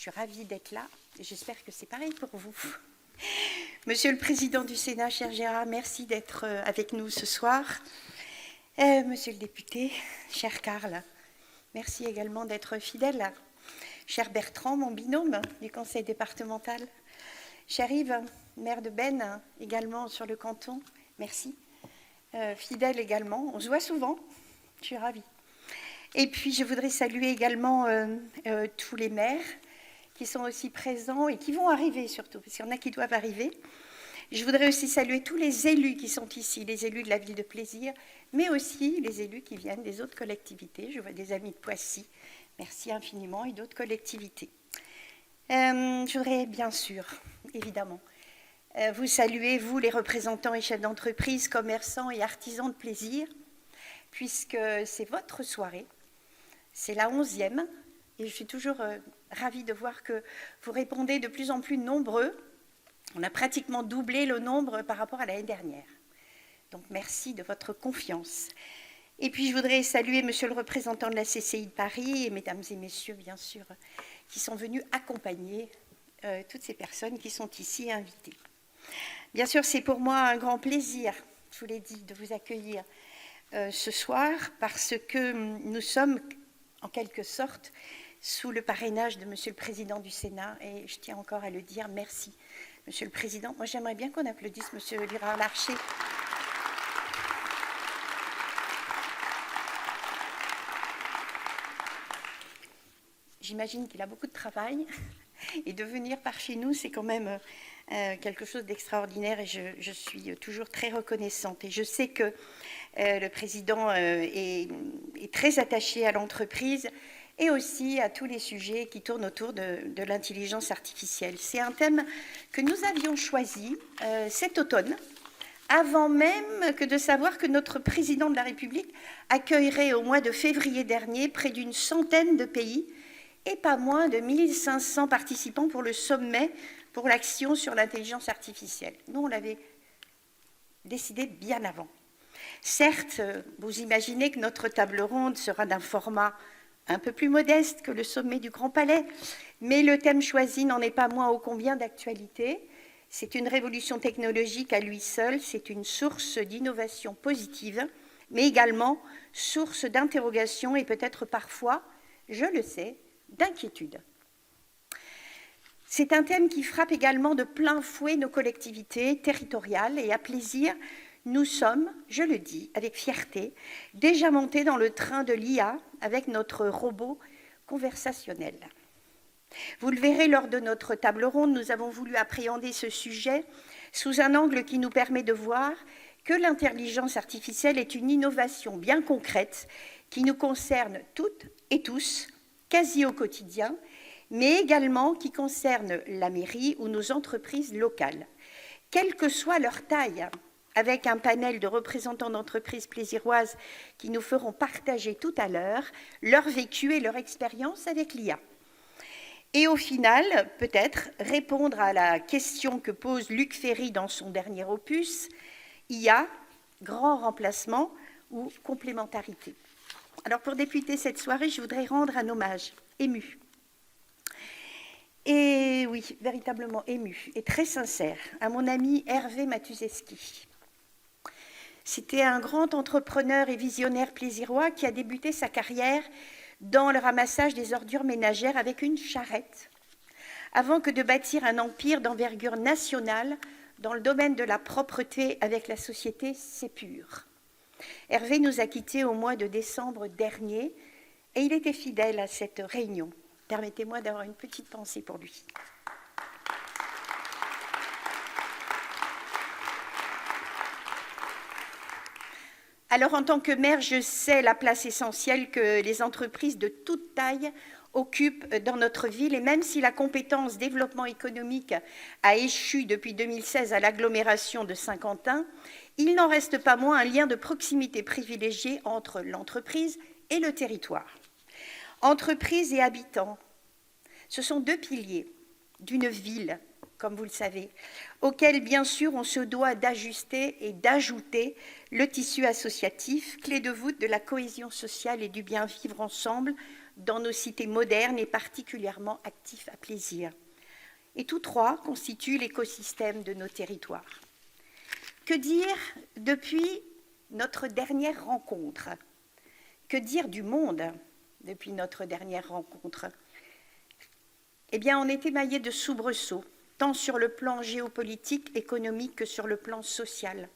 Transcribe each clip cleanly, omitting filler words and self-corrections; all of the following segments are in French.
suis ravie d'être là et j'espère que c'est pareil pour vous. Monsieur le Président du Sénat, cher Gérard, merci d'être avec nous ce soir. Monsieur le député, cher Karl, merci également d'être fidèle. Cher Bertrand, mon binôme du conseil départemental. Cher Yves, maire de Benne, également sur le canton, merci. Fidèle également, on se voit souvent, je suis ravie. Et puis je voudrais saluer également tous les maires qui sont aussi présents et qui vont arriver surtout, parce qu'il y en a qui doivent arriver. Je voudrais aussi saluer tous les élus qui sont ici, les élus de la ville de Plaisir, mais aussi les élus qui viennent des autres collectivités. Je vois des amis de Poissy, merci infiniment, et d'autres collectivités. Je voudrais bien sûr, évidemment, vous saluer, vous les représentants et chefs d'entreprise, commerçants et artisans de plaisir, puisque c'est votre soirée, c'est la 11e, et je suis toujours ravie de voir que vous répondez de plus en plus nombreux. On a pratiquement doublé le nombre par rapport à l'année dernière. Donc merci de votre confiance. Et puis je voudrais saluer monsieur le représentant de la CCI de Paris et mesdames et messieurs, bien sûr, qui sont venus accompagner toutes ces personnes qui sont ici invitées. Bien sûr, c'est pour moi un grand plaisir, je vous l'ai dit, de vous accueillir ce soir parce que nous sommes, en quelque sorte, sous le parrainage de monsieur le Président du Sénat et je tiens encore à le dire, merci, monsieur le Président. Moi, j'aimerais bien qu'on applaudisse monsieur Gérard Larcher. J'imagine qu'il a beaucoup de travail et de venir par chez nous, c'est quand même quelque chose d'extraordinaire et je suis toujours très reconnaissante. Et je sais que le Président est très attaché à l'entreprise et aussi à tous les sujets qui tournent autour de l'intelligence artificielle. C'est un thème que nous avions choisi cet automne, avant même que de savoir que notre Président de la République accueillerait au mois de février dernier près d'une centaine de pays et pas moins de 1500 participants pour le sommet pour l'action sur l'intelligence artificielle. Nous, on l'avait décidé bien avant. Certes, vous imaginez que notre table ronde sera d'un format un peu plus modeste que le sommet du Grand Palais, mais le thème choisi n'en est pas moins ô combien d'actualité. C'est une révolution technologique à lui seul, c'est une source d'innovation positive, mais également source d'interrogation et peut-être parfois, je le sais, d'inquiétude. C'est un thème qui frappe également de plein fouet nos collectivités territoriales et à plaisir, nous sommes, je le dis avec fierté, déjà montés dans le train de l'IA avec notre robot conversationnel. Vous le verrez lors de notre table ronde, nous avons voulu appréhender ce sujet sous un angle qui nous permet de voir que l'intelligence artificielle est une innovation bien concrète qui nous concerne toutes et tous, quasi au quotidien, mais également qui concerne la mairie ou nos entreprises locales, quelle que soit leur taille, avec un panel de représentants d'entreprises plaisiroises qui nous feront partager tout à l'heure leur vécu et leur expérience avec l'IA. Et au final, peut-être répondre à la question que pose Luc Ferry dans son dernier opus, IA, grand remplacement ou complémentarité. Alors pour débuter cette soirée, je voudrais rendre un hommage ému. Et oui, véritablement ému et très sincère à mon ami Hervé Matuszewski. C'était un grand entrepreneur et visionnaire plaisirois qui a débuté sa carrière dans le ramassage des ordures ménagères avec une charrette, avant que de bâtir un empire d'envergure nationale dans le domaine de la propreté avec la société Sépure. Hervé nous a quittés au mois de décembre dernier et il était fidèle à cette réunion. Permettez-moi d'avoir une petite pensée pour lui. Alors, en tant que maire, je sais la place essentielle que les entreprises de toute taille occupent dans notre ville. Et même si la compétence développement économique a échu depuis 2016 à l'agglomération de Saint-Quentin, il n'en reste pas moins un lien de proximité privilégié entre l'entreprise et le territoire. Entreprise et habitants, ce sont deux piliers d'une ville comme vous le savez, auquel, bien sûr, on se doit d'ajuster et d'ajouter le tissu associatif, clé de voûte de la cohésion sociale et du bien vivre ensemble dans nos cités modernes et particulièrement actifs à plaisir. Et tous trois constituent l'écosystème de nos territoires. Que dire depuis notre dernière rencontre? Que dire du monde depuis notre dernière rencontre? Eh bien, on est émaillé de soubresauts, tant sur le plan géopolitique, économique que sur le plan social.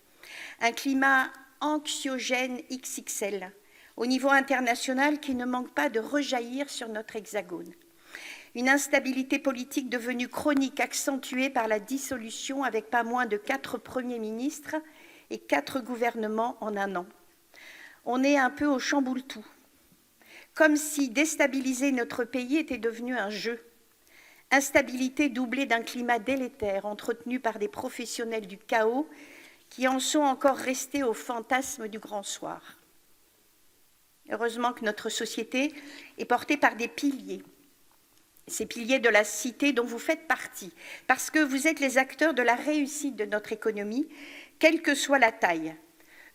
Un climat anxiogène XXL, au niveau international, qui ne manque pas de rejaillir sur notre hexagone. Une instabilité politique devenue chronique, accentuée par la dissolution avec pas moins de 4 premiers ministres et 4 gouvernements en un an. On est un peu au chamboule-tout, comme si déstabiliser notre pays était devenu un jeu. Instabilité doublée d'un climat délétère entretenu par des professionnels du chaos qui en sont encore restés au fantasme du grand soir. Heureusement que notre société est portée par des piliers, ces piliers de la cité dont vous faites partie, parce que vous êtes les acteurs de la réussite de notre économie, quelle que soit la taille.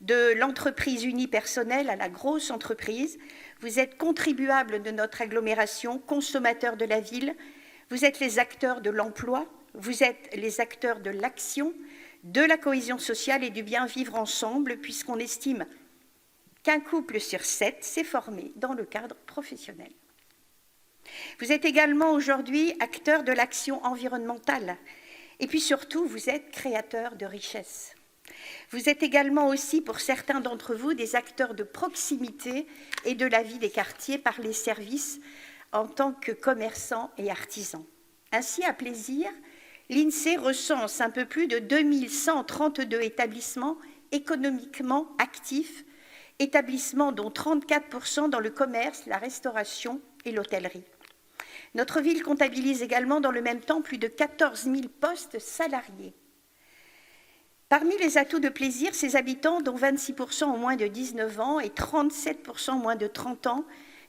De l'entreprise unipersonnelle à la grosse entreprise, vous êtes contribuables de notre agglomération, consommateurs de la ville, vous êtes les acteurs de l'emploi, vous êtes les acteurs de l'action, de la cohésion sociale et du bien vivre ensemble, puisqu'on estime qu'un couple sur 7 s'est formé dans le cadre professionnel. Vous êtes également aujourd'hui acteurs de l'action environnementale, et puis surtout, vous êtes créateurs de richesses. Vous êtes également aussi, pour certains d'entre vous, des acteurs de proximité et de la vie des quartiers par les services en tant que commerçants et artisans. Ainsi, à Plaisir, l'INSEE recense un peu plus de 2132 établissements économiquement actifs, établissements dont 34% dans le commerce, la restauration et l'hôtellerie. Notre ville comptabilise également dans le même temps plus de 14 000 postes salariés. Parmi les atouts de Plaisir, ses habitants, dont 26% ont moins de 19 ans et 37% ont moins de 30 ans,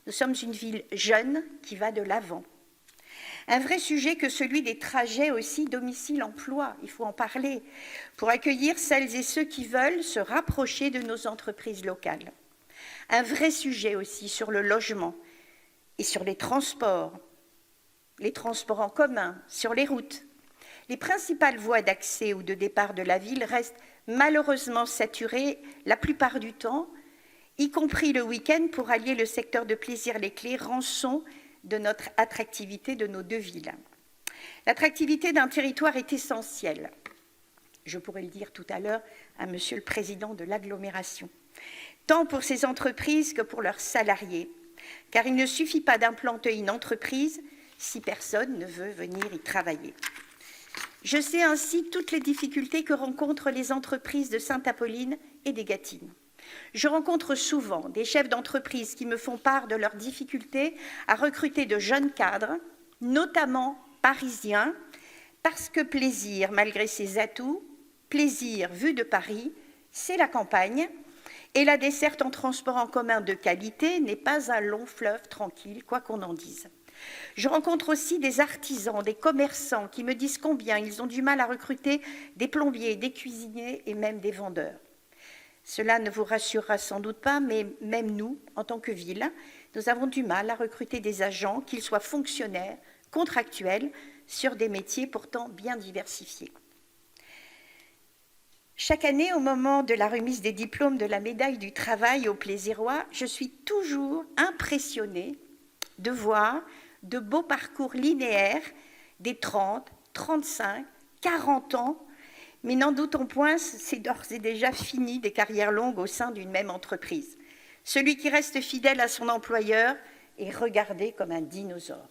nous sommes une ville jeune qui va de l'avant. Un vrai sujet que celui des trajets aussi domicile-emploi, il faut en parler, pour accueillir celles et ceux qui veulent se rapprocher de nos entreprises locales. Un vrai sujet aussi sur le logement et sur les transports en commun, sur les routes. Les principales voies d'accès ou de départ de la ville restent malheureusement saturées la plupart du temps, y compris le week-end pour allier le secteur de Plaisir-les-Clés, rançon de notre attractivité de nos deux villes. L'attractivité d'un territoire est essentielle. Je pourrais le dire tout à l'heure à Monsieur le Président de l'agglomération, tant pour ses entreprises que pour leurs salariés, car il ne suffit pas d'implanter une entreprise si personne ne veut venir y travailler. Je sais ainsi toutes les difficultés que rencontrent les entreprises de Sainte-Apolline et des Gâtines. Je rencontre souvent des chefs d'entreprise qui me font part de leurs difficultés à recruter de jeunes cadres, notamment parisiens, parce que Plaisir, malgré ses atouts, Plaisir vu de Paris, c'est la campagne, et la desserte en transport en commun de qualité n'est pas un long fleuve tranquille, quoi qu'on en dise. Je rencontre aussi des artisans, des commerçants qui me disent combien ils ont du mal à recruter des plombiers, des cuisiniers et même des vendeurs. Cela ne vous rassurera sans doute pas, mais même nous, en tant que ville, nous avons du mal à recruter des agents, qu'ils soient fonctionnaires, contractuels, sur des métiers pourtant bien diversifiés. Chaque année, au moment de la remise des diplômes de la médaille du travail aux Plaisirois, je suis toujours impressionnée de voir de beaux parcours linéaires des 30, 35, 40 ans, mais n'en doutons point, c'est d'ores et déjà fini des carrières longues au sein d'une même entreprise. Celui qui reste fidèle à son employeur est regardé comme un dinosaure.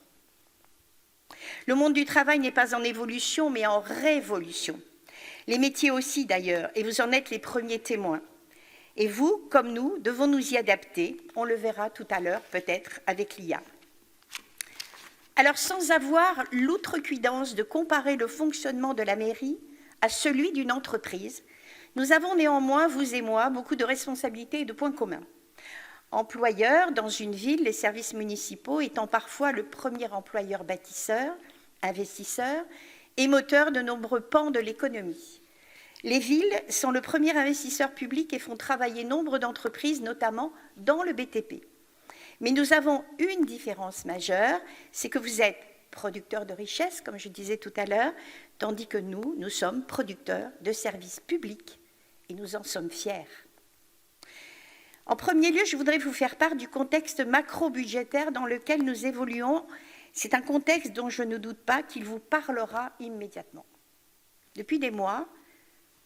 Le monde du travail n'est pas en évolution, mais en révolution. Les métiers aussi d'ailleurs, et vous en êtes les premiers témoins. Et vous, comme nous, devons nous y adapter. On le verra tout à l'heure, peut-être, avec l'IA. Alors, sans avoir l'outrecuidance de comparer le fonctionnement de la mairie à celui d'une entreprise, nous avons néanmoins, vous et moi, beaucoup de responsabilités et de points communs. Employeurs, dans une ville, les services municipaux étant parfois le premier employeur bâtisseur, investisseur, et moteur de nombreux pans de l'économie. Les villes sont le premier investisseur public et font travailler nombre d'entreprises, notamment dans le BTP. Mais nous avons une différence majeure, c'est que vous êtes producteurs de richesses, comme je disais tout à l'heure, tandis que nous sommes producteurs de services publics et nous en sommes fiers. En premier lieu, je voudrais vous faire part du contexte macro-budgétaire dans lequel nous évoluons. C'est un contexte dont je ne doute pas qu'il vous parlera immédiatement. Depuis des mois,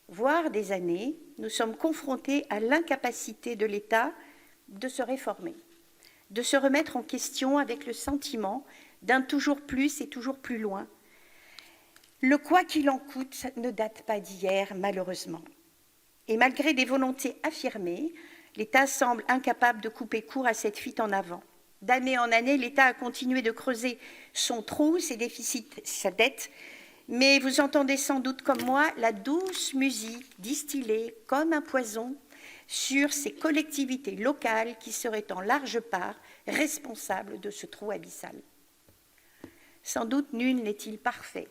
voire des années, nous sommes confrontés à l'incapacité de l'État de se réformer, de se remettre en question avec le sentiment d'un toujours plus et toujours plus loin. Le quoi qu'il en coûte ne date pas d'hier, malheureusement. Et malgré des volontés affirmées, l'État semble incapable de couper court à cette fuite en avant. D'année en année, l'État a continué de creuser son trou, ses déficits, sa dette, mais vous entendez sans doute comme moi la douce musique distillée comme un poison sur ces collectivités locales qui seraient en large part responsables de ce trou abyssal. Sans doute nul n'est-il parfait,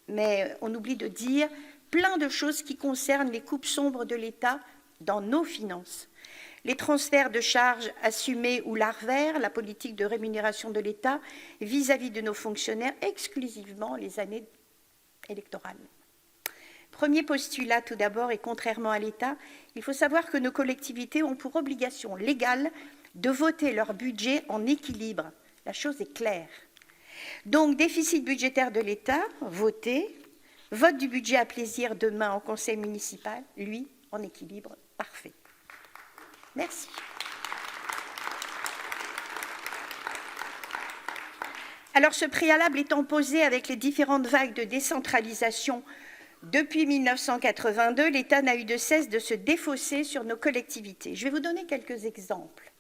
mais on oublie de dire plein de choses qui concernent les coupes sombres de l'État dans nos finances. Les transferts de charges assumés ou l'ARVER, la politique de rémunération de l'État, vis-à-vis de nos fonctionnaires, exclusivement les années électorales. Premier postulat tout d'abord, et contrairement à l'État, il faut savoir que nos collectivités ont pour obligation légale de voter leur budget en équilibre. La chose est claire. Donc, déficit budgétaire de l'État, voté, vote du budget à plaisir demain en conseil municipal, lui, en équilibre parfait. Merci. Alors, ce préalable étant posé avec les différentes vagues de décentralisation depuis 1982, l'État n'a eu de cesse de se défausser sur nos collectivités. Je vais vous donner quelques exemples.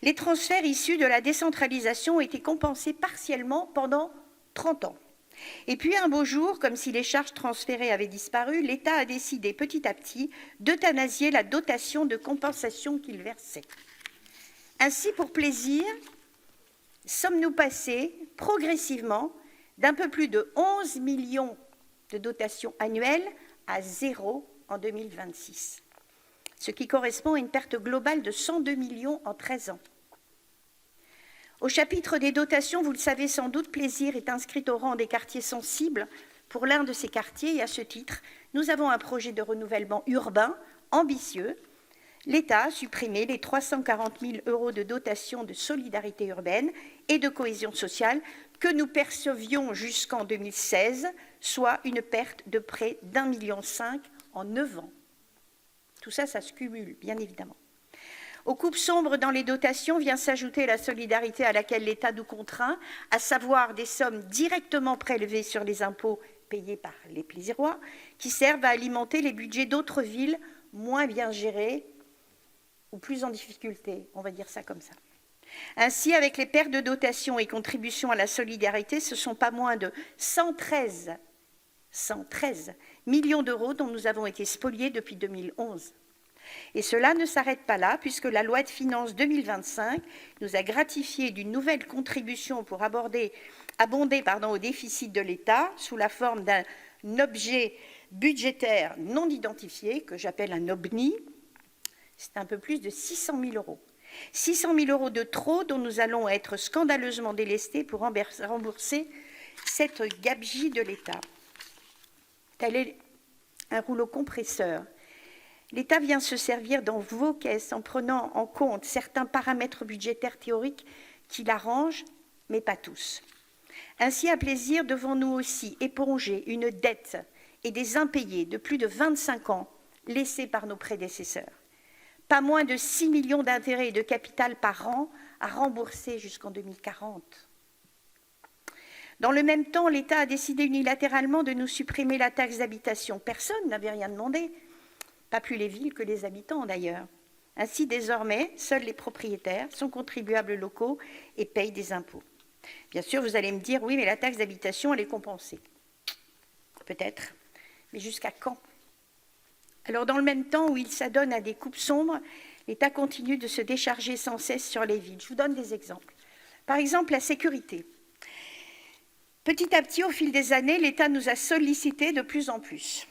Les transferts issus de la décentralisation ont été compensés partiellement pendant 30 ans. Et puis un beau jour, comme si les charges transférées avaient disparu, l'État a décidé petit à petit d'euthanasier la dotation de compensation qu'il versait. Ainsi, pour plaisir, sommes-nous passés progressivement d'un peu plus de 11 millions de dotations annuelles à 0 en 2026, ce qui correspond à une perte globale de 102 millions en 13 ans. Au chapitre des dotations, vous le savez sans doute, Plaisir est inscrite au rang des quartiers sensibles pour l'un de ces quartiers et à ce titre, nous avons un projet de renouvellement urbain ambitieux. L'État a supprimé les 340 000 € de dotation de solidarité urbaine et de cohésion sociale que nous percevions jusqu'en 2016, soit une perte de près d'1,5 million en 9 ans. Tout ça, ça se cumule, bien évidemment. Aux coupes sombres dans les dotations vient s'ajouter la solidarité à laquelle l'État nous contraint, à savoir des sommes directement prélevées sur les impôts payés par les Plaisirois, qui servent à alimenter les budgets d'autres villes moins bien gérées ou plus en difficulté, on va dire ça comme ça. Ainsi, avec les pertes de dotations et contributions à la solidarité, ce ne sont pas moins de 113 millions d'euros dont nous avons été spoliés depuis 2011. Et cela ne s'arrête pas là, puisque la loi de finances 2025 nous a gratifié d'une nouvelle contribution pour abonder au déficit de l'État sous la forme d'un objet budgétaire non identifié, que j'appelle un OBNI. C'est un peu plus de 600 000 €. 600 000 € de trop dont nous allons être scandaleusement délestés pour rembourser cette gabegie de l'État. Tel est un rouleau compresseur. L'État vient se servir dans vos caisses en prenant en compte certains paramètres budgétaires théoriques qui l'arrangent, mais pas tous. Ainsi, à Plaisir, devons-nous aussi éponger une dette et des impayés de plus de 25 ans laissés par nos prédécesseurs. Pas moins de 6 millions d'intérêts et de capital par an à rembourser jusqu'en 2040. Dans le même temps, l'État a décidé unilatéralement de nous supprimer la taxe d'habitation. Personne n'avait rien demandé, pas plus les villes que les habitants d'ailleurs. Ainsi, désormais, seuls les propriétaires sont contribuables locaux et payent des impôts. Bien sûr, vous allez me dire, oui, mais la taxe d'habitation, elle est compensée. Peut-être, mais jusqu'à quand ? Alors, dans le même temps où il s'adonne à des coupes sombres, l'État continue de se décharger sans cesse sur les villes. Je vous donne des exemples. Par exemple, la sécurité. Petit à petit, au fil des années, l'État nous a sollicités de plus en plus.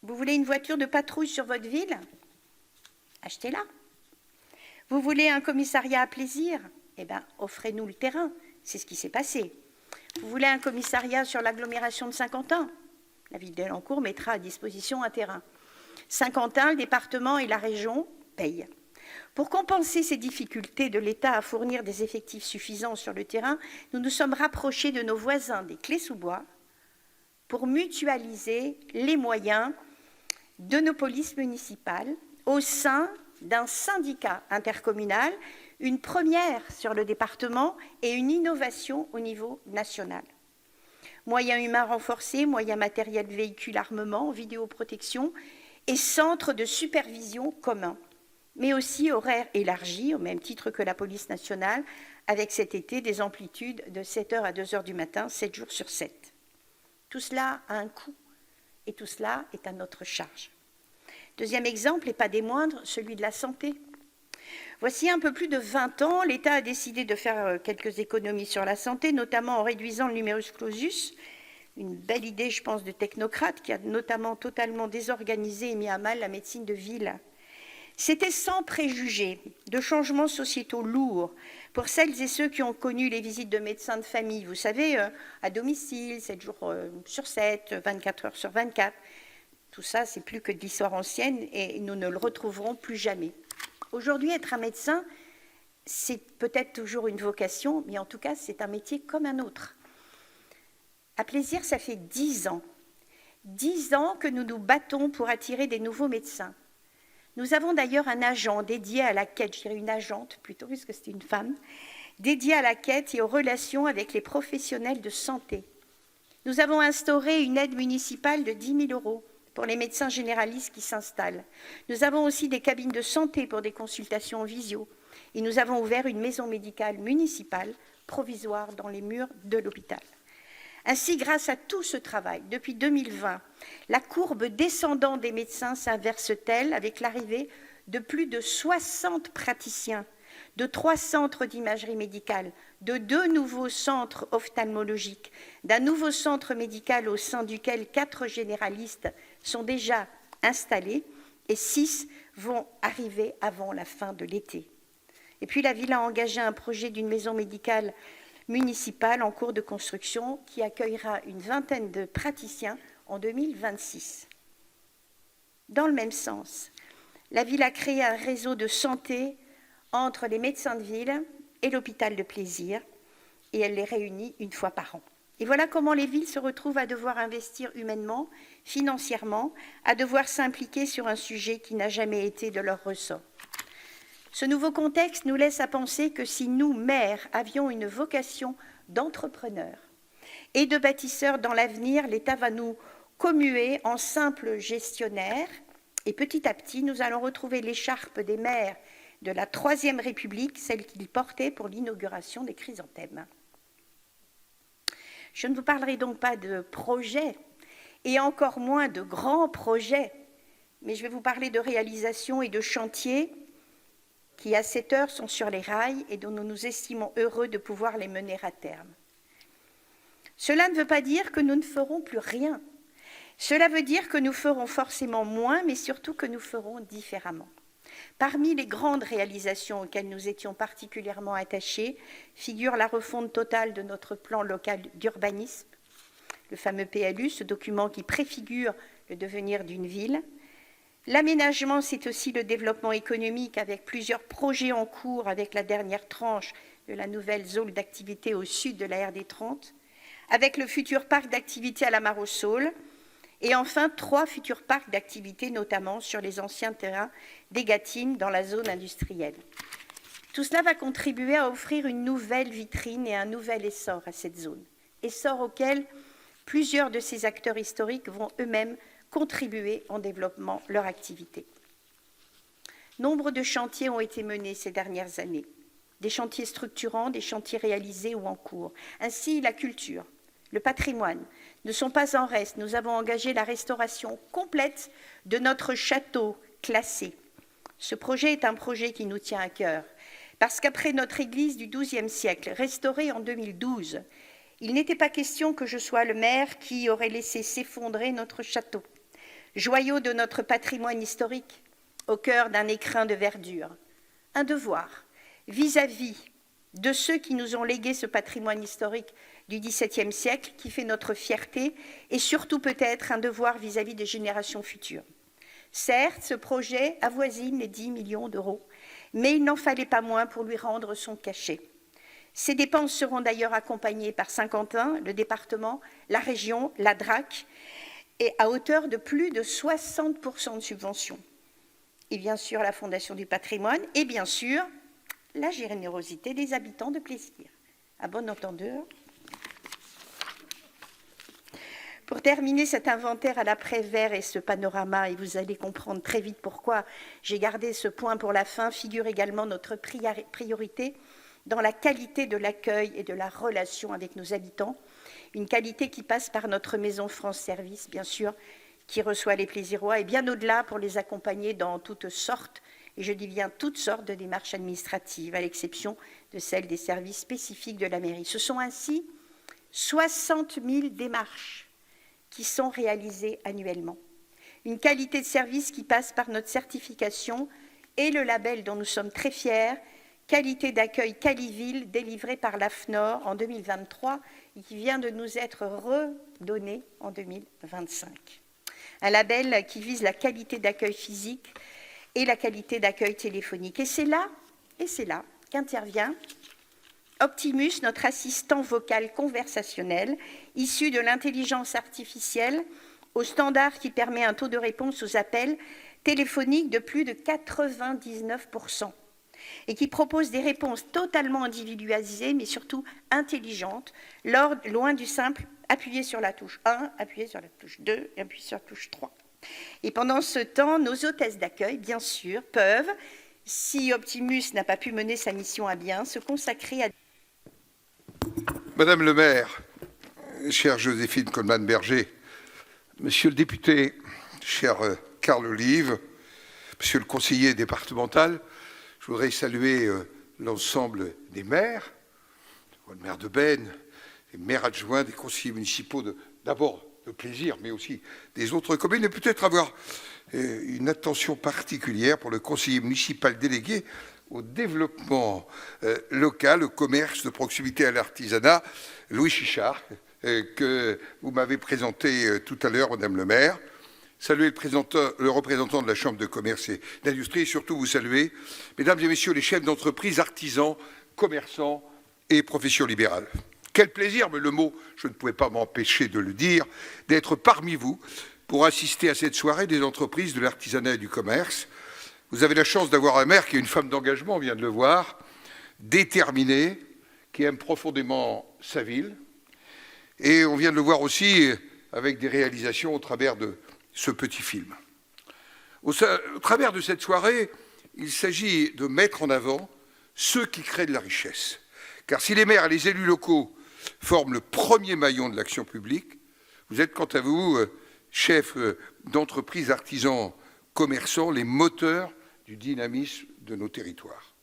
Vous voulez une voiture de patrouille sur votre ville? Achetez-la. Vous voulez un commissariat à plaisir? Eh bien, offrez-nous le terrain. C'est ce qui s'est passé. Vous voulez un commissariat sur l'agglomération de Saint-Quentin? La ville d'Elancourt mettra à disposition un terrain. Saint-Quentin, le département et la région payent. Pour compenser ces difficultés de l'État à fournir des effectifs suffisants sur le terrain, nous nous sommes rapprochés de nos voisins des Clés-sous-Bois pour mutualiser les moyens de nos polices municipales au sein d'un syndicat intercommunal, une première sur le département et une innovation au niveau national. Moyens humains renforcés, moyens matériels, véhicules, armement, vidéoprotection et centres de supervision communs, mais aussi horaires élargis, au même titre que la police nationale, avec cet été des amplitudes de 7h à 2h du matin, 7 jours sur 7. Tout cela a un coût et tout cela est à notre charge. Deuxième exemple, et pas des moindres, celui de la santé. Voici un peu plus de 20 ans, l'État a décidé de faire quelques économies sur la santé, notamment en réduisant le numerus clausus, une belle idée, je pense, de technocrate qui a notamment totalement désorganisé et mis à mal la médecine de ville. C'était sans préjugés de changements sociétaux lourds pour celles et ceux qui ont connu les visites de médecins de famille, vous savez, à domicile, 7 jours sur 7, 24 heures sur 24. Tout ça, c'est plus que de l'histoire ancienne et nous ne le retrouverons plus jamais. Aujourd'hui, être un médecin, c'est peut-être toujours une vocation, mais en tout cas, c'est un métier comme un autre. À Plaisir, ça fait 10 ans. 10 ans que nous nous battons pour attirer des nouveaux médecins. Nous avons d'ailleurs un agent dédié à la quête, je dirais une agente plutôt, puisque c'est une femme, dédiée à la quête et aux relations avec les professionnels de santé. Nous avons instauré une aide municipale de 10 000 € pour les médecins généralistes qui s'installent. Nous avons aussi des cabines de santé pour des consultations en visio. Et nous avons ouvert une maison médicale municipale provisoire dans les murs de l'hôpital. Ainsi, grâce à tout ce travail, depuis 2020, la courbe descendante des médecins s'inverse-t-elle avec l'arrivée de plus de 60 praticiens, de 3 centres d'imagerie médicale, de 2 nouveaux centres ophtalmologiques, d'un nouveau centre médical au sein duquel 4 généralistes sont déjà installés et 6 vont arriver avant la fin de l'été. Et puis la ville a engagé un projet d'une maison médicale municipale en cours de construction qui accueillera une vingtaine de praticiens en 2026. Dans le même sens, la ville a créé un réseau de santé entre les médecins de ville et l'hôpital de Plaisir, et elle les réunit une fois par an. Et voilà comment les villes se retrouvent à devoir investir humainement, financièrement, à devoir s'impliquer sur un sujet qui n'a jamais été de leur ressort. Ce nouveau contexte nous laisse à penser que si nous, maires, avions une vocation d'entrepreneurs et de bâtisseurs dans l'avenir, l'État va nous commuer en simples gestionnaires et petit à petit, nous allons retrouver l'écharpe des maires de la Troisième République, celle qu'ils portaient pour l'inauguration des chrysanthèmes. Je ne vous parlerai donc pas de projets et encore moins de grands projets, mais je vais vous parler de réalisations et de chantiers qui, à cette heure, sont sur les rails et dont nous nous estimons heureux de pouvoir les mener à terme. Cela ne veut pas dire que nous ne ferons plus rien. Cela veut dire que nous ferons forcément moins, mais surtout que nous ferons différemment. Parmi les grandes réalisations auxquelles nous étions particulièrement attachés figure la refonte totale de notre plan local d'urbanisme, le fameux PLU, ce document qui préfigure le devenir d'une ville. L'aménagement, c'est aussi le développement économique avec plusieurs projets en cours avec la dernière tranche de la nouvelle zone d'activité au sud de la RD 30, avec le futur parc d'activité à la Mare aux Saules, et enfin 3 futurs parcs d'activité, notamment sur les anciens terrains des Gâtines dans la zone industrielle. Tout cela va contribuer à offrir une nouvelle vitrine et un nouvel essor à cette zone, essor auquel plusieurs de ces acteurs historiques vont eux-mêmes contribuer en développant leur activité. Nombre de chantiers ont été menés ces dernières années, des chantiers structurants, des chantiers réalisés ou en cours. Ainsi, la culture, le patrimoine ne sont pas en reste. Nous avons engagé la restauration complète de notre château classé. Ce projet est un projet qui nous tient à cœur, parce qu'après notre église du XIIe siècle, restaurée en 2012, Il n'était pas question que je sois le maire qui aurait laissé s'effondrer notre château, joyau de notre patrimoine historique, au cœur d'un écrin de verdure. Un devoir vis-à-vis de ceux qui nous ont légué ce patrimoine historique du XVIIe siècle qui fait notre fierté et surtout peut-être un devoir vis-à-vis des générations futures. Certes, ce projet avoisine les 10 millions d'euros, mais il n'en fallait pas moins pour lui rendre son cachet. Ces dépenses seront d'ailleurs accompagnées par Saint-Quentin, le département, la région, la DRAC, et à hauteur de plus de 60% de subventions. Et bien sûr la Fondation du patrimoine et bien sûr la générosité des habitants de Plaisir. À bon entendeur. Pour terminer cet inventaire à l'après-vert et ce panorama, et vous allez comprendre très vite pourquoi j'ai gardé ce point pour la fin, figure également notre priorité dans la qualité de l'accueil et de la relation avec nos habitants, une qualité qui passe par notre maison France Service, bien sûr, qui reçoit les Plaisirois, et bien au-delà pour les accompagner dans toutes sortes, et je dis bien toutes sortes de démarches administratives, à l'exception de celles des services spécifiques de la mairie. Ce sont ainsi 60 000 démarches qui sont réalisées annuellement. Une qualité de service qui passe par notre certification et le label dont nous sommes très fiers, qualité d'accueil Caliville, délivré par l'AFNOR en 2023 et qui vient de nous être redonné en 2025. Un label qui vise la qualité d'accueil physique et la qualité d'accueil téléphonique. Et c'est là qu'intervient Optimus, notre assistant vocal conversationnel, issu de l'intelligence artificielle, au standard qui permet un taux de réponse aux appels téléphoniques de plus de 99%, et qui propose des réponses totalement individualisées, mais surtout intelligentes, loin du simple appuyer sur la touche 1, appuyer sur la touche 2, et appuyer sur la touche 3. Et pendant ce temps, nos hôtesses d'accueil, bien sûr, peuvent, si Optimus n'a pas pu mener sa mission à bien, se consacrer à... Madame le maire, chère Joséphine Coleman-Berger, monsieur le député, cher Carl Olive, monsieur le conseiller départemental, je voudrais saluer l'ensemble des maires, le maire de Beynes, les maires adjoints, des conseillers municipaux, d'abord de Plaisir, mais aussi des autres communes, et peut-être avoir une attention particulière pour le conseiller municipal délégué au développement local, au commerce de proximité à l'artisanat, Louis Chichard, que vous m'avez présenté tout à l'heure, Madame le maire. Saluer le représentant de la Chambre de commerce et d'industrie, et surtout vous saluer, Mesdames et Messieurs les chefs d'entreprise, artisans, commerçants et professions libérales. Quel plaisir, mais le mot, je ne pouvais pas m'empêcher de le dire, d'être parmi vous pour assister à cette soirée des entreprises de l'artisanat et du commerce. Vous avez la chance d'avoir un maire qui est une femme d'engagement, on vient de le voir, déterminée, qui aime profondément sa ville. Et on vient de le voir aussi avec des réalisations au travers de ce petit film. Au travers de cette soirée, il s'agit de mettre en avant ceux qui créent de la richesse. Car si les maires et les élus locaux forment le premier maillon de l'action publique, vous êtes quant à vous, chefs d'entreprise, artisans, commerçants, les moteurs du dynamisme de nos territoires.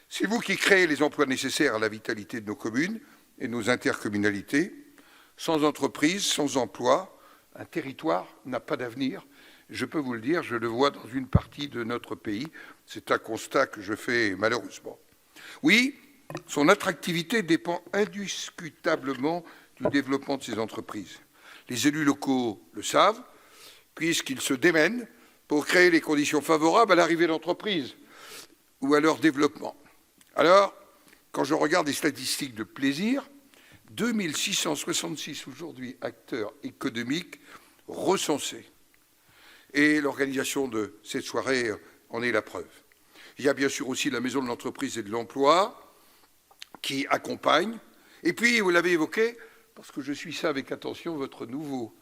C'est vous qui créez les emplois nécessaires à la vitalité de nos communes et de nos intercommunalités. Sans entreprise, sans emploi, un territoire n'a pas d'avenir. Je peux vous le dire, je le vois dans une partie de notre pays. C'est un constat que je fais malheureusement. Oui, son attractivité dépend indiscutablement du développement de ces entreprises. Les élus locaux le savent, puisqu'ils se démènent pour créer les conditions favorables à l'arrivée d'entreprises ou à leur développement. Alors, quand je regarde les statistiques de Plaisir, 2666 aujourd'hui acteurs économiques recensés. Et l'organisation de cette soirée en est la preuve. Il y a bien sûr aussi la Maison de l'entreprise et de l'emploi qui accompagne. Et puis, vous l'avez évoqué, parce que je suis ça avec attention, votre nouveau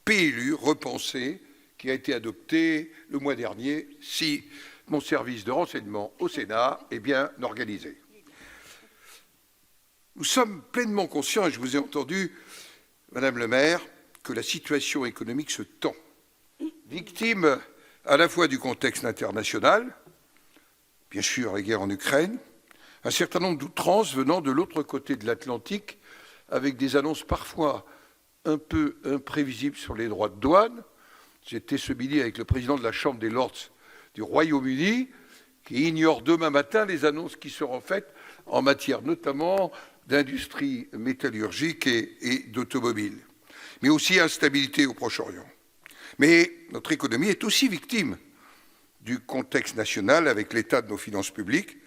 PLU repensé qui a été adopté le mois dernier, si mon service de renseignement au Sénat est bien organisé. Nous sommes pleinement conscients, et je vous ai entendu, Madame le maire, que la situation économique se tend, victime à la fois du contexte international, bien sûr la guerre en Ukraine, un certain nombre d'outrances venant de l'autre côté de l'Atlantique, avec des annonces parfois un peu imprévisibles sur les droits de douane. J'étais ce midi avec le président de la Chambre des Lords du Royaume-Uni, qui ignore demain matin les annonces qui seront faites en matière notamment d'industrie métallurgique et d'automobile, mais aussi instabilité au Proche-Orient. Mais notre économie est aussi victime du contexte national avec l'état de nos finances publiques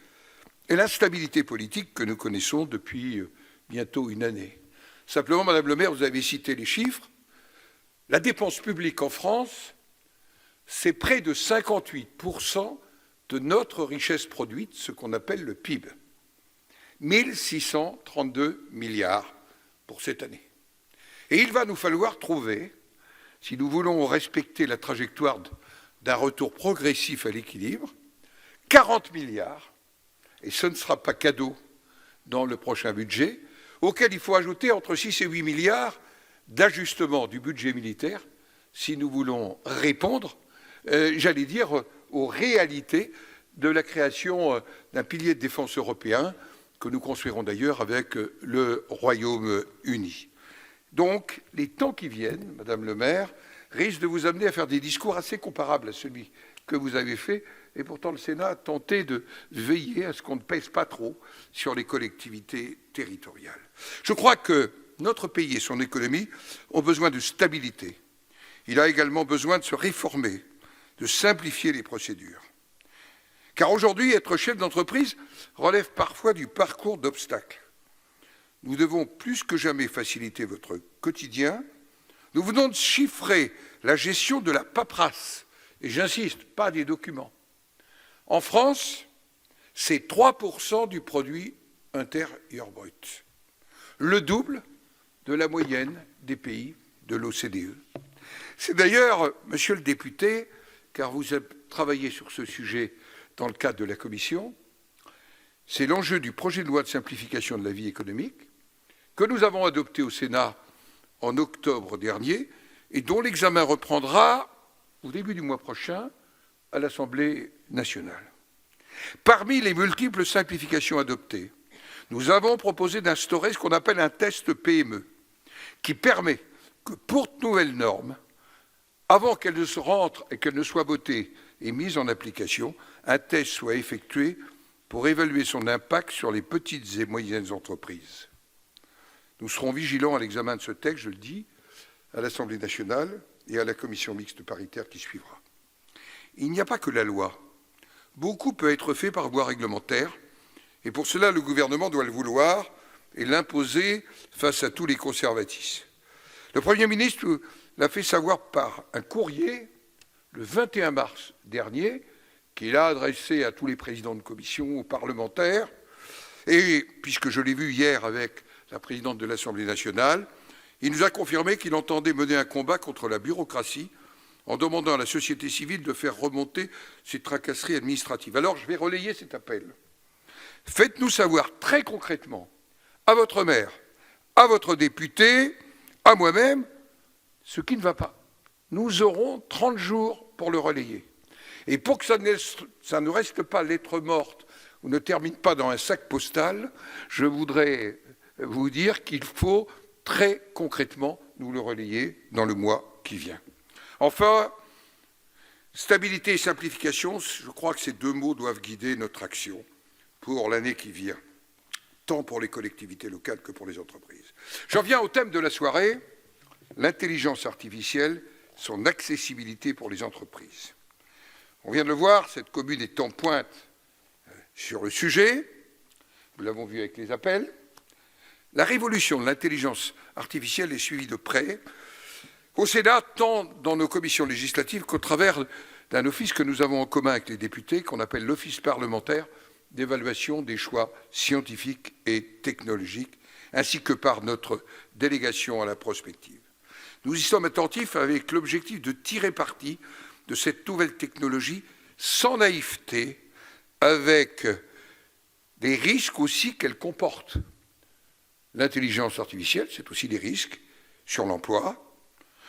et l'instabilité politique que nous connaissons depuis bientôt une année. Simplement, Madame le maire, vous avez cité les chiffres. La dépense publique en France, c'est près de 58% de notre richesse produite, ce qu'on appelle le PIB. 1 632 milliards pour cette année. Et il va nous falloir trouver, si nous voulons respecter la trajectoire d'un retour progressif à l'équilibre, 40 milliards, et ce ne sera pas cadeau dans le prochain budget, auquel il faut ajouter entre 6 et 8 milliards d'ajustement du budget militaire, si nous voulons répondre, j'allais dire, aux réalités de la création d'un pilier de défense européen que nous construirons d'ailleurs avec le Royaume-Uni. Donc, les temps qui viennent, Madame le maire, risquent de vous amener à faire des discours assez comparables à celui que vous avez fait, et pourtant le Sénat a tenté de veiller à ce qu'on ne pèse pas trop sur les collectivités territoriales. Je crois que notre pays et son économie ont besoin de stabilité. Il a également besoin de se réformer, de simplifier les procédures. Car aujourd'hui, être chef d'entreprise relève parfois du parcours d'obstacles. Nous devons plus que jamais faciliter votre quotidien. Nous venons de chiffrer la gestion de la paperasse, et j'insiste, pas des documents. En France, c'est 3% du produit intérieur brut, le double de la moyenne des pays de l'OCDE. C'est d'ailleurs, monsieur le député, car vous avez travaillé sur ce sujet dans le cadre de la Commission, c'est l'enjeu du projet de loi de simplification de la vie économique que nous avons adopté au Sénat en octobre dernier et dont l'examen reprendra au début du mois prochain à l'Assemblée nationale. Parmi les multiples simplifications adoptées, nous avons proposé d'instaurer ce qu'on appelle un test PME, qui permet que pour de nouvelles normes, avant qu'elles ne se rentrent et qu'elles ne soient votées et mises en application, un test soit effectué pour évaluer son impact sur les petites et moyennes entreprises. Nous serons vigilants à l'examen de ce texte, je le dis, à l'Assemblée nationale et à la commission mixte paritaire qui suivra. Il n'y a pas que la loi. Beaucoup peut être fait par voie réglementaire, et pour cela, le gouvernement doit le vouloir et l'imposer face à tous les conservatismes. Le Premier ministre l'a fait savoir par un courrier le 21 mars dernier, qu'il a adressé à tous les présidents de commission, aux parlementaires, et puisque je l'ai vu hier avec la présidente de l'Assemblée nationale, il nous a confirmé qu'il entendait mener un combat contre la bureaucratie en demandant à la société civile de faire remonter ces tracasseries administratives. Alors, je vais relayer cet appel. Faites-nous savoir très concrètement, à votre maire, à votre député, à moi-même, ce qui ne va pas. Nous aurons 30 jours pour le relayer. Et pour que ça ne reste pas lettre morte ou ne termine pas dans un sac postal, je voudrais vous dire qu'il faut très concrètement nous le relayer dans le mois qui vient. Enfin, stabilité et simplification, je crois que ces deux mots doivent guider notre action pour l'année qui vient, tant pour les collectivités locales que pour les entreprises. J'en viens au thème de la soirée, l'intelligence artificielle, son accessibilité pour les entreprises. On vient de le voir, cette commune est en pointe sur le sujet, nous l'avons vu avec les appels. La révolution de l'intelligence artificielle est suivie de près au Sénat, tant dans nos commissions législatives qu'au travers d'un office que nous avons en commun avec les députés, qu'on appelle l'Office parlementaire d'évaluation des choix scientifiques et technologiques, ainsi que par notre délégation à la prospective. Nous y sommes attentifs avec l'objectif de tirer parti de cette nouvelle technologie sans naïveté, avec des risques aussi qu'elle comporte. L'intelligence artificielle, c'est aussi des risques sur l'emploi,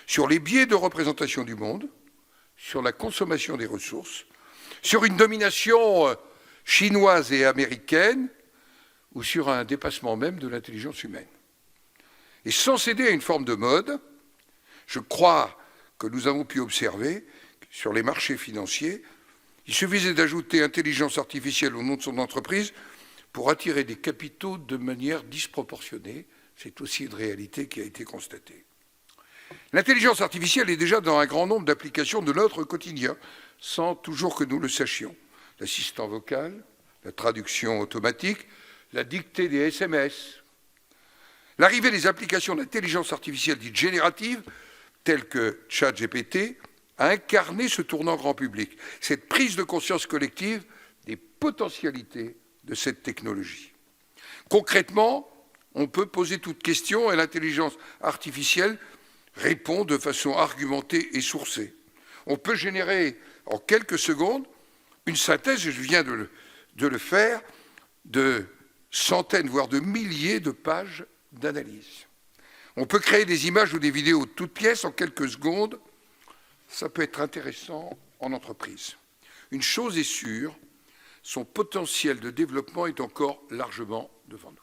sur les biais de représentation du monde, sur la consommation des ressources, sur une domination chinoise et américaine, ou sur un dépassement même de l'intelligence humaine. Et sans céder à une forme de mode, je crois que nous avons pu observer que sur les marchés financiers, il suffisait d'ajouter intelligence artificielle au nom de son entreprise pour attirer des capitaux de manière disproportionnée. C'est aussi une réalité qui a été constatée. L'intelligence artificielle est déjà dans un grand nombre d'applications de notre quotidien, sans toujours que nous le sachions. L'assistant vocal, la traduction automatique, la dictée des SMS. L'arrivée des applications d'intelligence artificielle dites génératives, telles que ChatGPT, a incarné ce tournant grand public, cette prise de conscience collective des potentialités de cette technologie. Concrètement, on peut poser toute question et l'intelligence artificielle répond de façon argumentée et sourcée. On peut générer en quelques secondes une synthèse, je viens de le faire, de centaines, voire de milliers de pages d'analyse. On peut créer des images ou des vidéos de toutes pièces en quelques secondes. Ça peut être intéressant en entreprise. Une chose est sûre, son potentiel de développement est encore largement devant nous.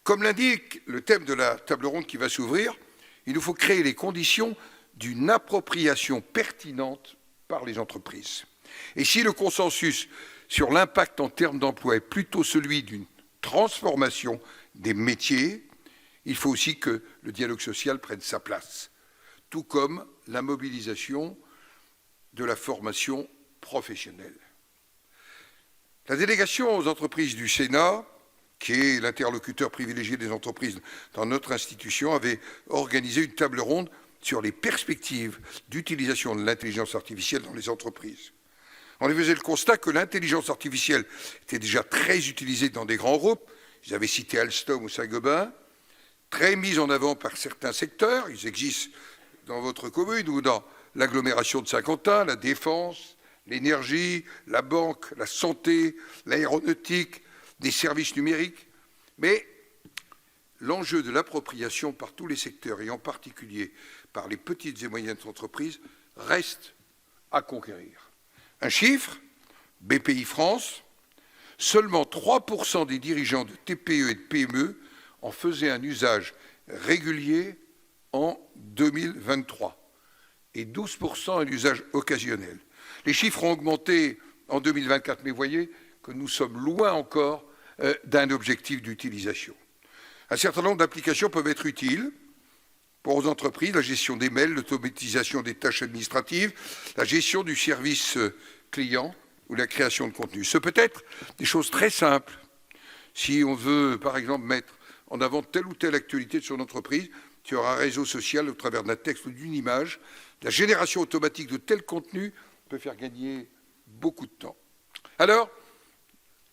Comme l'indique le thème de la table ronde qui va s'ouvrir, il nous faut créer les conditions d'une appropriation pertinente par les entreprises. Et si le consensus sur l'impact en termes d'emploi est plutôt celui d'une transformation des métiers, il faut aussi que le dialogue social prenne sa place, tout comme la mobilisation de la formation professionnelle. La délégation aux entreprises du Sénat, qui est l'interlocuteur privilégié des entreprises dans notre institution, avait organisé une table ronde sur les perspectives d'utilisation de l'intelligence artificielle dans les entreprises. On y faisait le constat que l'intelligence artificielle était déjà très utilisée dans des grands groupes. Ils avaient cité Alstom ou Saint-Gobain, très mise en avant par certains secteurs. Ils existent dans votre commune ou dans l'agglomération de Saint-Quentin, la défense, l'énergie, la banque, la santé, l'aéronautique, des services numériques. Mais l'enjeu de l'appropriation par tous les secteurs, et en particulier par les petites et moyennes entreprises, reste à conquérir. Un chiffre, BPI France, seulement 3% des dirigeants de TPE et de PME en faisaient un usage régulier en 2023 et 12% un usage occasionnel. Les chiffres ont augmenté en 2024, mais voyez que nous sommes loin encore d'un objectif d'utilisation. Un certain nombre d'applications peuvent être utiles pour les entreprises, la gestion des mails, l'automatisation des tâches administratives, la gestion du service client ou la création de contenu. Ce peut être des choses très simples. Si on veut, par exemple, mettre en avant telle ou telle actualité de son entreprise, sur un réseau social au travers d'un texte ou d'une image, la génération automatique de tel contenu peut faire gagner beaucoup de temps. Alors,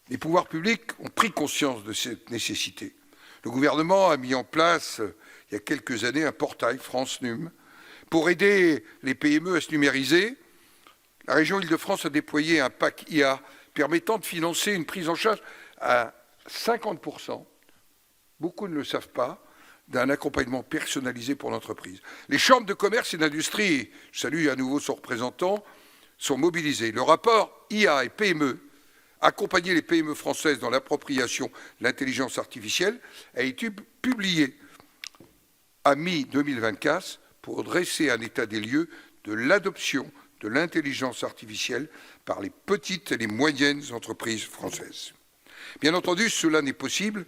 les pouvoirs publics ont pris conscience de cette nécessité. Le gouvernement a mis en place, il y a quelques années, un portail France Num pour aider les PME à se numériser. La région Île-de-France a déployé un pack IA permettant de financer une prise en charge à 50%, beaucoup ne le savent pas, d'un accompagnement personnalisé pour l'entreprise. Les chambres de commerce et d'industrie, je salue à nouveau son représentant, sont mobilisées. Le rapport IA et PME, accompagner les PME françaises dans l'appropriation de l'intelligence artificielle, a été publié à mi-2024 pour dresser un état des lieux de l'adoption de l'intelligence artificielle par les petites et les moyennes entreprises françaises. Bien entendu, cela n'est possible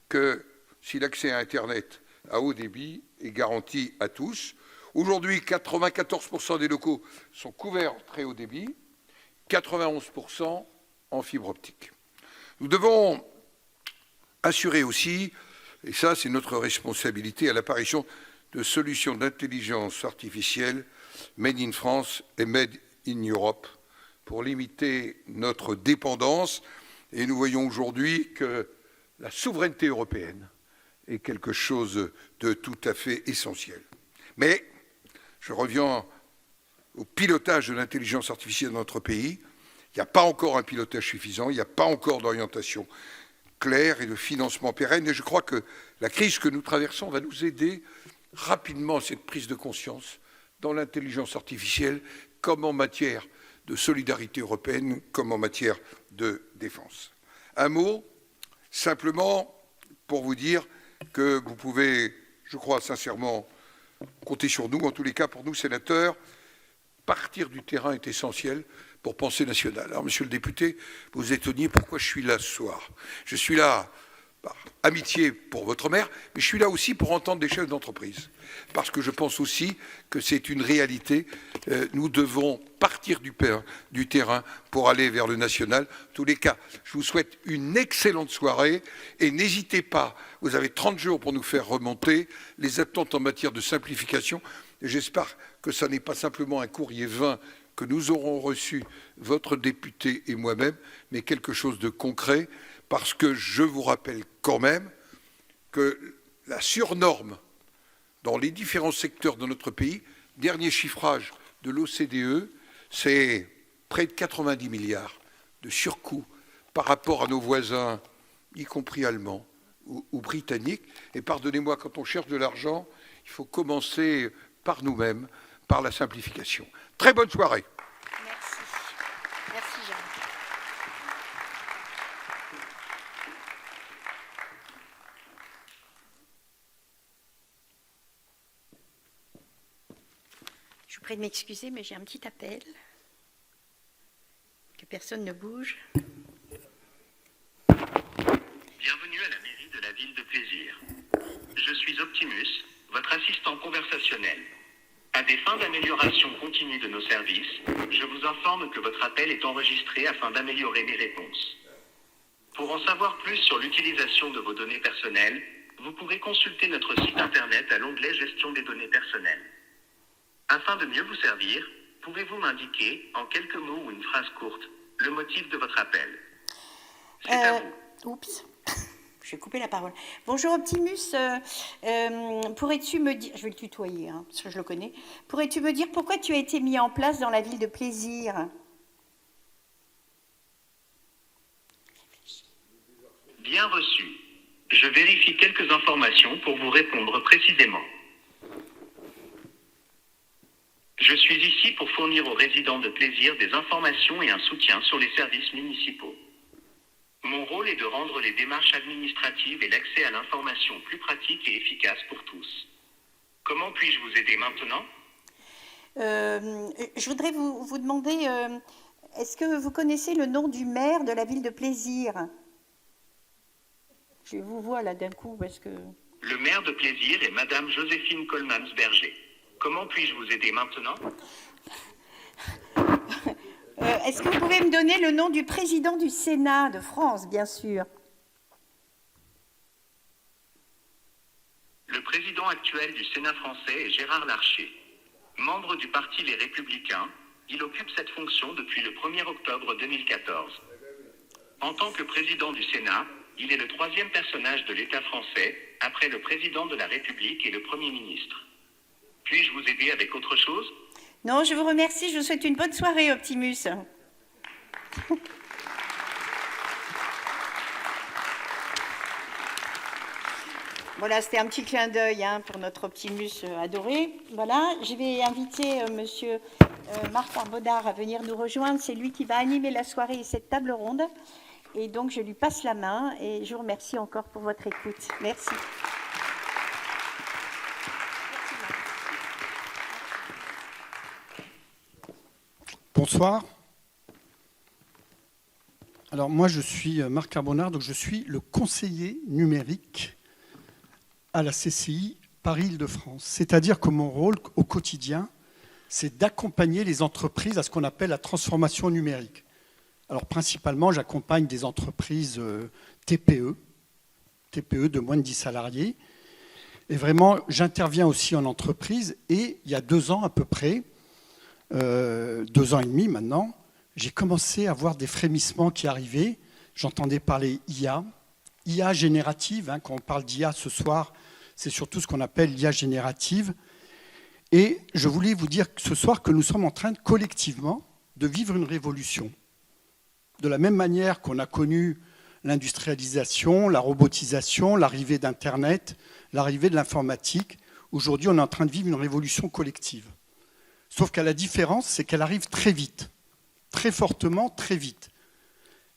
que si l'accès à Internet à haut débit est garanti à tous. Aujourd'hui, 94% des locaux sont couverts en très haut débit, 91% en fibre optique. Nous devons assurer aussi, et ça c'est notre responsabilité, à l'apparition de solutions d'intelligence artificielle made in France et made in Europe pour limiter notre dépendance. Et nous voyons aujourd'hui que la souveraineté européenne est quelque chose de tout à fait essentiel. Mais je reviens au pilotage de l'intelligence artificielle dans notre pays. Il n'y a pas encore un pilotage suffisant, il n'y a pas encore d'orientation claire et de financement pérenne. Et je crois que la crise que nous traversons va nous aider rapidement à cette prise de conscience dans l'intelligence artificielle, comme en matière de solidarité européenne, comme en matière de défense. Un mot, simplement, pour vous dire que vous pouvez, je crois sincèrement, compter sur nous. En tous les cas, pour nous, sénateurs, partir du terrain est essentiel pour penser national. Alors, monsieur le député, vous vous étonniez pourquoi je suis là ce soir. Je suis là par amitié pour votre maire, mais je suis là aussi pour entendre des chefs d'entreprise. Parce que je pense aussi que c'est une réalité. Nous devons partir du terrain pour aller vers le national. En tous les cas, je vous souhaite une excellente soirée et n'hésitez pas, vous avez 30 jours pour nous faire remonter les attentes en matière de simplification. J'espère que ça n'est pas simplement un courrier vain que nous aurons reçu, votre député et moi-même, mais quelque chose de concret, parce que je vous rappelle quand même que la surnorme dans les différents secteurs de notre pays, dernier chiffrage de l'OCDE, c'est près de 90 milliards de surcoût par rapport à nos voisins, y compris allemands ou britanniques. Et pardonnez-moi, quand on cherche de l'argent, il faut commencer par nous-mêmes, par la simplification. Très bonne soirée. Merci. Merci, Jean. Je vous prie de m'excuser, mais j'ai un petit appel. Que personne ne bouge. Bienvenue à la mairie de la ville de Plaisir. Je suis Optimus, votre assistant conversationnel. À des fins d'amélioration continue de nos services, je vous informe que votre appel est enregistré afin d'améliorer mes réponses. Pour en savoir plus sur l'utilisation de vos données personnelles, vous pourrez consulter notre site internet à l'onglet Gestion des données personnelles. Afin de mieux vous servir, pouvez-vous m'indiquer, en quelques mots ou une phrase courte, le motif de votre appel? C'est à vous. Oups, je vais couper la parole. Bonjour Optimus, pourrais-tu me dire, je vais le tutoyer, hein, parce que je le connais, pourrais-tu me dire pourquoi tu as été mis en place dans la ville de Plaisir? Bien reçu. Je vérifie quelques informations pour vous répondre précisément. Je suis ici pour fournir aux résidents de Plaisir des informations et un soutien sur les services municipaux. Mon rôle est de rendre les démarches administratives et l'accès à l'information plus pratique et efficace pour tous. Comment puis-je vous aider maintenant? Je voudrais vous demander, est-ce que vous connaissez le nom du maire de la ville de Plaisir? Je vous vois là d'un coup parce que... Le maire de Plaisir est Madame Joséphine Coleman-Berger. Comment puis-je vous aider maintenant? Est-ce que vous pouvez me donner le nom du président du Sénat de France, bien sûr? Le président actuel du Sénat français est Gérard Larcher. Membre du parti Les Républicains, il occupe cette fonction depuis le 1er octobre 2014. En tant que président du Sénat, il est le 3e personnage de l'État français, après le président de la République et le Premier ministre. Puis-je vous aider avec autre chose? Non, je vous remercie. Je vous souhaite une bonne soirée, Optimus. Voilà, c'était un petit clin d'œil pour notre Optimus adoré. Voilà, je vais inviter Monsieur Marc Arbonard à venir nous rejoindre. C'est lui qui va animer la soirée et cette table ronde. Et donc, je lui passe la main et je vous remercie encore pour votre écoute. Merci. Bonsoir. Alors moi je suis Marc Arbonard, donc je suis le conseiller numérique à la CCI Paris-Île-de-France. C'est-à-dire que mon rôle au quotidien, c'est d'accompagner les entreprises à ce qu'on appelle la transformation numérique. Alors principalement, j'accompagne des entreprises TPE de moins de 10 salariés. Et vraiment, j'interviens aussi en entreprise. Et il y a 2 ans à peu près, 2 ans et demi maintenant, j'ai commencé à voir des frémissements qui arrivaient. J'entendais parler IA générative. Quand on parle d'IA ce soir, c'est surtout ce qu'on appelle l'IA générative. Et je voulais vous dire ce soir que nous sommes en train collectivement de vivre une révolution. De la même manière qu'on a connu l'industrialisation, la robotisation, l'arrivée d'Internet, l'arrivée de l'informatique, aujourd'hui on est en train de vivre une révolution collective. Sauf qu'à la différence, c'est qu'elle arrive très vite, très fortement, très vite.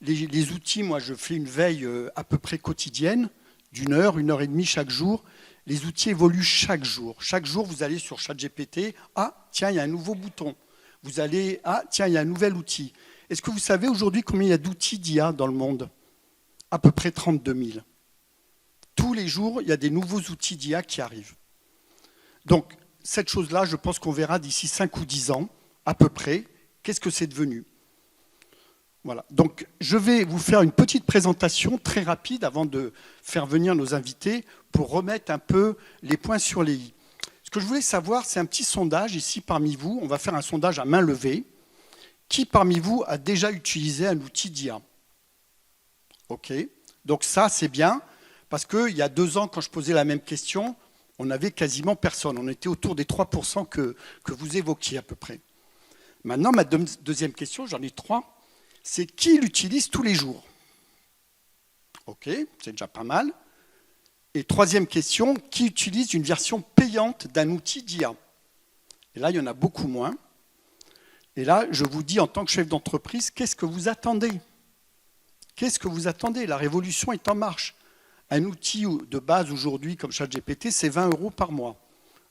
Les outils, moi je fais une veille à peu près quotidienne. d'une heure, 1 heure et demie chaque jour. Les outils évoluent chaque jour. Chaque jour, vous allez sur ChatGPT. Ah, tiens, il y a un nouveau bouton. Vous allez, ah, tiens, il y a un nouvel outil. Est-ce que vous savez aujourd'hui combien il y a d'outils d'IA dans le monde? À peu près 32 000. Tous les jours, il y a des nouveaux outils d'IA qui arrivent. Donc, cette chose-là, je pense qu'on verra d'ici 5 ou 10 ans, à peu près, qu'est-ce que c'est devenu. Voilà. Donc, je vais vous faire une petite présentation très rapide avant de faire venir nos invités pour remettre un peu les points sur les i. Ce que je voulais savoir, c'est un petit sondage ici parmi vous. On va faire un sondage à main levée. Qui parmi vous a déjà utilisé un outil d'IA? OK. Donc ça, c'est bien, parce qu'il y a 2 ans, quand je posais la même question, on n'avait quasiment personne. On était autour des 3% que vous évoquiez à peu près. Maintenant, ma deuxième question, j'en ai 3, c'est qui l'utilise tous les jours? OK, c'est déjà pas mal. Et troisième question, qui utilise une version payante d'un outil d'IA? Et là, il y en a beaucoup moins. Et là, je vous dis, en tant que chef d'entreprise, qu'est-ce que vous attendez? Qu'est-ce que vous attendez? La révolution est en marche. Un outil de base aujourd'hui, comme ChatGPT, c'est 20 € par mois.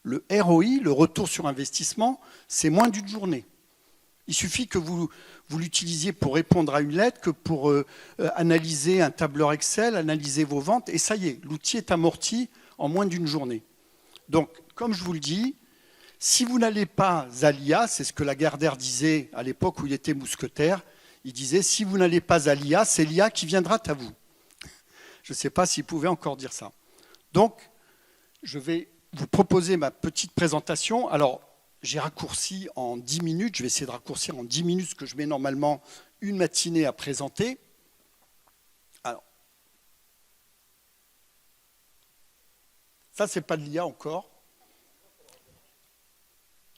Le ROI, le retour sur investissement, c'est moins d'une journée. Il suffit que vous l'utilisiez pour répondre à une lettre, que pour analyser un tableur Excel, analyser vos ventes, et ça y est, l'outil est amorti en moins d'une journée. Donc, comme je vous le dis, si vous n'allez pas à l'IA, c'est ce que Lagardère disait à l'époque où il était mousquetaire, il disait, si vous n'allez pas à l'IA, c'est l'IA qui viendra à vous. Je ne sais pas s'il pouvait encore dire ça. Donc, je vais vous proposer ma petite présentation. Alors, j'ai raccourci en 10 minutes. Je vais essayer de raccourcir en 10 minutes ce que je mets normalement une matinée à présenter. Alors, ça, ce n'est pas de l'IA encore.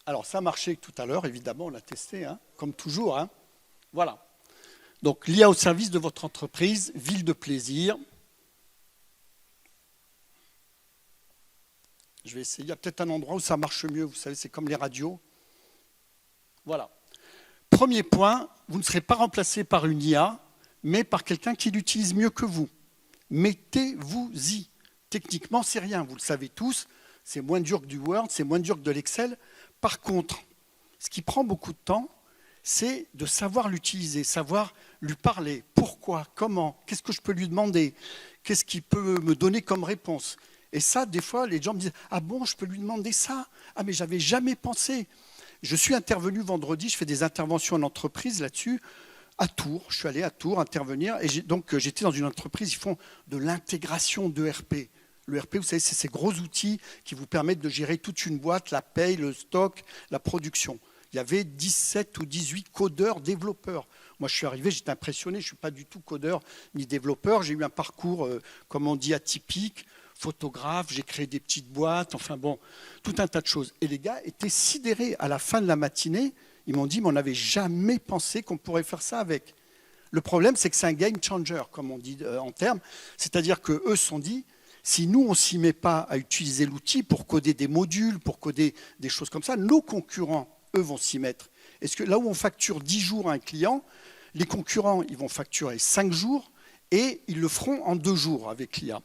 Alors, ça a marché tout à l'heure, évidemment, on l'a testé, hein, comme toujours. Hein. Voilà. Donc, l'IA au service de votre entreprise, ville de plaisir. Je vais essayer. Il y a peut-être un endroit où ça marche mieux. Vous savez, c'est comme les radios. Voilà. Premier point, vous ne serez pas remplacé par une IA, mais par quelqu'un qui l'utilise mieux que vous. Mettez-vous-y. Techniquement, c'est rien. Vous le savez tous. C'est moins dur que du Word, c'est moins dur que de l'Excel. Par contre, ce qui prend beaucoup de temps, c'est de savoir l'utiliser, savoir lui parler. Pourquoi? Comment? Qu'est-ce que je peux lui demander? Qu'est-ce qu'il peut me donner comme réponse? Et ça, des fois, les gens me disent « Ah bon, je peux lui demander ça? Ah, mais j'avais jamais pensé. » Je suis intervenu vendredi, je fais des interventions en entreprise là-dessus, à Tours. Je suis allé à Tours intervenir. Et donc, j'étais dans une entreprise, ils font de l'intégration d'ERP. Le RP, vous savez, c'est ces gros outils qui vous permettent de gérer toute une boîte, la paye, le stock, la production. Il y avait 17 ou 18 codeurs, développeurs. Moi, je suis arrivé, j'étais impressionné. Je ne suis pas du tout codeur ni développeur. J'ai eu un parcours, comme on dit, atypique. Photographe, j'ai créé des petites boîtes, enfin bon, tout un tas de choses. Et les gars étaient sidérés. À la fin de la matinée, ils m'ont dit, mais on n'avait jamais pensé qu'on pourrait faire ça avec. Le problème, c'est que c'est un game changer, comme on dit en termes. C'est-à-dire qu'eux se sont dit, si nous, on ne s'y met pas à utiliser l'outil pour coder des modules, pour coder des choses comme ça, nos concurrents, eux, vont s'y mettre. Est-ce que là où on facture 10 jours à un client, les concurrents, ils vont facturer 5 jours et ils le feront en 2 jours avec l'IA.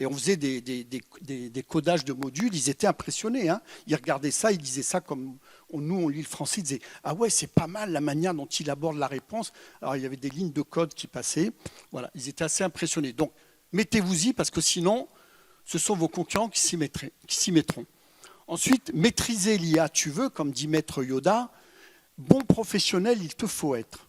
Et on faisait des codages de modules, ils étaient impressionnés. Hein. Ils regardaient ça, ils disaient ça comme nous, on lit le français, ils disaient « Ah ouais, c'est pas mal la manière dont il aborde la réponse. » Alors, il y avait des lignes de code qui passaient. Voilà, ils étaient assez impressionnés. Donc, mettez-vous-y parce que sinon, ce sont vos concurrents qui s'y mettront. Ensuite, maîtriser l'IA, tu veux, comme dit Maître Yoda, bon professionnel, il te faut être.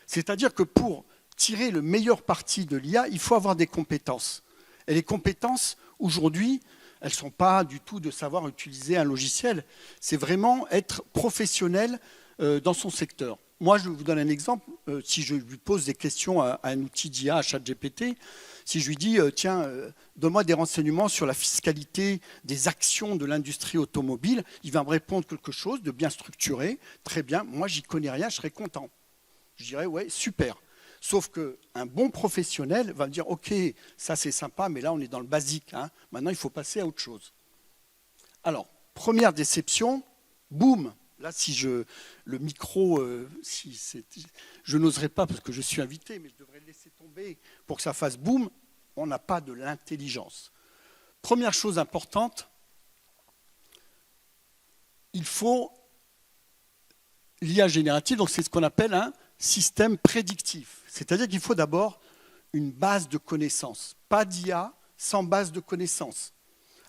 C'est-à-dire que pour tirer le meilleur parti de l'IA, il faut avoir des compétences. Et les compétences, aujourd'hui, elles ne sont pas du tout de savoir utiliser un logiciel. C'est vraiment être professionnel dans son secteur. Moi, je vous donne un exemple. Si je lui pose des questions à un outil d'IA, à ChatGPT, si je lui dis, tiens, donne-moi des renseignements sur la fiscalité des actions de l'industrie automobile, il va me répondre quelque chose de bien structuré. Très bien, moi, j'y connais rien, je serais content. Je dirais, ouais, super. Sauf qu'un bon professionnel va me dire, OK, ça c'est sympa, mais là on est dans le basique. Hein. Maintenant, il faut passer à autre chose. Alors, première déception, boum. Là, si le micro, je n'oserais pas parce que je suis invité, mais je devrais le laisser tomber pour que ça fasse boum. on n'a pas de l'intelligence. Première chose importante, il faut l'IA générative, donc c'est ce qu'on appelle un système prédictif. C'est-à-dire qu'il faut d'abord une base de connaissances. Pas d'IA sans base de connaissances.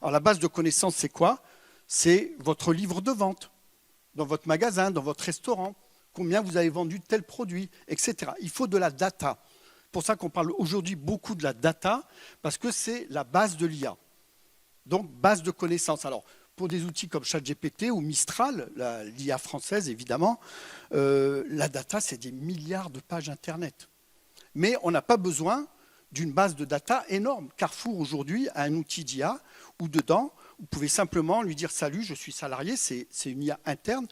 Alors la base de connaissances, c'est quoi? C'est votre livre de vente, dans votre magasin, dans votre restaurant, combien vous avez vendu de tel produit, etc. Il faut de la data. C'est pour ça qu'on parle aujourd'hui beaucoup de la data, parce que c'est la base de l'IA. Donc, base de connaissances. Alors, pour des outils comme ChatGPT ou Mistral, l'IA française évidemment, la data, c'est des milliards de pages Internet. Mais on n'a pas besoin d'une base de data énorme. Carrefour aujourd'hui a un outil d'IA où dedans, vous pouvez simplement lui dire « Salut, je suis salarié », c'est une IA interne.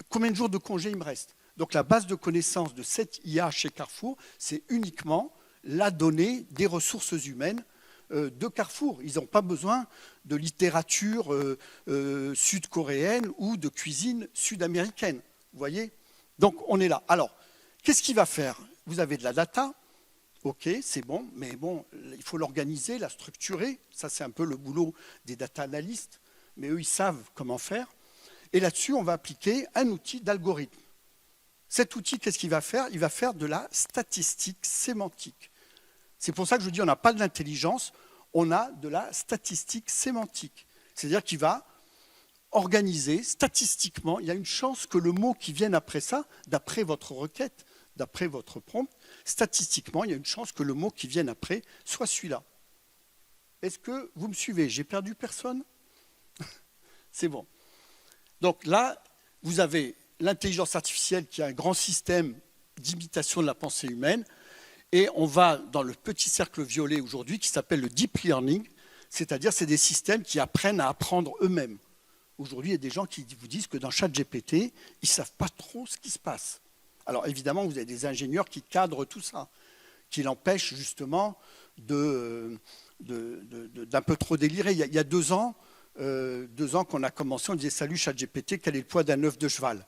Combien de jours de congé il me reste? Donc la base de connaissances de cette IA chez Carrefour, c'est uniquement la donnée des ressources humaines de Carrefour. Ils n'ont pas besoin de littérature sud-coréenne ou de cuisine sud-américaine. Vous voyez? Donc on est là. Alors, qu'est-ce qu'il va faire? Vous avez de la data. Ok, c'est bon, mais bon, il faut l'organiser, la structurer. Ça, c'est un peu le boulot des data analystes, mais eux, ils savent comment faire. Et là-dessus, on va appliquer un outil d'algorithme. Cet outil, qu'est-ce qu'il va faire? Il va faire de la statistique sémantique. C'est pour ça que je dis on n'a pas de l'intelligence, on a de la statistique sémantique. C'est-à-dire qu'il va organiser statistiquement, il y a une chance que le mot qui vienne après ça, d'après votre requête, d'après votre prompt, statistiquement, il y a une chance que le mot qui vienne après soit celui-là. Est-ce que vous me suivez? J'ai perdu personne? C'est bon. Donc là, vous avez l'intelligence artificielle qui est un grand système d'imitation de la pensée humaine, et on va dans le petit cercle violet aujourd'hui qui s'appelle le deep learning, c'est-à-dire c'est des systèmes qui apprennent à apprendre eux-mêmes. Aujourd'hui, il y a des gens qui vous disent que dans ChatGPT, ils ne savent pas trop ce qui se passe. Alors évidemment, vous avez des ingénieurs qui cadrent tout ça, qui l'empêchent justement d'un peu trop délirer. Il y a 2 ans qu'on a commencé, on disait « Salut ChatGPT, quel est le poids d'un œuf de cheval ?»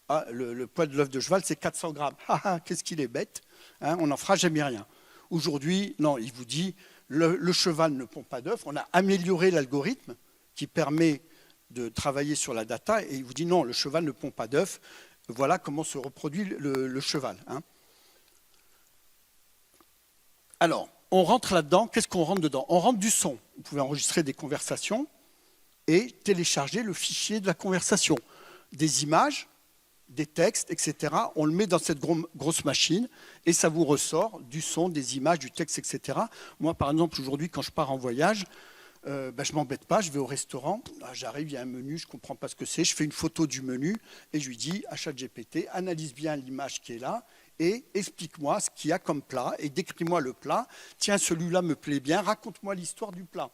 Ah, le poids de l'œuf de cheval, c'est 400 grammes. Ah, ah, qu'est-ce qu'il est bête, hein, on n'en fera jamais rien. Aujourd'hui, non, il vous dit le cheval ne pond pas d'œufs. On a amélioré l'algorithme qui permet de travailler sur la data et il vous dit non, le cheval ne pond pas d'œufs. Voilà comment se reproduit le cheval. Hein. Alors, on rentre là-dedans. Qu'est-ce qu'on rentre dedans? On rentre du son. Vous pouvez enregistrer des conversations et télécharger le fichier de la conversation. Des images, des textes, etc. On le met dans cette grosse machine et ça vous ressort du son, des images, du texte, etc. Moi, par exemple, aujourd'hui, quand je pars en voyage, je ne m'embête pas, je vais au restaurant, j'arrive, il y a un menu, je ne comprends pas ce que c'est, je fais une photo du menu et je lui dis à ChatGPT, analyse bien l'image qui est là et explique-moi ce qu'il y a comme plat et décris-moi le plat. Tiens, celui-là me plaît bien, raconte-moi l'histoire du plat.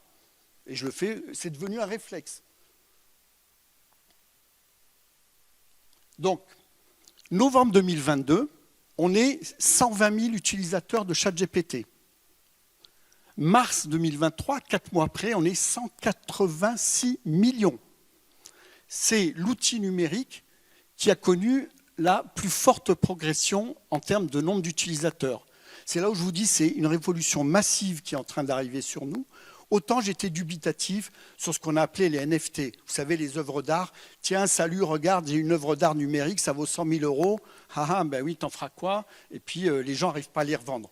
Et je le fais, c'est devenu un réflexe. Donc, novembre 2022, on est 120 000 utilisateurs de ChatGPT. Mars 2023, 4 mois après, on est 186 millions. C'est l'outil numérique qui a connu la plus forte progression en termes de nombre d'utilisateurs. C'est là où je vous dis c'est une révolution massive qui est en train d'arriver sur nous. Autant j'étais dubitatif sur ce qu'on a appelé les NFT. Vous savez, les œuvres d'art. Tiens, salut, regarde, j'ai une œuvre d'art numérique, ça vaut 100 000 €. Ah, ben oui, t'en feras quoi? Et puis, les gens n'arrivent pas à les revendre.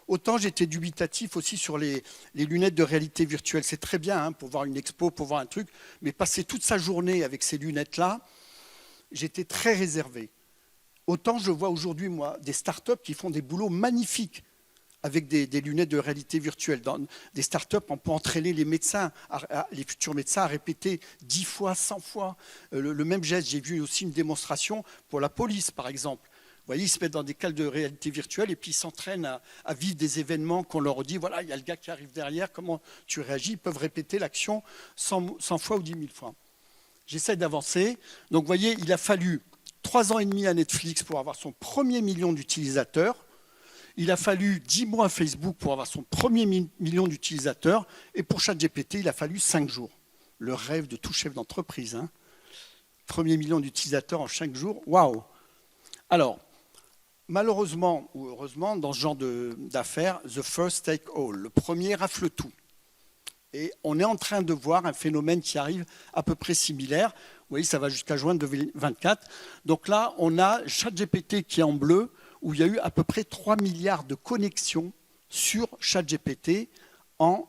Autant j'étais dubitatif aussi sur les lunettes de réalité virtuelle. C'est très bien hein, pour voir une expo, pour voir un truc, mais passer toute sa journée avec ces lunettes-là, j'étais très réservé. Autant je vois aujourd'hui, moi, des startups qui font des boulots magnifiques avec des lunettes de réalité virtuelle. Dans des startups, on peut entraîner les médecins, les futurs médecins à répéter 10 fois, 100 fois le même geste. J'ai vu aussi une démonstration pour la police, par exemple. Vous voyez, ils se mettent dans des cales de réalité virtuelle et puis ils s'entraînent à vivre des événements qu'on leur dit, voilà, il y a le gars qui arrive derrière, comment tu réagis? Ils peuvent répéter l'action 100 fois ou 10 000 fois. J'essaie d'avancer. Donc, vous voyez, il a fallu 3 ans et demi à Netflix pour avoir son premier million d'utilisateurs. Il a fallu 10 mois à Facebook pour avoir son premier million d'utilisateurs. Et pour ChatGPT, il a fallu 5 jours. Le rêve de tout chef d'entreprise. Hein. Premier million d'utilisateurs en 5 jours. Waouh! Alors, malheureusement ou heureusement, dans ce genre d'affaires, the first take all, le premier rafle tout. Et on est en train de voir un phénomène qui arrive à peu près similaire. Vous voyez, ça va jusqu'à juin 2024. Donc là, on a ChatGPT qui est en bleu, où il y a eu à peu près 3 milliards de connexions sur ChatGPT en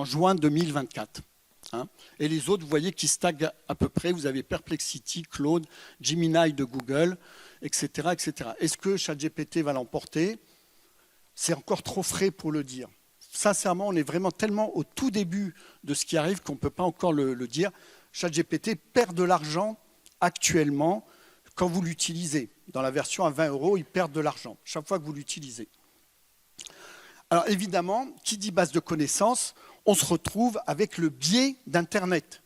juin 2024. Et les autres, vous voyez, qui stagnent à peu près. Vous avez Perplexity, Claude, Gemini de Google, etc. etc. Est-ce que ChatGPT va l'emporter? C'est encore trop frais pour le dire. Sincèrement, on est vraiment tellement au tout début de ce qui arrive qu'on ne peut pas encore le dire. ChatGPT perd de l'argent actuellement quand vous l'utilisez. Dans la version à 20 €, il perd de l'argent chaque fois que vous l'utilisez. Alors évidemment, qui dit base de connaissances, on se retrouve avec le biais d'Internet,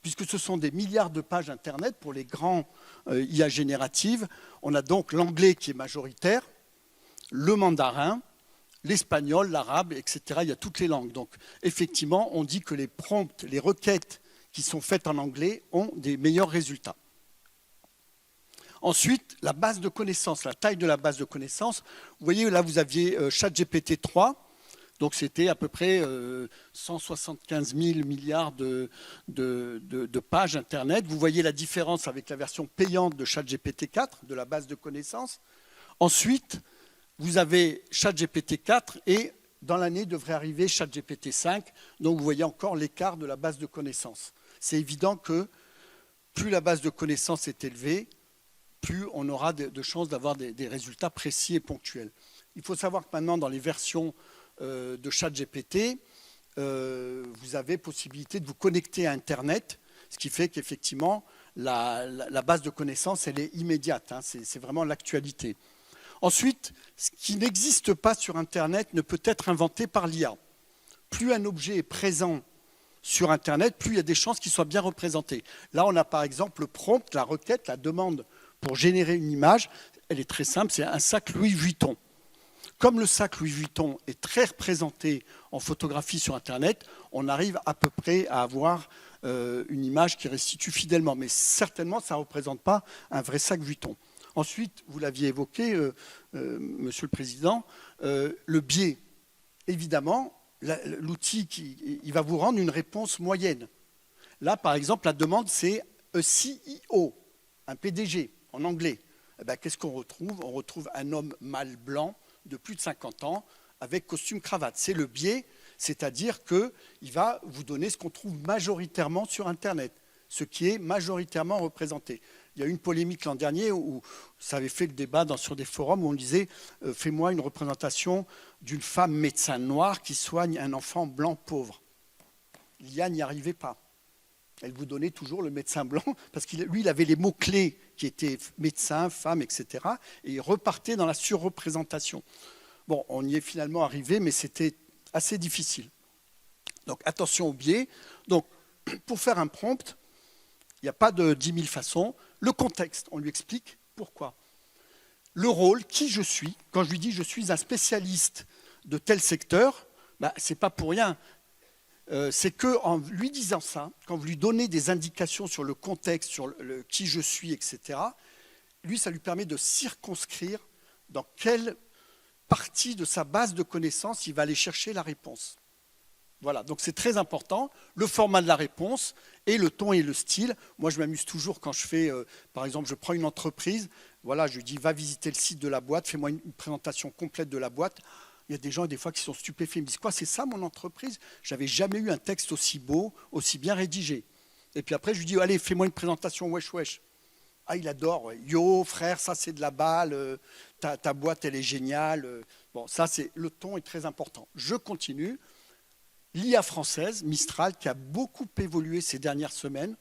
puisque ce sont des milliards de pages Internet pour les grands IA génératives. On a donc l'anglais qui est majoritaire, le mandarin, l'espagnol, l'arabe, etc. Il y a toutes les langues. Donc effectivement, on dit que les prompts, les requêtes qui sont faites en anglais ont des meilleurs résultats. Ensuite, la base de connaissances, la taille de la base de connaissances. Vous voyez, là, vous aviez ChatGPT 3. Donc, c'était à peu près 175 000 milliards de pages Internet. Vous voyez la différence avec la version payante de ChatGPT 4, de la base de connaissances. Ensuite, vous avez ChatGPT 4 et dans l'année devrait arriver ChatGPT 5. Donc, vous voyez encore l'écart de la base de connaissances. C'est évident que plus la base de connaissances est élevée, plus on aura de chances d'avoir des résultats précis et ponctuels. Il faut savoir que maintenant, dans les versions de ChatGPT, vous avez possibilité de vous connecter à Internet, ce qui fait qu'effectivement, la base de connaissances, elle est immédiate. C'est vraiment l'actualité. Ensuite, ce qui n'existe pas sur Internet ne peut être inventé par l'IA. Plus un objet est présent sur Internet, plus il y a des chances qu'il soit bien représenté. Là, on a par exemple le prompt, la requête, la demande pour générer une image. Elle est très simple, c'est un sac Louis Vuitton. Comme le sac Louis Vuitton est très représenté en photographie sur Internet, on arrive à peu près à avoir une image qui restitue fidèlement. Mais certainement, ça ne représente pas un vrai sac Vuitton. Ensuite, vous l'aviez évoqué, Monsieur le Président, le biais. Évidemment, l'outil, il va vous rendre une réponse moyenne. Là, par exemple, la demande, c'est a CEO, un PDG, en anglais. Eh bien, qu'est-ce qu'on retrouve? On retrouve un homme mâle blanc de plus de 50 ans avec costume cravate. C'est le biais, c'est-à-dire qu'il va vous donner ce qu'on trouve majoritairement sur Internet, ce qui est majoritairement représenté. Il y a eu une polémique l'an dernier où ça avait fait le débat sur des forums où on disait « Fais-moi une représentation d'une femme médecin noire qui soigne un enfant blanc pauvre ». L'IA n'y arrivait pas. Elle vous donnait toujours le médecin blanc, parce que lui, il avait les mots-clés qui étaient médecin, femme, etc. Et il repartait dans la surreprésentation. Bon, on y est finalement arrivé, mais c'était assez difficile. Donc, attention au biais. Donc, pour faire un prompt, il n'y a pas de 10 000 façons. Le contexte, on lui explique pourquoi. Le rôle, qui je suis. Quand je lui dis « je suis un spécialiste de tel secteur », ce n'est pas pour rien. C'est qu'en lui disant ça, quand vous lui donnez des indications sur le contexte, sur qui je suis, etc., lui, ça lui permet de circonscrire dans quelle partie de sa base de connaissances il va aller chercher la réponse. Voilà, donc c'est très important, le format de la réponse et le ton et le style. Moi, je m'amuse toujours quand je fais, par exemple, je prends une entreprise, voilà, je lui dis, va visiter le site de la boîte, fais-moi une présentation complète de la boîte. Il y a des gens, des fois, qui sont stupéfaits. Ils me disent, quoi, c'est ça mon entreprise? J'avais jamais eu un texte aussi beau, aussi bien rédigé. Et puis après, je lui dis, allez, fais-moi une présentation, wesh, wesh. Ah, il adore, ouais. Yo, frère, ça c'est de la balle, ta boîte, elle est géniale. Bon, ça, le ton est très important. Je continue. L'IA française, Mistral, qui a beaucoup évolué ces dernières semaines.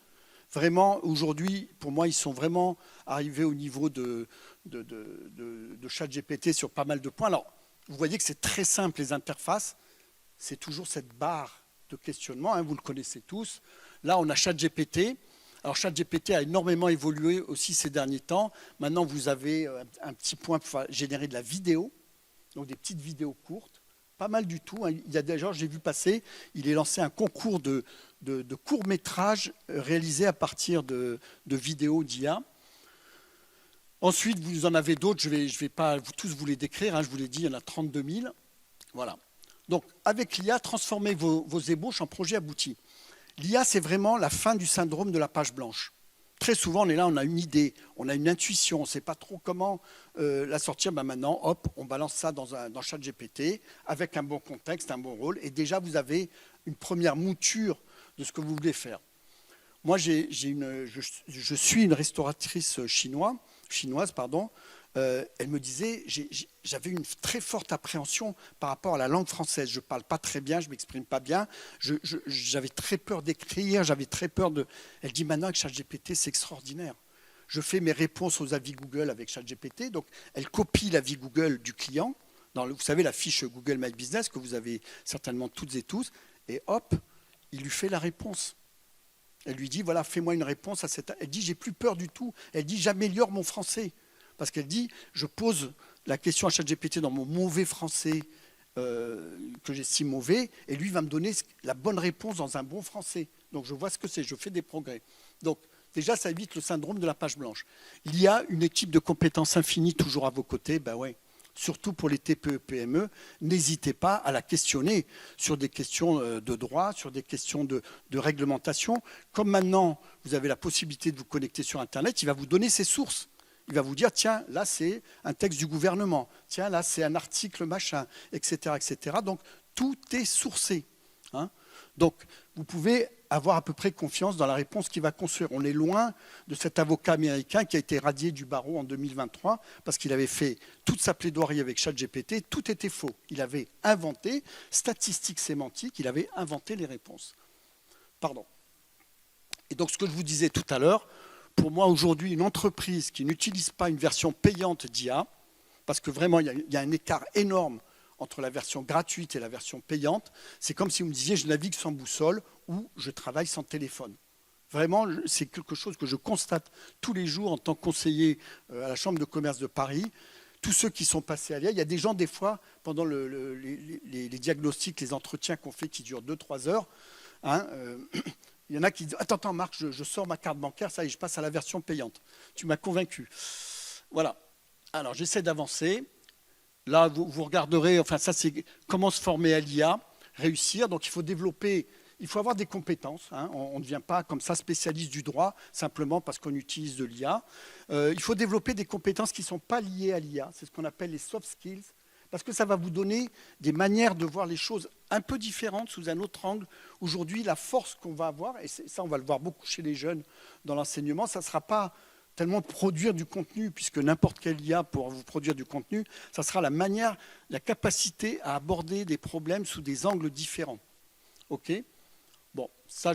Vraiment, aujourd'hui, pour moi, ils sont vraiment arrivés au niveau de ChatGPT sur pas mal de points. Alors, vous voyez que c'est très simple, les interfaces. C'est toujours cette barre de questionnement, vous le connaissez tous. Là, on a ChatGPT. Alors, ChatGPT a énormément évolué aussi ces derniers temps. Maintenant, vous avez un petit point pour générer de la vidéo, donc des petites vidéos courtes. Pas mal du tout. Il y a des gens, j'ai vu passer, il est lancé un concours de courts-métrages réalisés à partir de vidéos d'IA. Ensuite, vous en avez d'autres, je vais pas tous vous les décrire, hein, je vous l'ai dit, il y en a 32 000. Voilà. Donc, avec l'IA, transformez vos ébauches en projets aboutis. L'IA, c'est vraiment la fin du syndrome de la page blanche. Très souvent, on est là, on a une idée, on a une intuition, on ne sait pas trop comment la sortir. Ben maintenant, hop, on balance ça dans ChatGPT avec un bon contexte, un bon rôle. Et déjà, vous avez une première mouture de ce que vous voulez faire. Moi, je suis une restauratrice chinoise. Elle me disait, j'avais une très forte appréhension par rapport à la langue française. Je ne parle pas très bien, je ne m'exprime pas bien. J'avais très peur d'écrire, j'avais très peur de... Elle dit, maintenant avec ChatGPT, c'est extraordinaire. Je fais mes réponses aux avis Google avec ChatGPT. Donc, elle copie l'avis Google du client. Vous savez, la fiche Google My Business que vous avez certainement toutes et tous. Et hop, il lui fait la réponse. Elle lui dit, voilà, fais-moi une réponse à cette... Elle dit, j'ai plus peur du tout. Elle dit, j'améliore mon français. Parce qu'elle dit, je pose la question à ChatGPT dans mon mauvais français que j'estime mauvais, et lui va me donner la bonne réponse dans un bon français. Donc je vois ce que c'est, je fais des progrès. Donc déjà, ça évite le syndrome de la page blanche. Il y a une équipe de compétences infinies toujours à vos côtés, ben ouais. Surtout pour les TPE-PME, n'hésitez pas à la questionner sur des questions de droit, sur des questions de réglementation. Comme maintenant, vous avez la possibilité de vous connecter sur Internet, il va vous donner ses sources. Il va vous dire, tiens, là, c'est un texte du gouvernement. Tiens, là, c'est un article machin, etc., etc. Donc, tout est sourcé. Hein. Donc, vous pouvez avoir à peu près confiance dans la réponse qu'il va construire. On est loin de cet avocat américain qui a été radié du barreau en 2023 parce qu'il avait fait toute sa plaidoirie avec ChatGPT. Tout était faux. Il avait inventé, statistiques sémantiques, il avait inventé les réponses. Pardon. Et donc, ce que je vous disais tout à l'heure, pour moi, aujourd'hui, une entreprise qui n'utilise pas une version payante d'IA, parce que vraiment, il y a un écart énorme entre la version gratuite et la version payante, c'est comme si vous me disiez, je navigue sans boussole ou je travaille sans téléphone. Vraiment, c'est quelque chose que je constate tous les jours en tant que conseiller à la Chambre de commerce de Paris. Tous ceux qui sont passés à l'IA, il y a des gens, des fois, pendant les diagnostics, les entretiens qu'on fait qui durent 2-3 heures, hein, il y en a qui disent « Attends, Marc, je sors ma carte bancaire, ça y est, je passe à la version payante. Tu m'as convaincu. » Voilà. Alors, j'essaie d'avancer. Là, vous regarderez, enfin, ça, c'est comment se former à l'IA, réussir. Donc, il faut développer, il faut avoir des compétences. Hein. On ne devient pas comme ça spécialiste du droit, simplement parce qu'on utilise de l'IA. Il faut développer des compétences qui ne sont pas liées à l'IA. C'est ce qu'on appelle les soft skills. Parce que ça va vous donner des manières de voir les choses un peu différentes, sous un autre angle. Aujourd'hui, la force qu'on va avoir, et ça on va le voir beaucoup chez les jeunes dans l'enseignement, ça ne sera pas tellement produire du contenu, puisque n'importe quelle IA pourra vous produire du contenu, ça sera la manière, la capacité à aborder des problèmes sous des angles différents. OK ? Bon, ça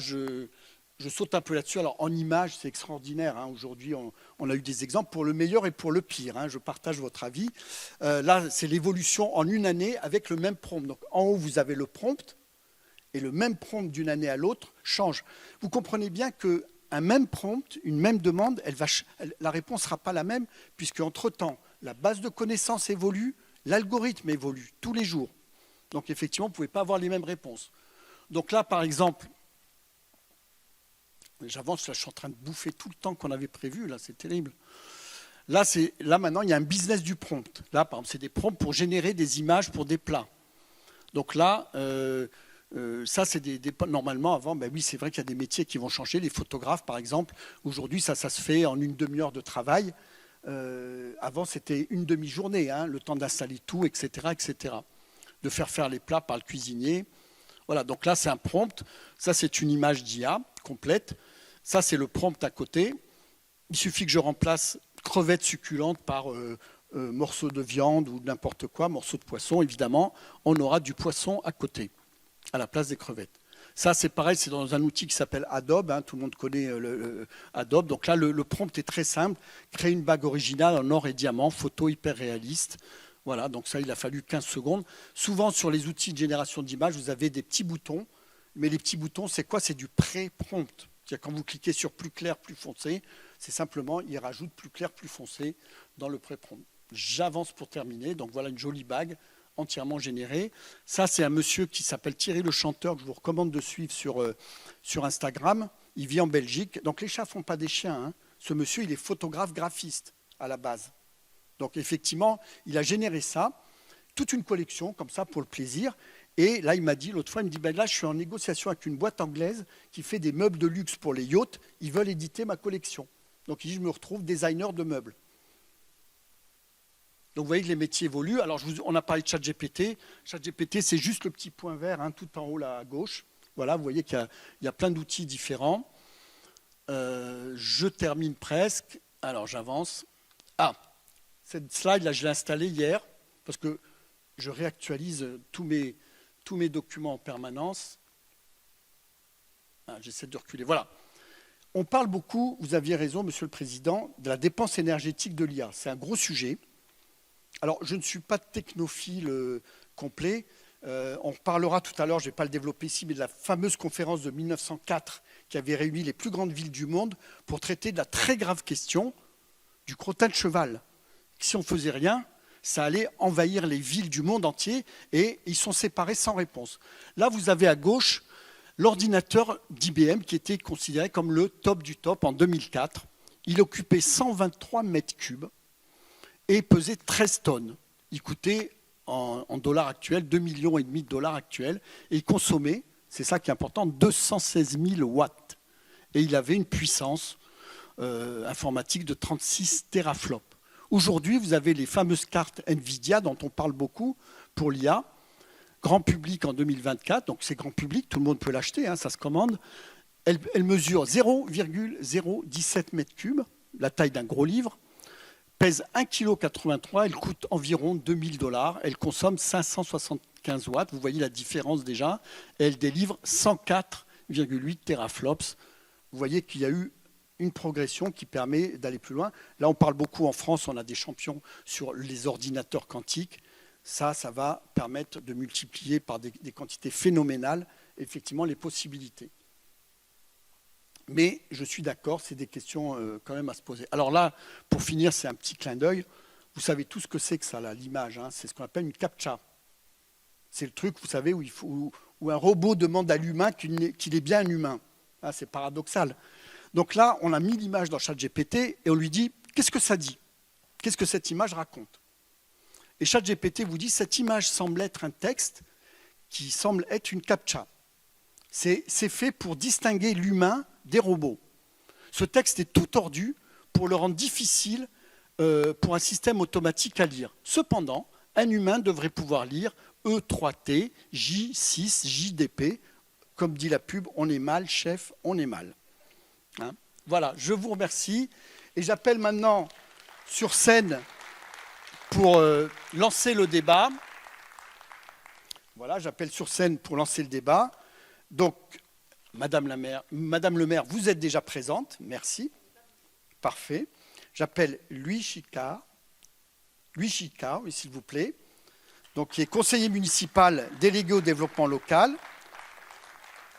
je saute un peu là-dessus. Alors en image, c'est extraordinaire. Hein. Aujourd'hui, on a eu des exemples pour le meilleur et pour le pire. Hein. Je partage votre avis. Là, c'est l'évolution en une année avec le même prompt. Donc en haut, vous avez le prompt et le même prompt d'une année à l'autre change. Vous comprenez bien qu'un même prompt, une même demande, la réponse ne sera pas la même puisque entre-temps, la base de connaissances évolue, l'algorithme évolue tous les jours. Donc effectivement, vous ne pouvez pas avoir les mêmes réponses. Donc là, par exemple, j'avance, là, je suis en train de bouffer tout le temps qu'on avait prévu, là, c'est terrible. Là, maintenant, il y a un business du prompt. Là, par exemple, c'est des prompts pour générer des images pour des plats. Donc là, ça, c'est normalement, avant, ben oui, c'est vrai qu'il y a des métiers qui vont changer. Les photographes, par exemple, aujourd'hui, ça se fait en une demi-heure de travail. Avant, c'était une demi-journée, hein, le temps d'installer tout, etc., etc. De faire les plats par le cuisinier. Voilà, donc là, c'est un prompt. Ça, c'est une image d'IA complète. Ça, c'est le prompt à côté. Il suffit que je remplace crevettes succulentes par morceaux de viande ou n'importe quoi, morceaux de poisson, évidemment. On aura du poisson à côté, à la place des crevettes. Ça, c'est pareil, c'est dans un outil qui s'appelle Adobe. Hein, tout le monde connaît Adobe. Donc là, le prompt est très simple. Créer une bague originale en or et diamant, photo hyper réaliste. Voilà, donc ça, il a fallu 15 secondes. Souvent, sur les outils de génération d'images, vous avez des petits boutons. Mais les petits boutons, c'est quoi? C'est du pré-prompt. C'est-à-dire quand vous cliquez sur plus clair, plus foncé, c'est simplement, il rajoute plus clair, plus foncé dans le pré-prompt. J'avance pour terminer. Donc voilà une jolie bague entièrement générée. Ça, c'est un monsieur qui s'appelle Thierry Le Chanteur, que je vous recommande de suivre sur Instagram. Il vit en Belgique. Donc les chats ne font pas des chiens. Hein. Ce monsieur, il est photographe graphiste. à la base. Donc effectivement, il a généré ça, toute une collection comme ça pour le plaisir. Et là, il m'a dit, l'autre fois, il me dit, ben là, je suis en négociation avec une boîte anglaise qui fait des meubles de luxe pour les yachts. Ils veulent éditer ma collection. Donc il dit, je me retrouve designer de meubles. Donc vous voyez que les métiers évoluent. Alors on a parlé de ChatGPT. ChatGPT, c'est juste le petit point vert, hein, tout en haut là à gauche. Voilà, vous voyez qu'il y a plein d'outils différents. Je termine presque. Alors j'avance. Ah, cette slide-là, je l'ai installée hier parce que je réactualise tous mes documents en permanence. Ah, j'essaie de reculer. Voilà. On parle beaucoup, vous aviez raison, Monsieur le Président, de la dépense énergétique de l'IA. C'est un gros sujet. Alors, je ne suis pas technophile complet. On reparlera tout à l'heure, je ne vais pas le développer ici, mais de la fameuse conférence de 1904 qui avait réuni les plus grandes villes du monde pour traiter de la très grave question du crottin de cheval. Si on ne faisait rien, ça allait envahir les villes du monde entier et ils sont séparés sans réponse. Là, vous avez à gauche l'ordinateur d'IBM qui était considéré comme le top du top en 2004. Il occupait 123 mètres cubes et pesait 13 tonnes. Il coûtait en dollars actuels 2,5 millions de dollars actuels et il consommait, c'est ça qui est important, 216 000 watts. Et il avait une puissance informatique de 36 teraflops. Aujourd'hui, vous avez les fameuses cartes NVIDIA dont on parle beaucoup pour l'IA, grand public en 2024, donc c'est grand public, tout le monde peut l'acheter, hein, ça se commande. Elle mesure 0,017 mètres cubes, la taille d'un gros livre, pèse 1,83 kg, elle coûte environ 2 000 $, elle consomme 575 watts, vous voyez la différence déjà, et elle délivre 104,8 teraflops. Vous voyez qu'il y a eu une progression qui permet d'aller plus loin. Là, on parle beaucoup en France, on a des champions sur les ordinateurs quantiques. Ça va permettre de multiplier par des quantités phénoménales, effectivement, les possibilités. Mais je suis d'accord, c'est des questions quand même à se poser. Alors là, pour finir, c'est un petit clin d'œil. Vous savez tout ce que c'est que ça, là, l'image. Hein, c'est ce qu'on appelle une CAPTCHA. C'est le truc, vous savez, où un robot demande à l'humain qu'il est bien un humain. Ah, c'est paradoxal. Donc là, on a mis l'image dans ChatGPT et on lui dit « Qu'est-ce que ça dit? Qu'est-ce que cette image raconte ?» Et ChatGPT vous dit « Cette image semble être un texte qui semble être une CAPTCHA. » C'est fait pour distinguer l'humain des robots. Ce texte est tout tordu pour le rendre difficile pour un système automatique à lire. Cependant, un humain devrait pouvoir lire E3T, J6, JDP. Comme dit la pub, on est mal, chef, on est mal. Hein, voilà, je vous remercie. Et j'appelle maintenant sur scène pour lancer le débat. Voilà, j'appelle sur scène pour lancer le débat. Donc, Madame le maire, vous êtes déjà présente. Merci. Parfait. J'appelle Louis Chicard, oui, s'il vous plaît, donc, qui est conseiller municipal délégué au développement local.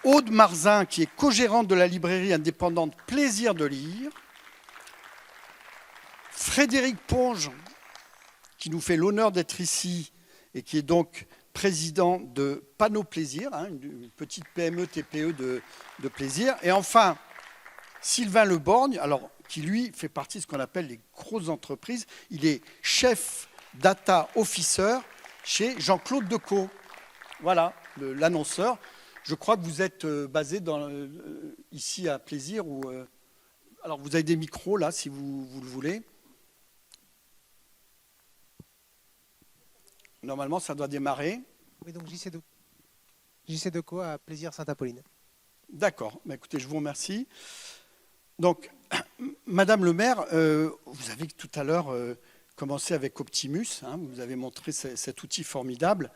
Aude Marzin, qui est co-gérante de la librairie indépendante Plaisir de lire. Frédéric Ponge, qui nous fait l'honneur d'être ici et qui est donc président de Panneau Plaisir, hein, une petite PME, TPE de plaisir. Et enfin, Sylvain Leborgne, alors, qui lui fait partie de ce qu'on appelle les grosses entreprises. Il est chef data officer chez Jean-Claude Decaux. Voilà, l'annonceur. Je crois que vous êtes basé ici à Plaisir. Alors, vous avez des micros là, si vous le voulez. Normalement, ça doit démarrer. Oui, donc JC Decaux à Plaisir Sainte-Apolline. D'accord. Bah, écoutez, je vous remercie. Donc, Madame le maire, vous avez tout à l'heure commencé avec Optimus. Hein, vous avez montré cet outil formidable.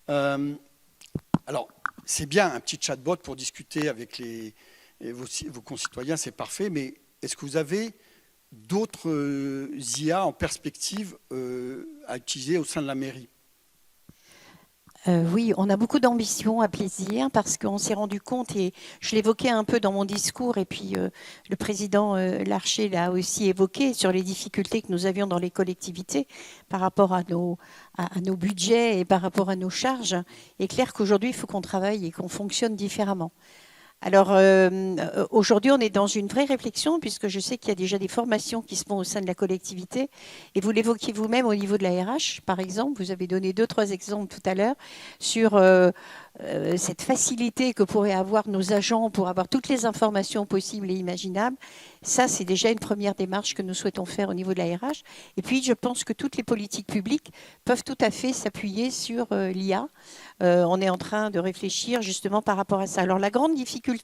Alors, c'est bien un petit chatbot pour discuter avec vos concitoyens, c'est parfait. Mais est-ce que vous avez d'autres IA en perspective à utiliser au sein de la mairie ? Oui, on a beaucoup d'ambition à Plaisir parce qu'on s'est rendu compte, et je l'évoquais un peu dans mon discours, et puis le président Larcher l'a aussi évoqué, sur les difficultés que nous avions dans les collectivités par rapport à nos budgets et par rapport à nos charges. Il est clair qu'aujourd'hui, il faut qu'on travaille et qu'on fonctionne différemment. Alors, aujourd'hui, on est dans une vraie réflexion, puisque je sais qu'il y a déjà des formations qui se font au sein de la collectivité. Et vous l'évoquiez vous-même au niveau de la RH, par exemple. Vous avez donné 2-3 exemples tout à l'heure sur cette facilité que pourraient avoir nos agents pour avoir toutes les informations possibles et imaginables. Ça, c'est déjà une première démarche que nous souhaitons faire au niveau de la RH. Et puis, je pense que toutes les politiques publiques peuvent tout à fait s'appuyer sur l'IA. On est en train de réfléchir justement par rapport à ça. Alors, la grande difficulté,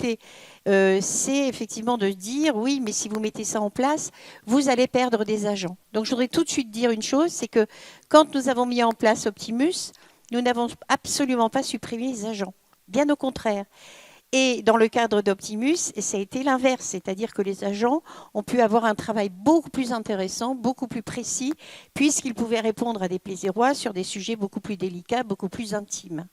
c'est effectivement de dire, oui, mais si vous mettez ça en place, vous allez perdre des agents. Donc, je voudrais tout de suite dire une chose, c'est que quand nous avons mis en place Optimus, nous n'avons absolument pas supprimé les agents. Bien au contraire. Et dans le cadre d'Optimus, ça a été l'inverse, c'est-à-dire que les agents ont pu avoir un travail beaucoup plus intéressant, beaucoup plus précis, puisqu'ils pouvaient répondre à des plaisirois sur des sujets beaucoup plus délicats, beaucoup plus intimes.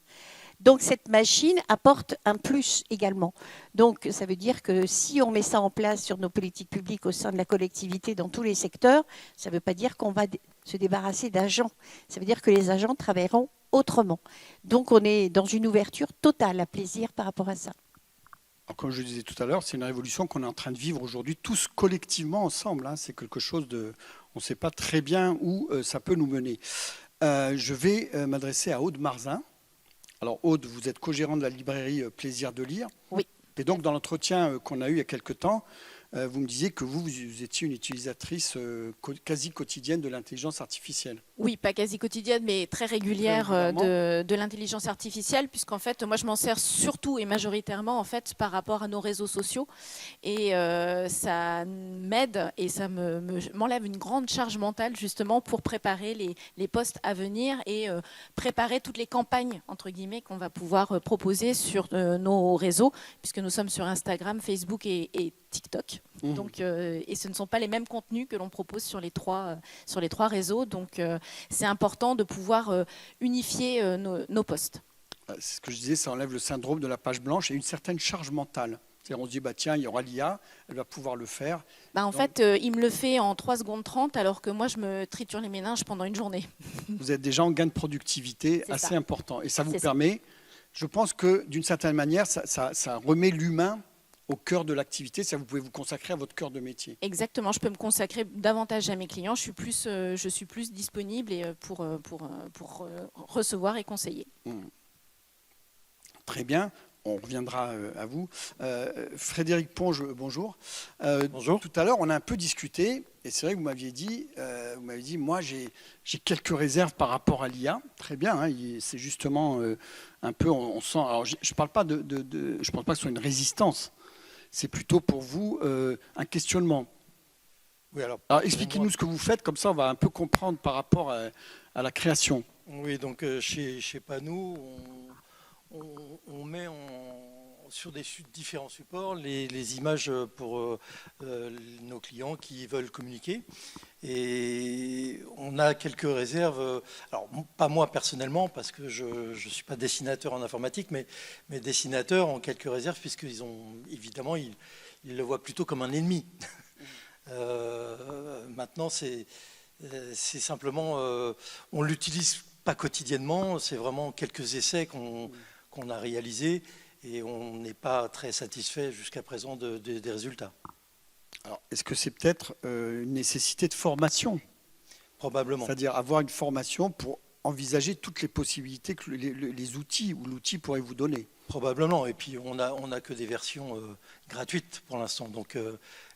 Donc cette machine apporte un plus également. Donc ça veut dire que si on met ça en place sur nos politiques publiques au sein de la collectivité dans tous les secteurs, ça ne veut pas dire qu'on va se débarrasser d'agents. Ça veut dire que les agents travailleront autrement. Donc on est dans une ouverture totale à plaisir par rapport à ça. Comme je disais tout à l'heure, c'est une révolution qu'on est en train de vivre aujourd'hui, tous collectivement ensemble. C'est quelque chose de... On ne sait pas très bien où ça peut nous mener. Je vais m'adresser à Aude Marzin. Alors Aude, vous êtes co-gérante de la librairie Plaisir de lire. Oui. Et donc dans l'entretien qu'on a eu il y a quelque temps, vous me disiez que vous étiez une utilisatrice quasi quotidienne de l'intelligence artificielle. Oui, pas quasi quotidienne, mais très régulière de l'intelligence artificielle, puisqu'en fait, moi, je m'en sers surtout et majoritairement en fait, par rapport à nos réseaux sociaux. Et ça m'aide et ça m'enlève une grande charge mentale, justement, pour préparer les posts à venir et préparer toutes les campagnes, entre guillemets, qu'on va pouvoir proposer sur nos réseaux, puisque nous sommes sur Instagram, Facebook et TikTok. Donc, et ce ne sont pas les mêmes contenus que l'on propose sur les trois réseaux. Donc, c'est important de pouvoir unifier nos posts. C'est ce que je disais, ça enlève le syndrome de la page blanche et une certaine charge mentale. C'est-à-dire on se dit, bah, tiens, il y aura l'IA, elle va pouvoir le faire. En fait, il me le fait en 3 secondes 30, alors que moi, je me triture les méninges pendant une journée. Vous êtes déjà en gain de productivité assez important. Et ça vous permet, je pense que d'une certaine manière, ça remet l'humain au cœur de l'activité, vous pouvez vous consacrer à votre cœur de métier. Exactement, je peux me consacrer davantage à mes clients, je suis plus disponible et pour recevoir et conseiller. Très bien, on reviendra à vous. Frédéric Ponge, bonjour. Bonjour. Tout à l'heure, on a un peu discuté, et c'est vrai que vous m'aviez dit, moi j'ai quelques réserves par rapport à l'IA. Très bien, c'est justement un peu, on sent, alors je ne parle pas je pense pas que ce soit une résistance. C'est plutôt pour vous un questionnement. Oui, alors expliquez-nous ce que vous faites, comme ça on va un peu comprendre par rapport à la création. Oui, donc chez Panou, on met sur différents supports les images pour nos clients qui veulent communiquer. Et on a quelques réserves, alors pas moi personnellement, parce que je ne suis pas dessinateur en informatique, mais mes dessinateurs ont quelques réserves, puisqu'ils ont, évidemment, ils le voient plutôt comme un ennemi. Maintenant, c'est simplement, on ne l'utilise pas quotidiennement, c'est vraiment quelques essais qu'on a réalisés, et on n'est pas très satisfait jusqu'à présent des résultats. Alors, est-ce que c'est peut-être une nécessité de formation ? Probablement. C'est-à-dire avoir une formation pour envisager toutes les possibilités que les outils ou l'outil pourrait vous donner. Probablement. Et puis, on a que des versions gratuites pour l'instant. Donc,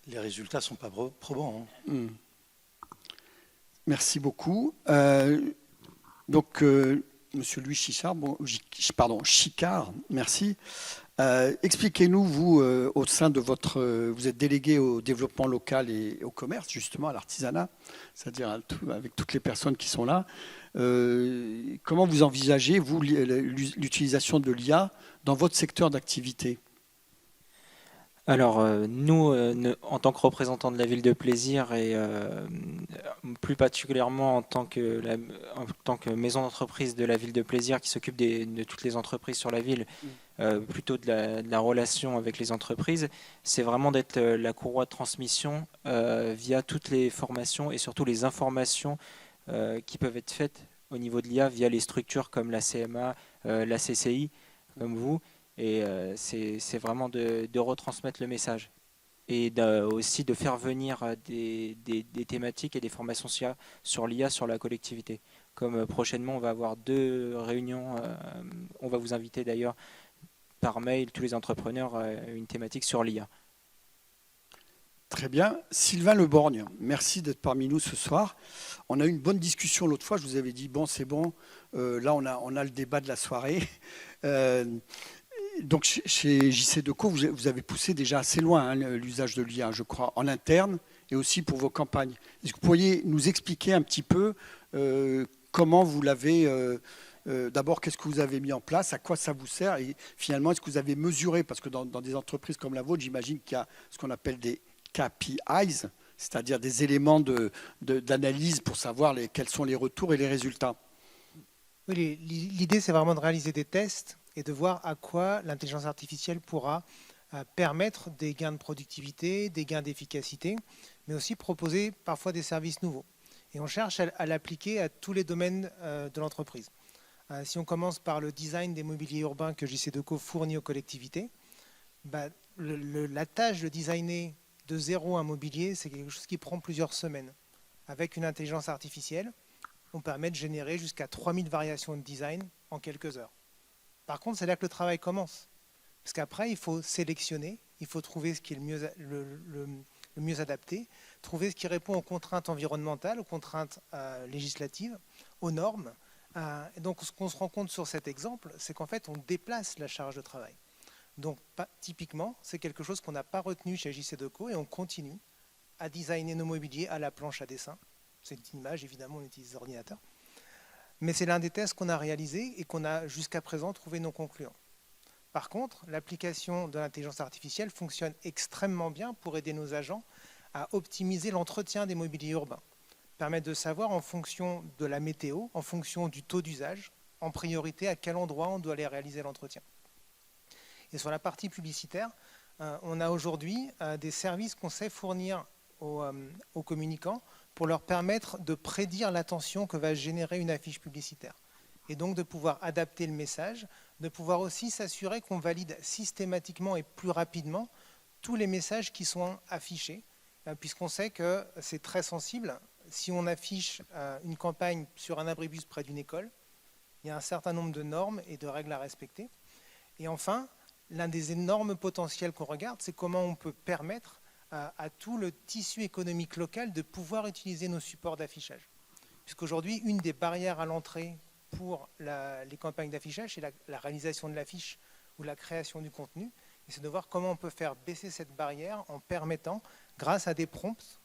les résultats ne sont pas probants. Merci beaucoup. Monsieur Louis Chichard, Chicard, merci. Expliquez-nous, vous, au sein de vous êtes délégué au développement local et au commerce, justement, à l'artisanat, c'est-à-dire avec toutes les personnes qui sont là. Comment vous envisagez, vous, l'utilisation de l'IA dans votre secteur d'activité ? Alors, nous, en tant que représentants de la ville de Plaisir et plus particulièrement en tant que maison d'entreprise de la ville de Plaisir qui s'occupe de toutes les entreprises sur la ville, plutôt de la relation avec les entreprises, c'est vraiment d'être la courroie de transmission via toutes les formations et surtout les informations qui peuvent être faites au niveau de l'IA via les structures comme la CMA, la CCI, comme vous. Et c'est vraiment de retransmettre le message. Et aussi de faire venir des thématiques et des formations sur l'IA sur la collectivité. Comme prochainement, on va avoir 2 réunions. On va vous inviter d'ailleurs par mail, tous les entrepreneurs, une thématique sur l'IA. Très bien. Sylvain Leborgne, merci d'être parmi nous ce soir. On a eu une bonne discussion l'autre fois. Je vous avais dit, bon, c'est bon. Là, on a le débat de la soirée. Donc, chez JC Deco, vous avez poussé déjà assez loin hein, l'usage de l'IA, je crois, en interne et aussi pour vos campagnes. Est-ce que vous pourriez nous expliquer un petit peu comment vous l'avez... D'abord, qu'est-ce que vous avez mis en place, à quoi ça vous sert et finalement, est-ce que vous avez mesuré, parce que dans des entreprises comme la vôtre, j'imagine qu'il y a ce qu'on appelle des KPIs, c'est-à-dire des éléments d'analyse pour savoir quels sont les retours et les résultats. Oui, l'idée, c'est vraiment de réaliser des tests et de voir à quoi l'intelligence artificielle pourra permettre des gains de productivité, des gains d'efficacité, mais aussi proposer parfois des services nouveaux. Et on cherche à l'appliquer à tous les domaines de l'entreprise. Si on commence par le design des mobiliers urbains que JC Deco fournit aux collectivités, la tâche de designer de zéro un mobilier, c'est quelque chose qui prend plusieurs semaines. Avec une intelligence artificielle, on permet de générer jusqu'à 3000 variations de design en quelques heures. Par contre, c'est là que le travail commence. Parce qu'après, il faut sélectionner, il faut trouver ce qui est le mieux adapté, trouver ce qui répond aux contraintes environnementales, aux contraintes législatives, aux normes. Et donc, ce qu'on se rend compte sur cet exemple, c'est qu'en fait, on déplace la charge de travail. Donc, typiquement, c'est quelque chose qu'on n'a pas retenu chez JC Deco et on continue à designer nos mobiliers à la planche à dessin. C'est une image, évidemment, on utilise des ordinateurs. Mais c'est l'un des tests qu'on a réalisé et qu'on a jusqu'à présent trouvé non concluant. Par contre, l'application de l'intelligence artificielle fonctionne extrêmement bien pour aider nos agents à optimiser l'entretien des mobiliers urbains. Permettre de savoir en fonction de la météo, en fonction du taux d'usage, en priorité à quel endroit on doit aller réaliser l'entretien. Et sur la partie publicitaire, on a aujourd'hui des services qu'on sait fournir aux communicants pour leur permettre de prédire l'attention que va générer une affiche publicitaire. Et donc de pouvoir adapter le message, de pouvoir aussi s'assurer qu'on valide systématiquement et plus rapidement tous les messages qui sont affichés, puisqu'on sait que c'est très sensible. Si on affiche une campagne sur un abribus près d'une école, il y a un certain nombre de normes et de règles à respecter. Et enfin, l'un des énormes potentiels qu'on regarde, c'est comment on peut permettre à tout le tissu économique local de pouvoir utiliser nos supports d'affichage. Puisqu'aujourd'hui, une des barrières à l'entrée pour les campagnes d'affichage, c'est la réalisation de l'affiche ou la création du contenu. Et c'est de voir comment on peut faire baisser cette barrière en permettant, grâce à des prompts,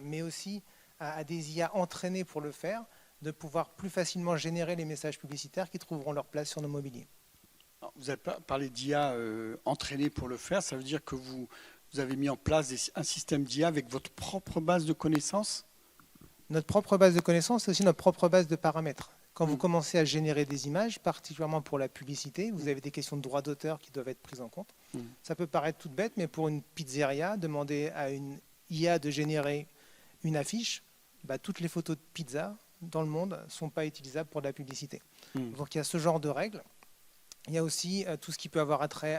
mais aussi à des IA entraînés pour le faire, de pouvoir plus facilement générer les messages publicitaires qui trouveront leur place sur nos mobiliers. Alors, vous avez parlé d'IA entraînés pour le faire, ça veut dire que vous avez mis en place un système d'IA avec votre propre base de connaissances? Notre propre base de connaissances, c'est aussi notre propre base de paramètres. Quand vous commencez à générer des images, particulièrement pour la publicité, vous avez des questions de droit d'auteur qui doivent être prises en compte. Ça peut paraître tout bête, mais pour une pizzeria, demander à une IA de générer une affiche, toutes les photos de pizza dans le monde ne sont pas utilisables pour de la publicité. Donc il y a ce genre de règles. Il y a aussi tout ce qui peut avoir attrait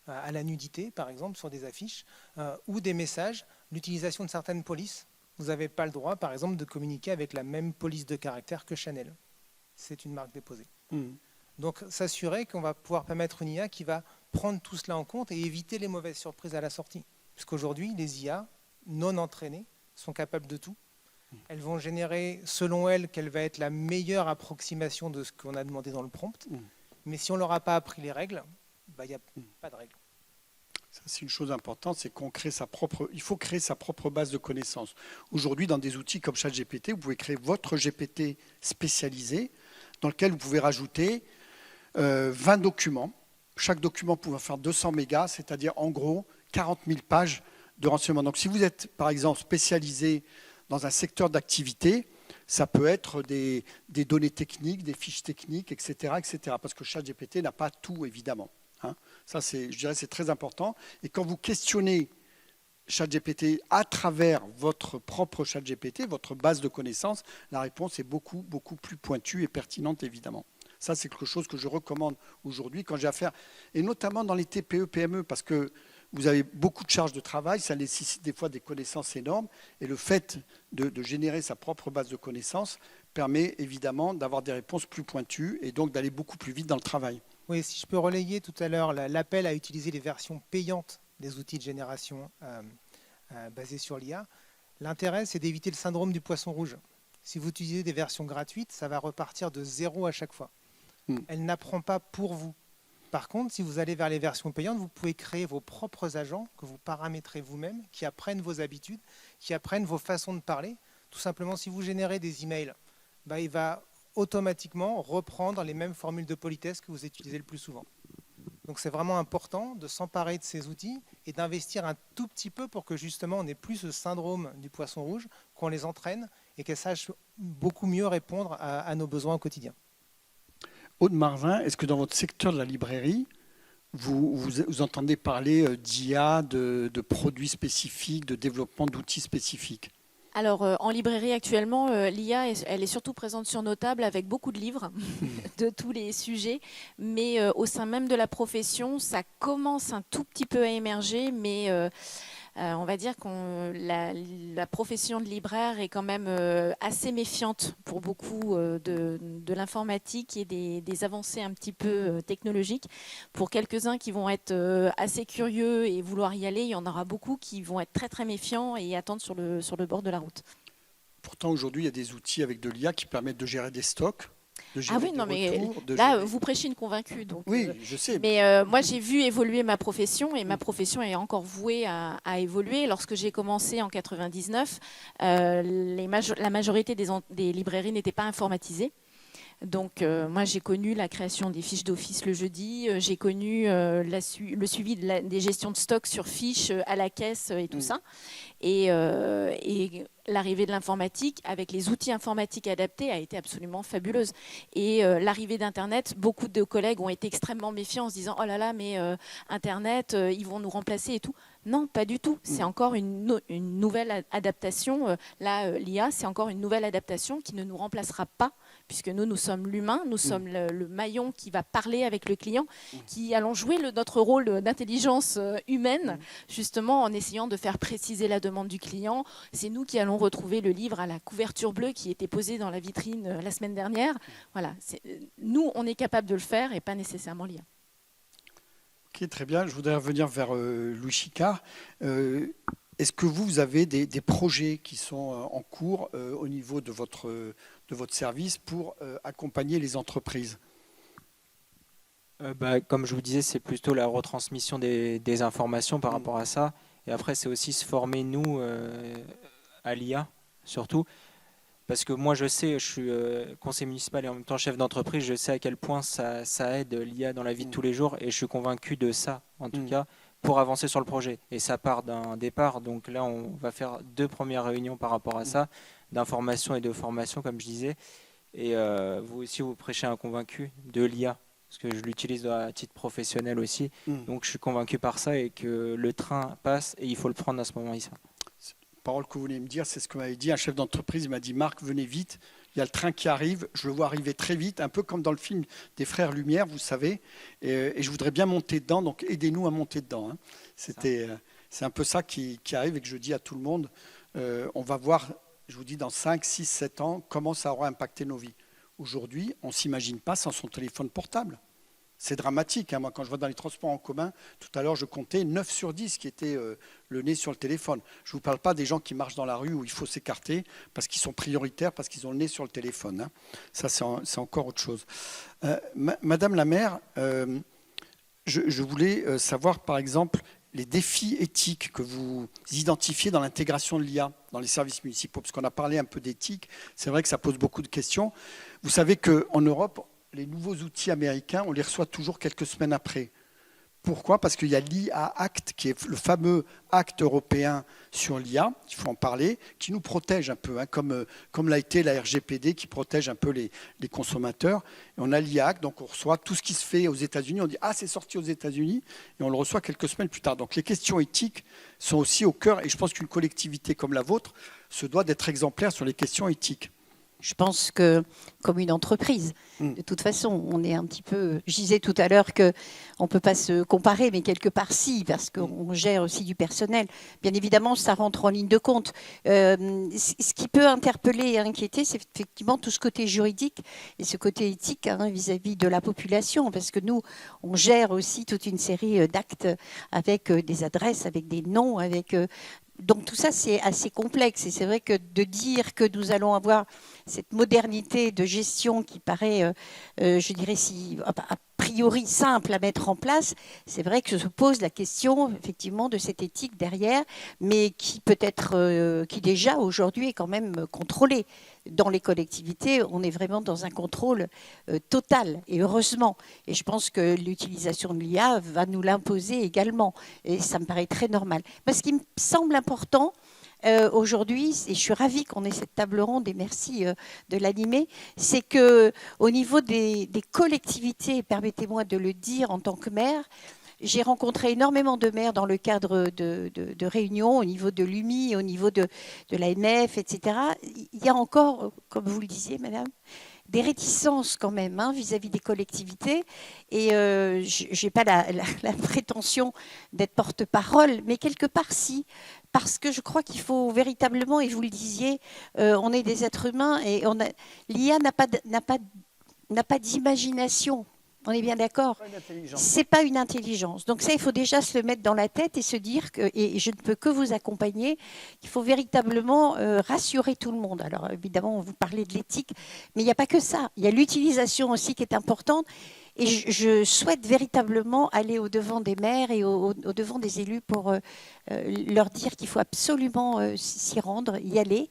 à la nudité, par exemple, sur des affiches, ou des messages, l'utilisation de certaines polices. Vous n'avez pas le droit, par exemple, de communiquer avec la même police de caractère que Chanel. C'est une marque déposée. Donc, s'assurer qu'on va pouvoir permettre une IA qui va prendre tout cela en compte et éviter les mauvaises surprises à la sortie. Puisqu'aujourd'hui, les IA non entraînées sont capables de tout. Elles vont générer, selon elles, quelle va être la meilleure approximation de ce qu'on a demandé dans le prompt. Mais si on ne leur a pas appris les règles, il n'y a pas de règles. Ça, c'est une chose importante, c'est il faut créer sa propre base de connaissances. Aujourd'hui, dans des outils comme ChatGPT, vous pouvez créer votre GPT spécialisé dans lequel vous pouvez rajouter 20 documents. Chaque document pouvant faire 200 mégas, c'est-à-dire en gros 40 000 pages de renseignements. Donc si vous êtes par exemple spécialisé dans un secteur d'activité, ça peut être des données techniques, des fiches techniques, etc., etc. Parce que ChatGPT n'a pas tout, évidemment. Ça, je dirais, c'est très important. Et quand vous questionnez ChatGPT à travers votre propre ChatGPT, votre base de connaissances, la réponse est beaucoup, beaucoup plus pointue et pertinente, évidemment. Ça, c'est quelque chose que je recommande aujourd'hui quand j'ai affaire, et notamment dans les TPE, PME, parce que vous avez beaucoup de charges de travail, ça nécessite des fois des connaissances énormes, et le fait de générer sa propre base de connaissances permet évidemment d'avoir des réponses plus pointues et donc d'aller beaucoup plus vite dans le travail. Oui, si je peux relayer tout à l'heure l'appel à utiliser les versions payantes des outils de génération basés sur l'IA, l'intérêt, c'est d'éviter le syndrome du poisson rouge. Si vous utilisez des versions gratuites, ça va repartir de zéro à chaque fois. Elle n'apprend pas pour vous. Par contre, si vous allez vers les versions payantes, vous pouvez créer vos propres agents que vous paramétrez vous-même, qui apprennent vos habitudes, qui apprennent vos façons de parler. Tout simplement, si vous générez des emails, il va automatiquement reprendre les mêmes formules de politesse que vous utilisez le plus souvent. Donc c'est vraiment important de s'emparer de ces outils et d'investir un tout petit peu pour que justement on n'ait plus ce syndrome du poisson rouge, qu'on les entraîne et qu'elles sachent beaucoup mieux répondre à nos besoins au quotidien. Aude Marzin, est-ce que dans votre secteur de la librairie, vous entendez parler d'IA, de produits spécifiques, de développement d'outils spécifiques ? Alors, en librairie actuellement, l'IA, elle est surtout présente sur nos tables avec beaucoup de livres de tous les sujets. Mais au sein même de la profession, ça commence un tout petit peu à émerger. Mais on va dire que la profession de libraire est quand même assez méfiante pour beaucoup de l'informatique et des avancées un petit peu technologiques. Pour quelques-uns qui vont être assez curieux et vouloir y aller, il y en aura beaucoup qui vont être très très méfiants et attendre sur le bord de la route. Pourtant, aujourd'hui, il y a des outils avec de l'IA qui permettent de gérer des stocks. Ah oui, non, mais là, vous prêchez une convaincue. Donc, oui, je sais. Mais moi, j'ai vu évoluer ma profession et ma profession est encore vouée à évoluer. Lorsque j'ai commencé en 99, la majorité des librairies n'étaient pas informatisées. Donc, moi, j'ai connu la création des fiches d'office le jeudi. J'ai connu le suivi des gestions de stock sur fiches à la caisse et tout ça. Et l'arrivée de l'informatique avec les outils informatiques adaptés a été absolument fabuleuse. Et l'arrivée d'Internet, beaucoup de collègues ont été extrêmement méfiants en se disant « Oh là là, mais Internet, ils vont nous remplacer et tout ». Non, pas du tout. C'est encore une nouvelle adaptation. Là, l'IA, c'est encore une nouvelle adaptation qui ne nous remplacera pas, puisque nous sommes l'humain, nous sommes le maillon qui va parler avec le client, qui allons jouer notre rôle d'intelligence humaine, justement en essayant de faire préciser la demande du client. C'est nous qui allons retrouver le livre à la couverture bleue qui était posé dans la vitrine la semaine dernière. Voilà, nous, on est capable de le faire et pas nécessairement l'IA. Ok, très bien. Je voudrais revenir vers Louis Chicard. Est-ce que vous avez des projets qui sont en cours au niveau de votre service pour accompagner les entreprises ? Comme je vous disais, c'est plutôt la retransmission des informations par rapport à ça. Et après, c'est aussi se former, nous, à l'IA, surtout. Parce que moi, je sais, je suis conseiller municipal et en même temps chef d'entreprise, je sais à quel point ça aide l'IA dans la vie de tous les jours. Et je suis convaincu de ça, en tout cas, pour avancer sur le projet. Et ça part d'un départ. Donc là, on va faire 2 premières réunions par rapport à ça, d'information et de formation, comme je disais. Et vous aussi, vous prêchez un convaincu de l'IA. Parce que je l'utilise à titre professionnel aussi. Donc je suis convaincu par ça et que le train passe et il faut le prendre à ce moment-là. Parole que vous voulez me dire, c'est ce que m'avait dit un chef d'entreprise. Il m'a dit « Marc, venez vite, il y a le train qui arrive, je le vois arriver très vite, un peu comme dans le film des Frères Lumière, vous savez, et je voudrais bien monter dedans, donc aidez-nous à monter dedans. Hein. » C'est un peu ça qui arrive et que je dis à tout le monde. On va voir, je vous dis, dans 5, 6, 7 ans, comment ça aura impacté nos vies. Aujourd'hui, on ne s'imagine pas sans son téléphone portable. C'est dramatique. Hein. Moi, quand je vois dans les transports en commun, tout à l'heure, je comptais 9 sur 10 qui étaient le nez sur le téléphone. Je ne vous parle pas des gens qui marchent dans la rue où il faut s'écarter parce qu'ils sont prioritaires, parce qu'ils ont le nez sur le téléphone. Hein. Ça, c'est encore autre chose. Madame la maire, je voulais savoir, par exemple, les défis éthiques que vous identifiez dans l'intégration de l'IA dans les services municipaux. Parce qu'on a parlé un peu d'éthique. C'est vrai que ça pose beaucoup de questions. Vous savez qu'en Europe, les nouveaux outils américains, on les reçoit toujours quelques semaines après. Pourquoi ? Parce qu'il y a l'IA Act, qui est le fameux acte européen sur l'IA, il faut en parler, qui nous protège un peu, hein, comme l'a été la RGPD, qui protège un peu les consommateurs. Et on a l'IA Act, donc on reçoit tout ce qui se fait aux États-Unis. On dit « Ah, c'est sorti aux États-Unis » et on le reçoit quelques semaines plus tard. Donc les questions éthiques sont aussi au cœur, et je pense qu'une collectivité comme la vôtre se doit d'être exemplaire sur les questions éthiques. Je pense que, comme une entreprise, de toute façon, on est un petit peu... Je disais tout à l'heure qu'on ne peut pas se comparer, mais quelque part si, parce qu'on gère aussi du personnel. Bien évidemment, ça rentre en ligne de compte. Ce qui peut interpeller et inquiéter, c'est effectivement tout ce côté juridique et ce côté éthique vis-à-vis de la population, parce que nous, on gère aussi toute une série d'actes avec des adresses, avec des noms, avec... Donc tout ça, c'est assez complexe. Et c'est vrai que de dire que nous allons avoir cette modernité de gestion qui paraît, je dirais, a priori simple à mettre en place, c'est vrai que se pose la question, effectivement, de cette éthique derrière, mais qui peut être, qui déjà aujourd'hui est quand même contrôlée. Dans les collectivités, on est vraiment dans un contrôle total, et heureusement. Et je pense que l'utilisation de l'IA va nous l'imposer également. Et ça me paraît très normal. Mais ce qui me semble important aujourd'hui, et je suis ravie qu'on ait cette table ronde, et merci de l'animer, c'est qu'au niveau des collectivités, permettez-moi de le dire en tant que maire, j'ai rencontré énormément de maires dans le cadre de réunions au niveau de l'UMI, au niveau de l'AMF, etc. Il y a encore, comme vous le disiez, madame, des réticences quand même vis-à-vis des collectivités. Et je n'ai pas la prétention d'être porte-parole, mais quelque part si, parce que je crois qu'il faut véritablement, et vous le disiez, on est des êtres humains et l'IA n'a pas d'imagination. On est bien d'accord. C'est pas une intelligence. Donc ça, il faut déjà se le mettre dans la tête et se dire que, et je ne peux que vous accompagner, qu'il faut véritablement rassurer tout le monde. Alors évidemment, on vous parlait de l'éthique, mais il n'y a pas que ça. Il y a l'utilisation aussi qui est importante. Et je souhaite véritablement aller au-devant des maires et au-devant des élus pour leur dire qu'il faut absolument s'y rendre, y aller.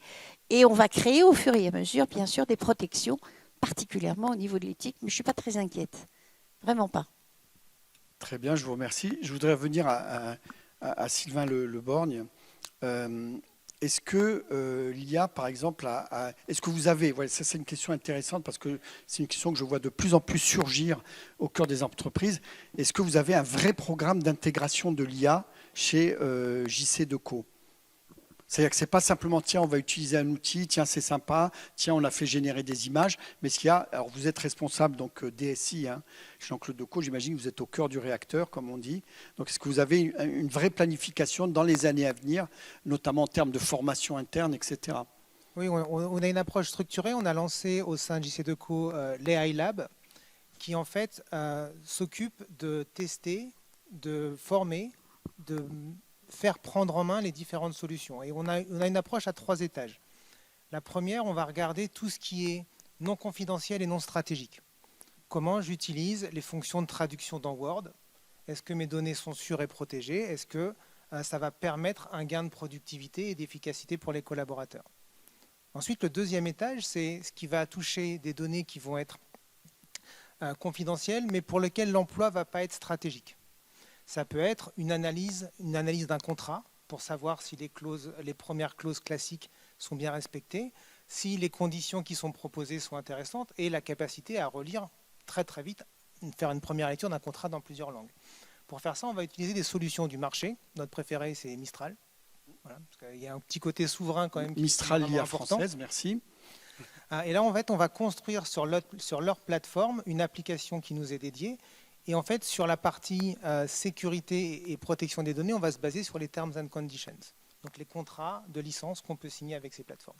Et on va créer au fur et à mesure, bien sûr, des protections, particulièrement au niveau de l'éthique, mais je ne suis pas très inquiète. Vraiment pas. Très bien, je vous remercie. Je voudrais revenir à Sylvain Le Borgne. Est-ce que l'IA, par exemple, est-ce que vous avez, voilà, ça c'est une question intéressante parce que c'est une question que je vois de plus en plus surgir au cœur des entreprises. Est-ce que vous avez un vrai programme d'intégration de l'IA chez JC-Deco ? C'est-à-dire que ce n'est pas simplement, tiens, on va utiliser un outil, tiens, c'est sympa, tiens, on a fait générer des images, mais ce qu'il y a, alors vous êtes responsable, donc DSI, Jean-Claude Decaux, j'imagine que vous êtes au cœur du réacteur, comme on dit. Donc, est-ce que vous avez une vraie planification dans les années à venir, notamment en termes de formation interne, etc. Oui, on a une approche structurée. On a lancé au sein de JC-Deco l'AI Lab, qui en fait s'occupe de tester, de former, de faire prendre en main les différentes solutions. Et on a une approche à 3 étages. La première, on va regarder tout ce qui est non confidentiel et non stratégique. Comment j'utilise les fonctions de traduction dans Word? Est-ce que mes données sont sûres et protégées? Est-ce que ça va permettre un gain de productivité et d'efficacité pour les collaborateurs? Ensuite, le deuxième étage, c'est ce qui va toucher des données qui vont être confidentielles, mais pour lesquelles l'emploi ne va pas être stratégique. Ça peut être une analyse d'un contrat pour savoir si les premières clauses classiques sont bien respectées, si les conditions qui sont proposées sont intéressantes et la capacité à relire très très vite, faire une première lecture d'un contrat dans plusieurs langues. Pour faire ça, on va utiliser des solutions du marché. Notre préféré, c'est Mistral. Voilà, parce qu'il y a un petit côté souverain quand même. Mistral, l'IA française, merci. Et là, en fait, on va construire sur leur plateforme une application qui nous est dédiée. Et en fait, sur la partie sécurité et protection des données, on va se baser sur les terms and conditions, donc les contrats de licence qu'on peut signer avec ces plateformes.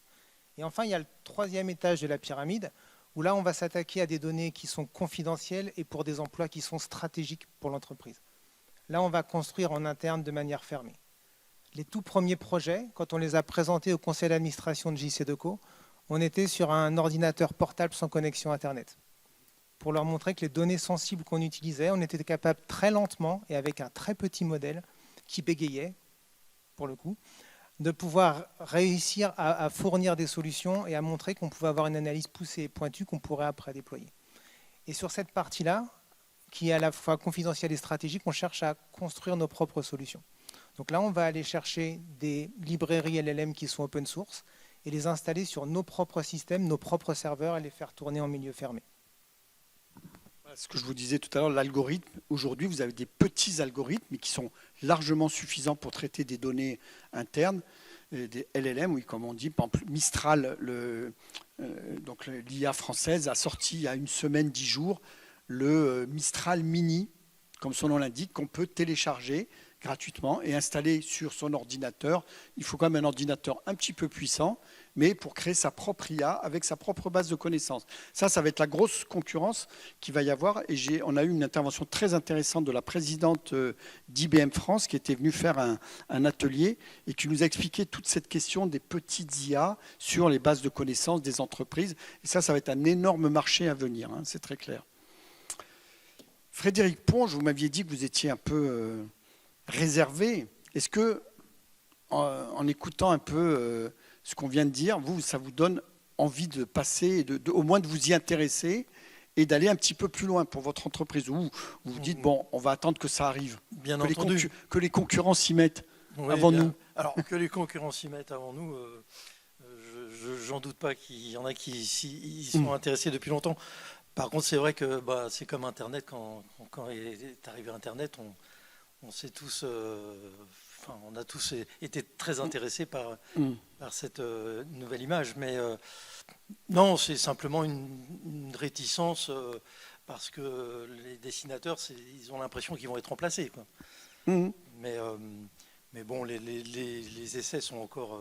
Et enfin, il y a le troisième étage de la pyramide, où là, on va s'attaquer à des données qui sont confidentielles et pour des emplois qui sont stratégiques pour l'entreprise. Là, on va construire en interne de manière fermée. Les tout premiers projets, quand on les a présentés au conseil d'administration de JC-Deco, on était sur un ordinateur portable sans connexion Internet. Pour leur montrer que les données sensibles qu'on utilisait, on était capable très lentement et avec un très petit modèle qui bégayait, pour le coup, de pouvoir réussir à fournir des solutions et à montrer qu'on pouvait avoir une analyse poussée et pointue qu'on pourrait après déployer. Et sur cette partie-là, qui est à la fois confidentielle et stratégique, on cherche à construire nos propres solutions. Donc là, on va aller chercher des librairies LLM qui sont open source et les installer sur nos propres systèmes, nos propres serveurs et les faire tourner en milieu fermé. Ce que je vous disais tout à l'heure, l'algorithme, aujourd'hui, vous avez des petits algorithmes, mais qui sont largement suffisants pour traiter des données internes, des LLM, oui, comme on dit, par exemple Mistral, donc l'IA française, a sorti il y a une semaine, 10 jours, le Mistral Mini, comme son nom l'indique, qu'on peut télécharger gratuitement et installer sur son ordinateur. Il faut quand même un ordinateur un petit peu puissant, mais pour créer sa propre IA avec sa propre base de connaissances. Ça va être la grosse concurrence qu'il va y avoir. Et on a eu une intervention très intéressante de la présidente d'IBM France qui était venue faire un atelier et qui nous a expliqué toute cette question des petites IA sur les bases de connaissances des entreprises. Et ça va être un énorme marché à venir, hein, c'est très clair. Frédéric Ponge, vous m'aviez dit que vous étiez un peu réservé. Est-ce que, en écoutant un peu ce qu'on vient de dire, ça vous donne envie de passer, au moins de vous y intéresser et d'aller un petit peu plus loin pour votre entreprise, où vous vous dites, bon, on va attendre que ça arrive, bien entendu. Que les concurrents s'y mettent avant nous. Alors, que les concurrents s'y mettent avant nous, j'en doute pas qu'il y en a qui y sont intéressés depuis longtemps. Par contre, c'est vrai que c'est comme Internet. Quand est arrivé Internet, on s'est tous, on a tous été très intéressés par cette nouvelle image. Mais non, c'est simplement une réticence parce que les dessinateurs, ils ont l'impression qu'ils vont être remplacés, quoi. Mais bon, les essais sont encore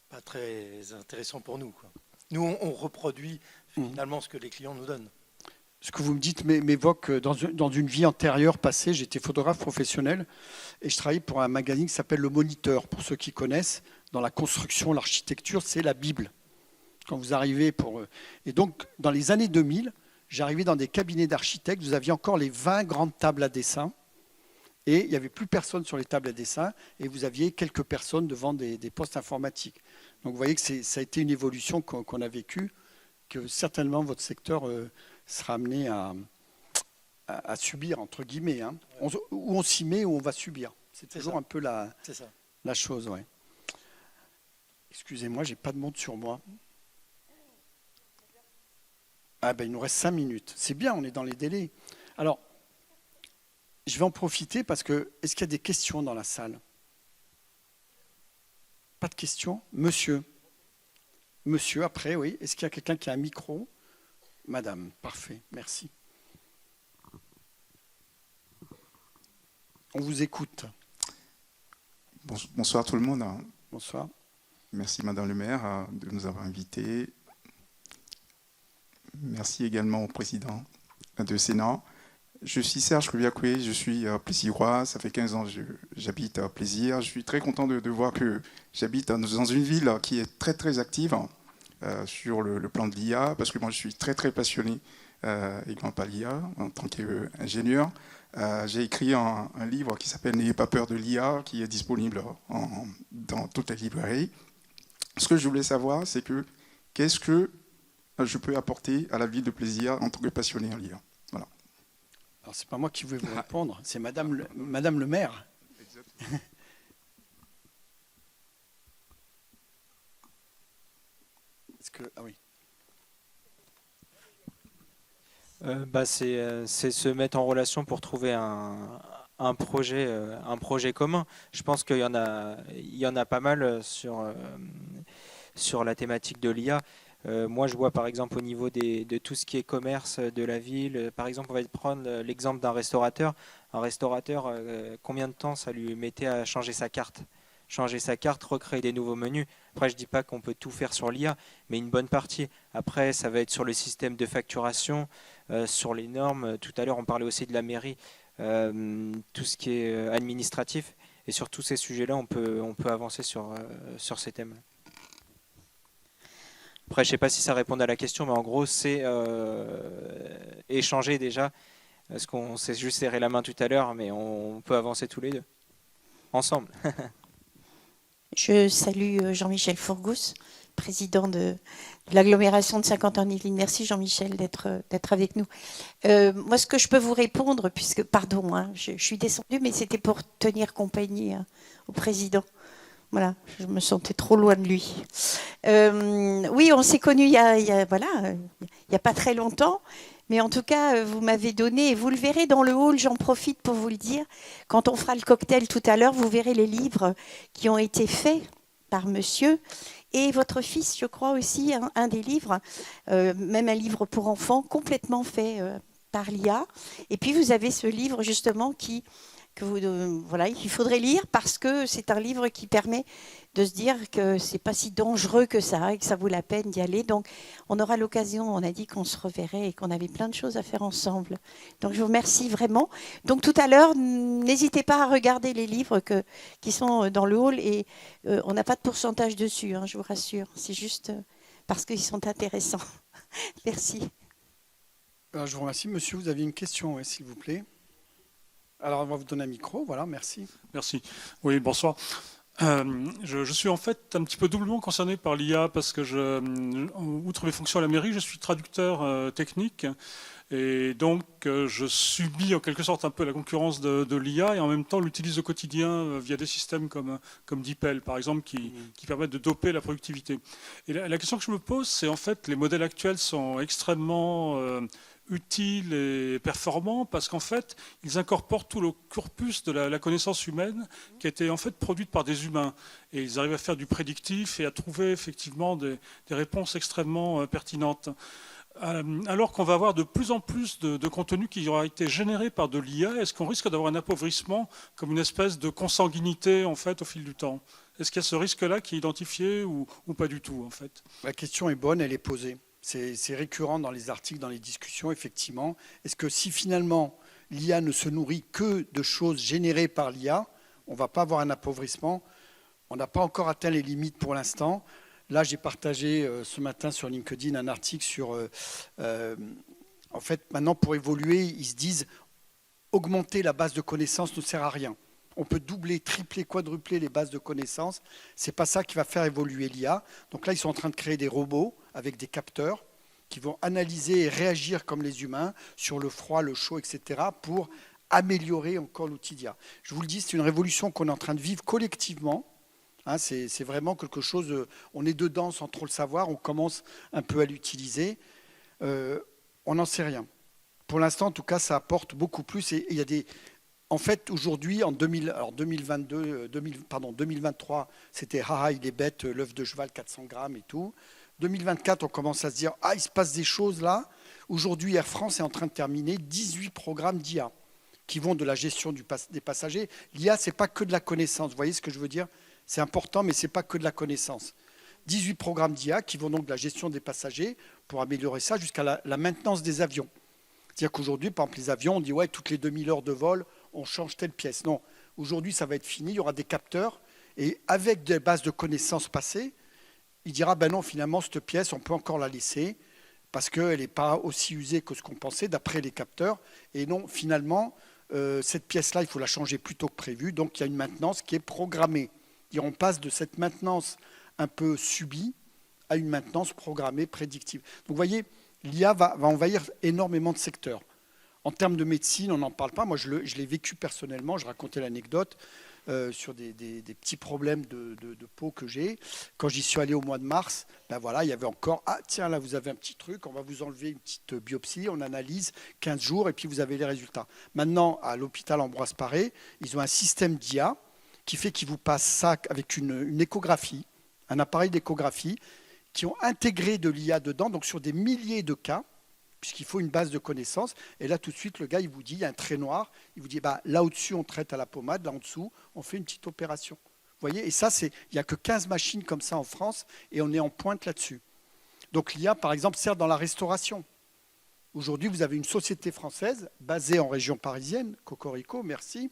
pas très intéressants pour nous, quoi. Nous, on reproduit finalement ce que les clients nous donnent. Ce que vous me dites m'évoque, dans une vie antérieure passée, j'étais photographe professionnel et je travaillais pour un magazine qui s'appelle Le Moniteur. Pour ceux qui connaissent, dans la construction, l'architecture, c'est la Bible. Quand vous arrivez Et donc, dans les années 2000, j'arrivais dans des cabinets d'architectes, vous aviez encore les 20 grandes tables à dessin et il n'y avait plus personne sur les tables à dessin et vous aviez quelques personnes devant des postes informatiques. Donc vous voyez que ça a été une évolution qu'on a vécue, que certainement votre secteur sera amené à subir, entre guillemets. Hein. Ou on s'y met ou on va subir. C'est toujours ça. Un peu la chose. Ouais. Excusez-moi, je n'ai pas de montre sur moi. Il nous reste 5 minutes. C'est bien, on est dans les délais. Alors, je vais en profiter parce que, est-ce qu'il y a des questions dans la salle ? Pas de questions ? Monsieur, après, oui. Est-ce qu'il y a quelqu'un qui a un micro ? Madame, parfait, merci. On vous écoute. Bonsoir tout le monde. Bonsoir. Merci Madame le maire de nous avoir invités. Merci également au président de Sénat. Je suis Serge Koubiakoué, je suis plaisirois, ça fait 15 ans que j'habite à Plaisir. Je suis très content de voir que j'habite dans une ville qui est très très active sur le plan de l'IA, parce que moi je suis très très passionné également par l'IA en tant qu'ingénieur. J'ai écrit un livre qui s'appelle « N'ayez pas peur de l'IA » qui est disponible dans toutes les librairies. Ce que je voulais savoir, c'est que qu'est-ce que je peux apporter à la ville de Plaisir en tant que passionné en l'IA. Voilà. Alors, c'est pas moi qui vais vous répondre, c'est Madame le maire. Exactement. Oui. C'est se mettre en relation pour trouver un projet commun. Je pense qu'il y en a pas mal sur la thématique de l'IA. Moi, je vois par exemple au niveau de tout ce qui est commerce de la ville, par exemple, on va prendre l'exemple d'un restaurateur. Un restaurateur, combien de temps ça lui mettait à changer sa carte, recréer des nouveaux menus. Après, je ne dis pas qu'on peut tout faire sur l'IA, mais une bonne partie. Après, ça va être sur le système de facturation, sur les normes. Tout à l'heure, on parlait aussi de la mairie, tout ce qui est administratif. Et sur tous ces sujets-là, on peut avancer sur ces thèmes. Après, je ne sais pas si ça répond à la question, mais en gros, c'est échanger déjà. Parce qu'on s'est juste serré la main tout à l'heure, mais on peut avancer tous les deux, ensemble. Je salue Jean-Michel Fourgousse, président de l'agglomération de Saint-Quentin-en-Yvelines. Merci Jean-Michel d'être avec nous. Moi, ce que je peux vous répondre, puisque, pardon, hein, je suis descendue, mais c'était pour tenir compagnie au président. Voilà, je me sentais trop loin de lui. Oui, on s'est connus il y a pas très longtemps. Mais en tout cas, vous m'avez donné, et vous le verrez dans le hall, j'en profite pour vous le dire, quand on fera le cocktail tout à l'heure, vous verrez les livres qui ont été faits par monsieur. Et votre fils, je crois aussi, un des livres, même un livre pour enfants, complètement fait par l'IA. Et puis vous avez ce livre justement qu'il faudrait lire parce que c'est un livre qui permet de se dire que c'est pas si dangereux que ça et que ça vaut la peine d'y aller. Donc on aura l'occasion, on a dit qu'on se reverrait et qu'on avait plein de choses à faire ensemble. Donc je vous remercie vraiment. Donc tout à l'heure, n'hésitez pas à regarder les livres qui sont dans le hall et on n'a pas de pourcentage dessus, hein, je vous rassure. C'est juste parce qu'ils sont intéressants. Merci. Alors, je vous remercie. Monsieur, vous aviez une question, s'il vous plaît. Alors, on va vous donner un micro. Voilà, merci. Merci. Oui, bonsoir. Je suis en fait un petit peu doublement concerné par l'IA parce que, outre mes fonctions à la mairie, je suis traducteur technique et donc je subis en quelque sorte un peu la concurrence de l'IA et en même temps l'utilise au quotidien via des systèmes comme DeepL par exemple qui permettent de doper la productivité. Et la question que je me pose, c'est en fait les modèles actuels sont extrêmement utiles et performants parce qu'en fait, ils incorporent tout le corpus de la connaissance humaine qui a été en fait produite par des humains. Et ils arrivent à faire du prédictif et à trouver effectivement des réponses extrêmement pertinentes. Alors qu'on va avoir de plus en plus de contenu qui aura été généré par de l'IA, est-ce qu'on risque d'avoir un appauvrissement comme une espèce de consanguinité en fait au fil du temps? Est-ce qu'il y a ce risque-là qui est identifié ou pas du tout en fait? La question est bonne, elle est posée. C'est récurrent dans les articles, dans les discussions, effectivement. Est-ce que si finalement l'IA ne se nourrit que de choses générées par l'IA, on ne va pas avoir un appauvrissement? On n'a pas encore atteint les limites pour l'instant. Là, j'ai partagé ce matin sur LinkedIn un article sur... en fait, maintenant, pour évoluer, ils se disent augmenter la base de connaissances ne sert à rien. On peut doubler, tripler, quadrupler les bases de connaissances. Ce n'est pas ça qui va faire évoluer l'IA. Donc là, ils sont en train de créer des robots avec des capteurs qui vont analyser et réagir comme les humains sur le froid, le chaud, etc. pour améliorer encore l'outil d'IA. Je vous le dis, c'est une révolution qu'on est en train de vivre collectivement. Hein, c'est vraiment quelque chose, on est dedans sans trop le savoir, on commence un peu à l'utiliser. On n'en sait rien. Pour l'instant, en tout cas, ça apporte beaucoup plus. Et il y a des... En fait, aujourd'hui, en 2023, c'était haha, il est bête, l'œuf de cheval, 400 grammes et tout. 2024, on commence à se dire, il se passe des choses là. Aujourd'hui, Air France est en train de terminer 18 programmes d'IA qui vont de la gestion des passagers. L'IA, ce n'est pas que de la connaissance. Vous voyez ce que je veux dire? C'est important, mais ce n'est pas que de la connaissance. 18 programmes d'IA qui vont donc de la gestion des passagers pour améliorer ça jusqu'à la maintenance des avions. C'est-à-dire qu'aujourd'hui, par exemple, les avions, on dit, ouais, toutes les 2000 heures de vol, on change telle pièce. Non, aujourd'hui, ça va être fini, il y aura des capteurs. Et avec des bases de connaissances passées, il dira, ben non, finalement, cette pièce, on peut encore la laisser parce qu'elle n'est pas aussi usée que ce qu'on pensait d'après les capteurs. Et non, finalement, cette pièce-là, il faut la changer plus tôt que prévu. Donc, il y a une maintenance qui est programmée. On passe de cette maintenance un peu subie à une maintenance programmée, prédictive. Donc, vous voyez, l'IA va envahir énormément de secteurs. En termes de médecine, on n'en parle pas. Moi, je l'ai vécu personnellement. Je racontais l'anecdote sur des petits problèmes de peau que j'ai. Quand j'y suis allé au mois de mars, ben voilà, il y avait encore, tiens, là, vous avez un petit truc, on va vous enlever une petite biopsie, on analyse 15 jours et puis vous avez les résultats. Maintenant, à l'hôpital Ambroise Paré, ils ont un système d'IA qui fait qu'ils vous passent ça avec une échographie, un appareil d'échographie, qui ont intégré de l'IA dedans, donc sur des milliers de cas, puisqu'il faut une base de connaissances. Et là, tout de suite, le gars, il vous dit, il y a un trait noir, il vous dit, là au-dessus, on traite à la pommade, là en dessous, on fait une petite opération. Vous voyez, et ça, il n'y a que 15 machines comme ça en France, et on est en pointe là-dessus. Donc l'IA, par exemple, sert dans la restauration. Aujourd'hui, vous avez une société française, basée en région parisienne, Cocorico, merci,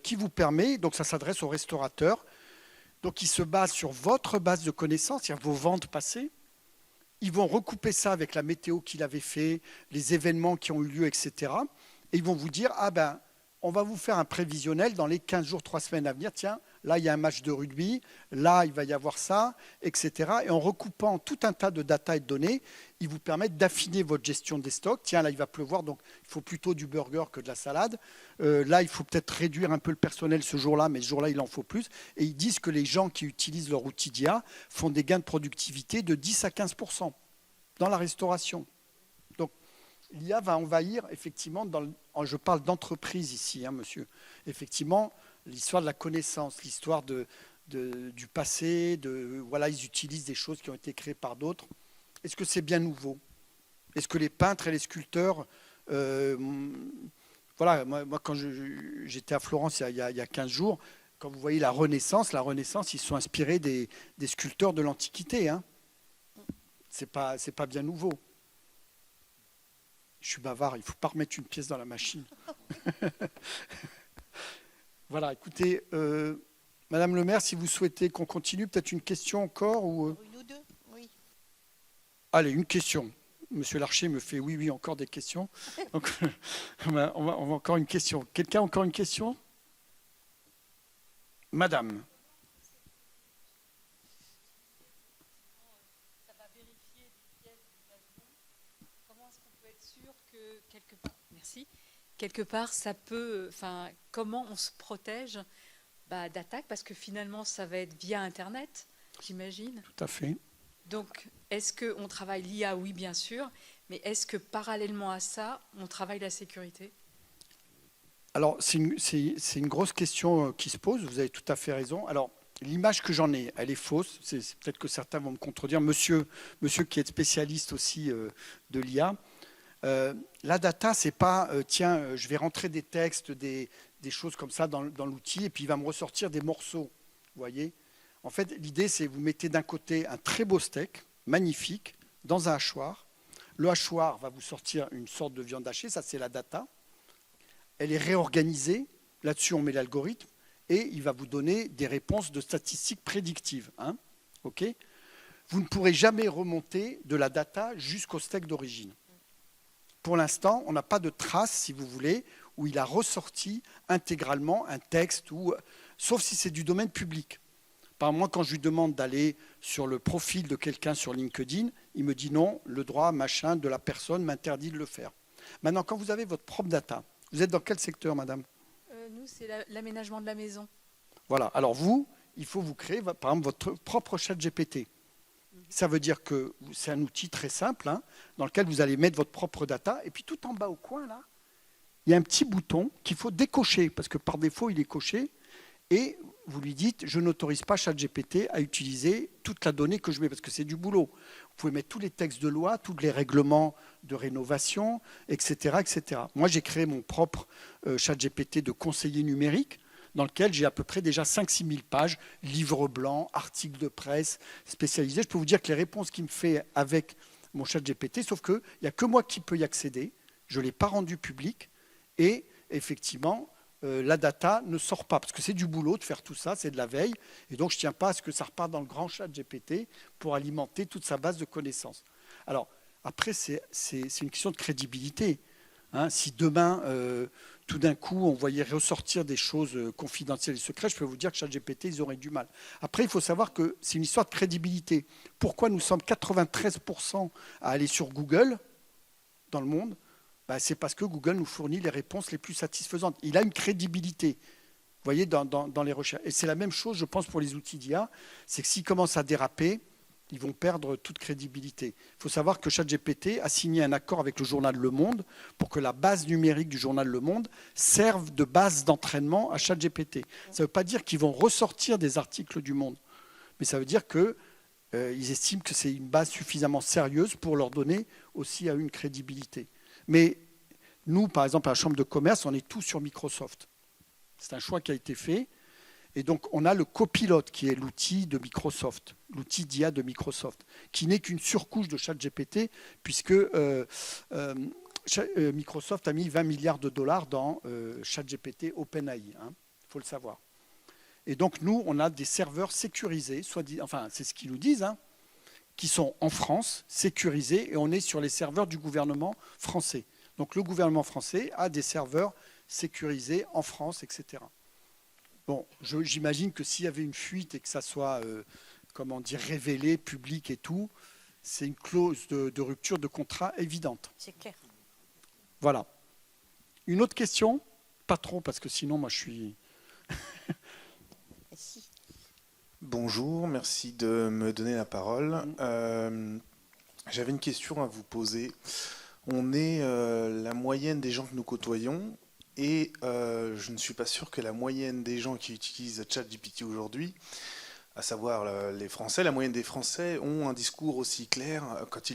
qui vous permet, donc ça s'adresse aux restaurateurs, donc ils se basent sur votre base de connaissances, c'est-à-dire vos ventes passées. Ils vont recouper ça avec la météo qu'il avait fait, les événements qui ont eu lieu, etc. Et ils vont vous dire, on va vous faire un prévisionnel dans les 15 jours, 3 semaines à venir. Tiens, là, il y a un match de rugby, là, il va y avoir ça, etc. Et en recoupant tout un tas de data et de données, ils vous permettent d'affiner votre gestion des stocks. Tiens, là, il va pleuvoir, donc il faut plutôt du burger que de la salade. Là, il faut peut-être réduire un peu le personnel ce jour-là, mais ce jour-là, il en faut plus. Et ils disent que les gens qui utilisent leur outil d'IA font des gains de productivité de 10 à 15% dans la restauration. Donc, l'IA va envahir, effectivement, je parle d'entreprise ici, monsieur. Effectivement, l'histoire de la connaissance, l'histoire de du passé, voilà, ils utilisent des choses qui ont été créées par d'autres. Est-ce que c'est bien nouveau? Est-ce que les peintres et les sculpteurs... voilà, moi quand j'étais à Florence il y a 15 jours, quand vous voyez la Renaissance, ils se sont inspirés des sculpteurs de l'Antiquité. Hein. C'est pas bien nouveau. Je suis bavard, il ne faut pas remettre une pièce dans la machine. Voilà, écoutez, Madame le maire, si vous souhaitez qu'on continue, peut-être une question encore ou... Une ou deux, oui. Allez, une question. Monsieur Larcher me fait oui, encore des questions. Donc, on va encore une question. Quelqu'un a encore une question? Madame. Ça va vérifier les pièces du gazon. Comment est-ce qu'on peut être sûr que quelque part, merci, quelque part ça peut, enfin, comment on se protège d'attaques, parce que finalement ça va être via Internet, j'imagine. Tout à fait. Donc, est-ce qu'on travaille l'IA? Oui, bien sûr, mais est-ce que parallèlement à ça, on travaille la sécurité? Alors, c'est une grosse question qui se pose, vous avez tout à fait raison. Alors, l'image que j'en ai, elle est fausse, c'est peut-être que certains vont me contredire. Monsieur qui est spécialiste aussi de l'IA, la data, c'est pas, tiens, je vais rentrer des textes, des choses comme ça dans l'outil, et puis il va me ressortir des morceaux, vous voyez. En fait, l'idée, c'est vous mettez d'un côté un très beau steak, magnifique, dans un hachoir. Le hachoir va vous sortir une sorte de viande hachée, ça c'est la data. Elle est réorganisée, là-dessus on met l'algorithme, et il va vous donner des réponses de statistiques prédictives. Hein, okay, vous ne pourrez jamais remonter de la data jusqu'au steak d'origine. Pour l'instant, on n'a pas de trace, si vous voulez, où il a ressorti intégralement un texte, sauf si c'est du domaine public. Par exemple, moi, quand je lui demande d'aller sur le profil de quelqu'un sur LinkedIn, il me dit non, le droit machin de la personne m'interdit de le faire. Maintenant, quand vous avez votre propre data, vous êtes dans quel secteur, madame? Nous, c'est l'aménagement de la maison. Voilà. Alors vous, il faut vous créer, par exemple, votre propre chat GPT. Ça veut dire que c'est un outil très simple, hein, dans lequel vous allez mettre votre propre data. Et puis tout en bas au coin, là, il y a un petit bouton qu'il faut décocher, parce que par défaut, il est coché. Et vous lui dites, je n'autorise pas ChatGPT à utiliser toute la donnée que je mets, parce que c'est du boulot. Vous pouvez mettre tous les textes de loi, tous les règlements de rénovation, etc. etc. Moi, j'ai créé mon propre ChatGPT de conseiller numérique, dans lequel j'ai à peu près déjà 5-6 000 pages, livres blancs, articles de presse spécialisés. Je peux vous dire que les réponses qu'il me fait avec mon ChatGPT, sauf qu'il n'y a que moi qui peux y accéder, je ne l'ai pas rendu public, et effectivement, la data ne sort pas, parce que c'est du boulot de faire tout ça, c'est de la veille, et donc je ne tiens pas à ce que ça reparte dans le grand chat GPT pour alimenter toute sa base de connaissances. Alors, après, c'est une question de crédibilité. Hein, si demain, tout d'un coup, on voyait ressortir des choses confidentielles et secrètes, je peux vous dire que ChatGPT, ils auraient du mal. Après, il faut savoir que c'est une histoire de crédibilité. Pourquoi nous sommes 93% à aller sur Google dans le monde? C'est parce que Google nous fournit les réponses les plus satisfaisantes. Il a une crédibilité, vous voyez, dans les recherches. Et c'est la même chose, je pense, pour les outils d'IA. C'est que s'ils commencent à déraper, ils vont perdre toute crédibilité. Il faut savoir que ChatGPT a signé un accord avec le journal Le Monde pour que la base numérique du journal Le Monde serve de base d'entraînement à ChatGPT. Ça ne veut pas dire qu'ils vont ressortir des articles du Monde, mais ça veut dire qu'ils estiment que c'est une base suffisamment sérieuse pour leur donner aussi une crédibilité. Mais nous, par exemple, à la Chambre de commerce, on est tous sur Microsoft. C'est un choix qui a été fait. Et donc, on a le copilote, qui est l'outil de Microsoft, l'outil d'IA de Microsoft, qui n'est qu'une surcouche de ChatGPT, puisque Microsoft a mis 20 milliards de dollars dans ChatGPT OpenAI. Il faut le savoir. Et donc, nous, on a des serveurs sécurisés, enfin, c'est ce qu'ils nous disent, qui sont en France, sécurisés, et on est sur les serveurs du gouvernement français. Donc le gouvernement français a des serveurs sécurisés en France, etc. Bon, j'imagine que s'il y avait une fuite et que ça soit, révélé, public et tout, c'est une clause de rupture de contrat évidente. C'est clair. Voilà. Une autre question? Pas trop, parce que sinon, moi, je suis... Si. Bonjour, merci de me donner la parole. J'avais une question à vous poser. On est la moyenne des gens que nous côtoyons et je ne suis pas sûr que la moyenne des gens qui utilisent ChatGPT aujourd'hui, à savoir les Français, la moyenne des Français ont un discours aussi clair quand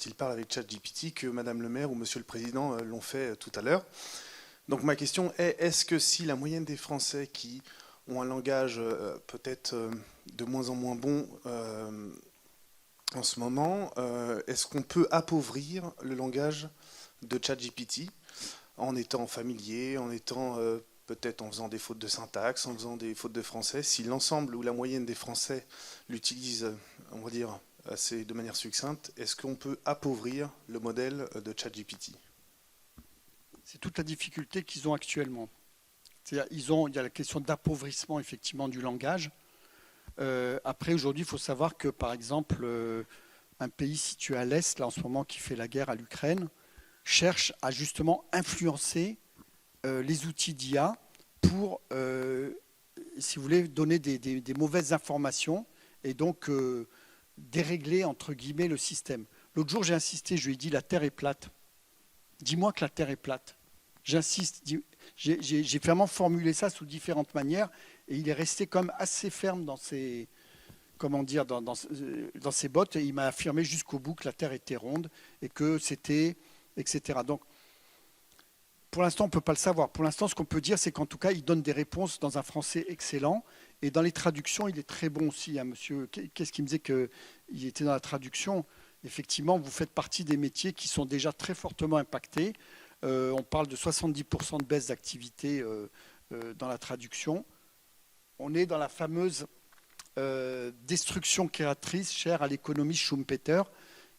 ils parlent avec ChatGPT que Madame le maire ou Monsieur le Président l'ont fait tout à l'heure. Donc ma question est, est-ce que si la moyenne des Français qui ont un langage peut-être de moins en moins bon en ce moment, est-ce qu'on peut appauvrir le langage de ChatGPT en étant familier, en étant peut-être en faisant des fautes de syntaxe, en faisant des fautes de français, si l'ensemble ou la moyenne des Français l'utilisent, on va dire, assez de manière succincte, est-ce qu'on peut appauvrir le modèle de ChatGPT? C'est toute la difficulté qu'ils ont actuellement. C'est-à-dire, il y a la question d'appauvrissement effectivement du langage. Après, aujourd'hui, il faut savoir que, par exemple, un pays situé à l'Est, là en ce moment, qui fait la guerre à l'Ukraine, cherche à justement influencer les outils d'IA pour, si vous voulez, donner des mauvaises informations et donc dérégler, entre guillemets, le système. L'autre jour, j'ai insisté, je lui ai dit, la Terre est plate. Dis-moi que la Terre est plate. J'insiste, j'ai vraiment formulé ça sous différentes manières et il est resté quand même assez ferme dans ses, comment dire, dans ses bottes et il m'a affirmé jusqu'au bout que la Terre était ronde et que c'était, etc. Donc, pour l'instant, on ne peut pas le savoir. Pour l'instant, ce qu'on peut dire, c'est qu'en tout cas, il donne des réponses dans un français excellent et dans les traductions, il est très bon aussi. Hein, monsieur, qu'est-ce qu'il me disait qu'il était dans la traduction? Effectivement, vous faites partie des métiers qui sont déjà très fortement impactés. On parle de 70% de baisse d'activité dans la traduction. On est dans la fameuse destruction créatrice chère à l'économiste Schumpeter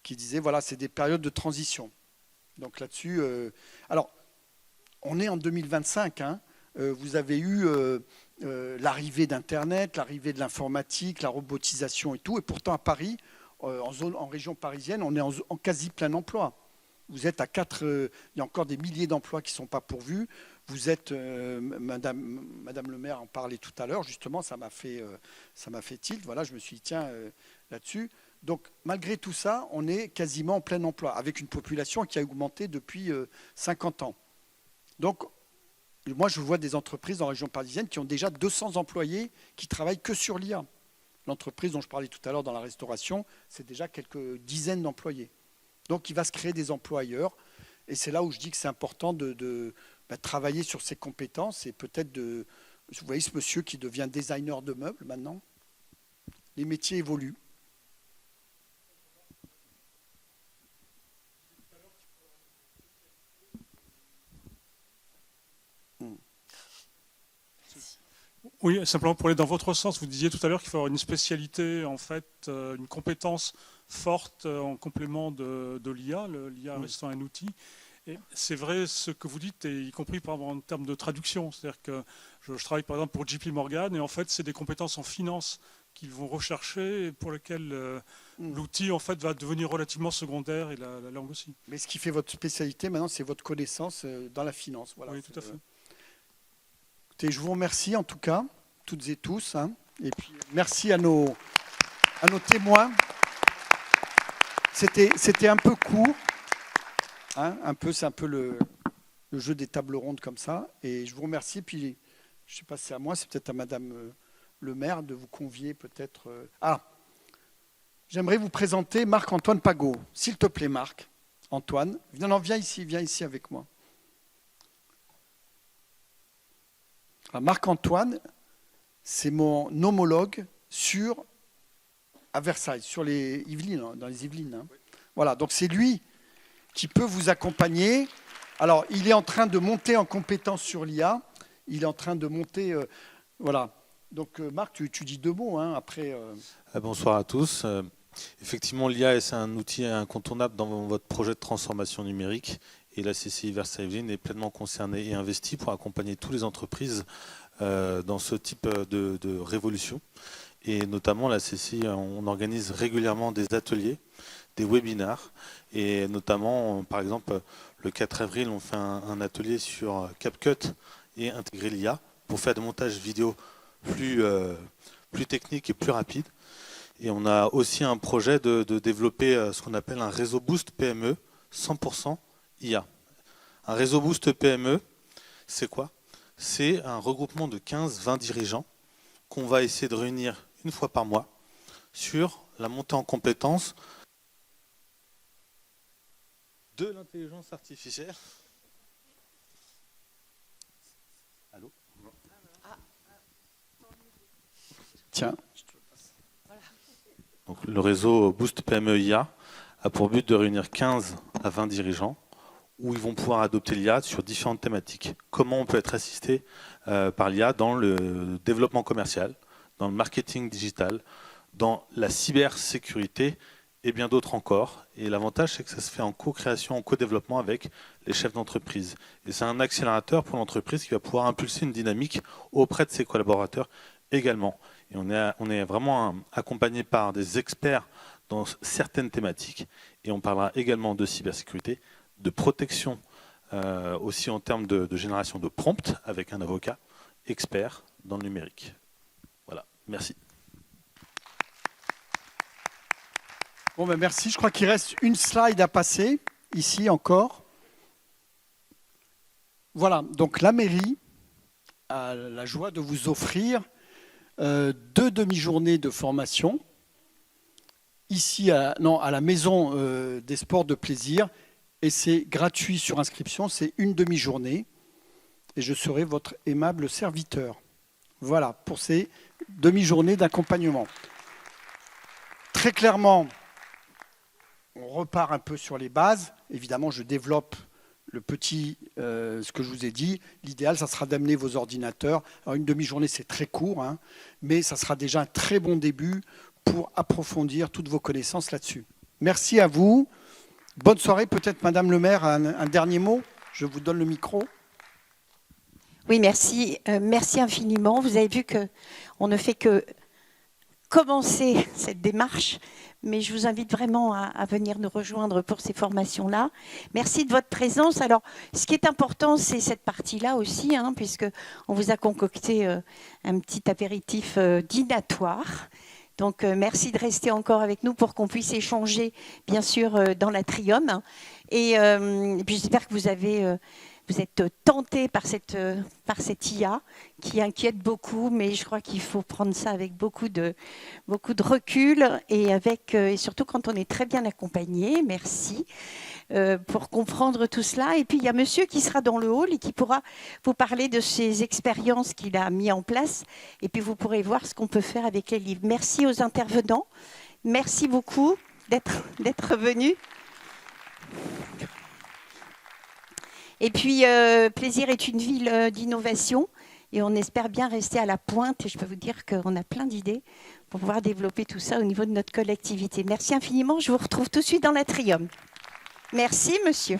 qui disait, voilà, c'est des périodes de transition. Donc là-dessus, alors, on est en 2025. Hein, vous avez eu l'arrivée d'Internet, l'arrivée de l'informatique, la robotisation et tout. Et pourtant, à Paris, en région parisienne, on est en quasi plein emploi. Vous êtes à 4, il y a encore des milliers d'emplois qui ne sont pas pourvus. Vous êtes, Madame le maire en parlait tout à l'heure, justement, ça m'a fait tilt. Voilà, je me suis dit, tiens, là-dessus. Donc, malgré tout ça, on est quasiment en plein emploi, avec une population qui a augmenté depuis 50 ans. Donc, moi, je vois des entreprises en région parisienne qui ont déjà 200 employés qui travaillent que sur l'IA. L'entreprise dont je parlais tout à l'heure dans la restauration, c'est déjà quelques dizaines d'employés. Donc, il va se créer des emplois ailleurs. Et c'est là où je dis que c'est important de travailler sur ses compétences et peut-être de... Vous voyez ce monsieur qui devient designer de meubles maintenant. Les métiers évoluent. Oui, simplement pour aller dans votre sens, vous disiez tout à l'heure qu'il faut avoir une spécialité, en fait, une compétence forte en complément de l'IA, l'IA restant un outil. Et c'est vrai ce que vous dites, et y compris par exemple, en termes de traduction. C'est-à-dire que je travaille par exemple pour JP Morgan, et en fait, c'est des compétences en finance qu'ils vont rechercher et pour lesquelles l'outil en fait, va devenir relativement secondaire et la langue aussi. Mais ce qui fait votre spécialité maintenant, c'est votre connaissance dans la finance. Voilà, oui, tout à fait. Écoutez, je vous remercie en tout cas, toutes et tous. Hein, et puis merci à nos témoins. C'était un peu court. Hein, c'est un peu le jeu des tables rondes comme ça. Et je vous remercie. Puis, je ne sais pas si c'est à moi, c'est peut-être à Madame le maire de vous convier peut-être. J'aimerais vous présenter Marc-Antoine Pagot. S'il te plaît, Marc-Antoine. Non, viens ici avec moi. Marc-Antoine, c'est mon homologue à Versailles, sur les Yvelines, dans les Yvelines. Hein. Voilà, donc c'est lui qui peut vous accompagner. Alors, il est en train de monter en compétence sur l'IA. Il est en train de monter... voilà. Donc, Marc, tu dis deux mots, hein, après... Bonsoir à tous. Effectivement, l'IA, c'est un outil incontournable dans votre projet de transformation numérique. Et la CCI Versailles-Yvelines est pleinement concernée et investie pour accompagner toutes les entreprises dans ce type de révolution. Et notamment, la CCI, on organise régulièrement des ateliers, des webinars. Et notamment, par exemple, le 4 avril, on fait un atelier sur CapCut et intégrer l'IA pour faire des montages vidéo plus techniques et plus rapides. Et on a aussi un projet de développer ce qu'on appelle un réseau Boost PME 100% IA. Un réseau Boost PME, c'est quoi? C'est un regroupement de 15-20 dirigeants qu'on va essayer de réunir une fois par mois sur la montée en compétences de l'intelligence artificielle. Allô? Tiens. Donc, le réseau Boost PME IA a pour but de réunir 15 à 20 dirigeants où ils vont pouvoir adopter l'IA sur différentes thématiques. Comment on peut être assisté par l'IA dans le développement commercial, dans le marketing digital, dans la cybersécurité et bien d'autres encore. Et l'avantage, c'est que ça se fait en co-création, en co-développement avec les chefs d'entreprise. Et c'est un accélérateur pour l'entreprise qui va pouvoir impulser une dynamique auprès de ses collaborateurs également. Et on est vraiment accompagné par des experts dans certaines thématiques. Et on parlera également de cybersécurité, de protection aussi en termes de génération de prompts avec un avocat expert dans le numérique. Voilà, merci. Bon, ben merci. Je crois qu'il reste une slide à passer, ici encore. Voilà, donc la mairie a la joie de vous offrir 2 demi-journées de formation, ici à la Maison des Sports de Plaisir, et c'est gratuit sur inscription, c'est une demi-journée, et je serai votre aimable serviteur. Voilà, pour ces demi-journées d'accompagnement. Très clairement, on repart un peu sur les bases. Évidemment, je développe ce que je vous ai dit. L'idéal, ça sera d'amener vos ordinateurs. Alors, une demi-journée, c'est très court, hein, mais ça sera déjà un très bon début pour approfondir toutes vos connaissances là-dessus. Merci à vous. Bonne soirée. Peut-être, Madame le maire, un dernier mot. Je vous donne le micro. Oui, merci. Merci infiniment. Vous avez vu qu'on ne fait que commencer cette démarche, mais je vous invite vraiment à venir nous rejoindre pour ces formations-là. Merci de votre présence. Alors, ce qui est important, c'est cette partie-là aussi, hein, puisqu'on vous a concocté un petit apéritif dînatoire. Donc, merci de rester encore avec nous pour qu'on puisse échanger, bien sûr, dans l'atrium. Et puis, j'espère que vous êtes tentés par cette IA qui inquiète beaucoup, mais je crois qu'il faut prendre ça avec beaucoup de recul et surtout quand on est très bien accompagné. Merci pour comprendre tout cela. Et puis, il y a monsieur qui sera dans le hall et qui pourra vous parler de ses expériences qu'il a mis en place. Et puis, vous pourrez voir ce qu'on peut faire avec les livres. Merci aux intervenants. Merci beaucoup d'être venus. Et puis, Plaisir est une ville d'innovation et on espère bien rester à la pointe. Et je peux vous dire qu'on a plein d'idées pour pouvoir développer tout ça au niveau de notre collectivité. Merci infiniment. Je vous retrouve tout de suite dans l'atrium. Merci, monsieur.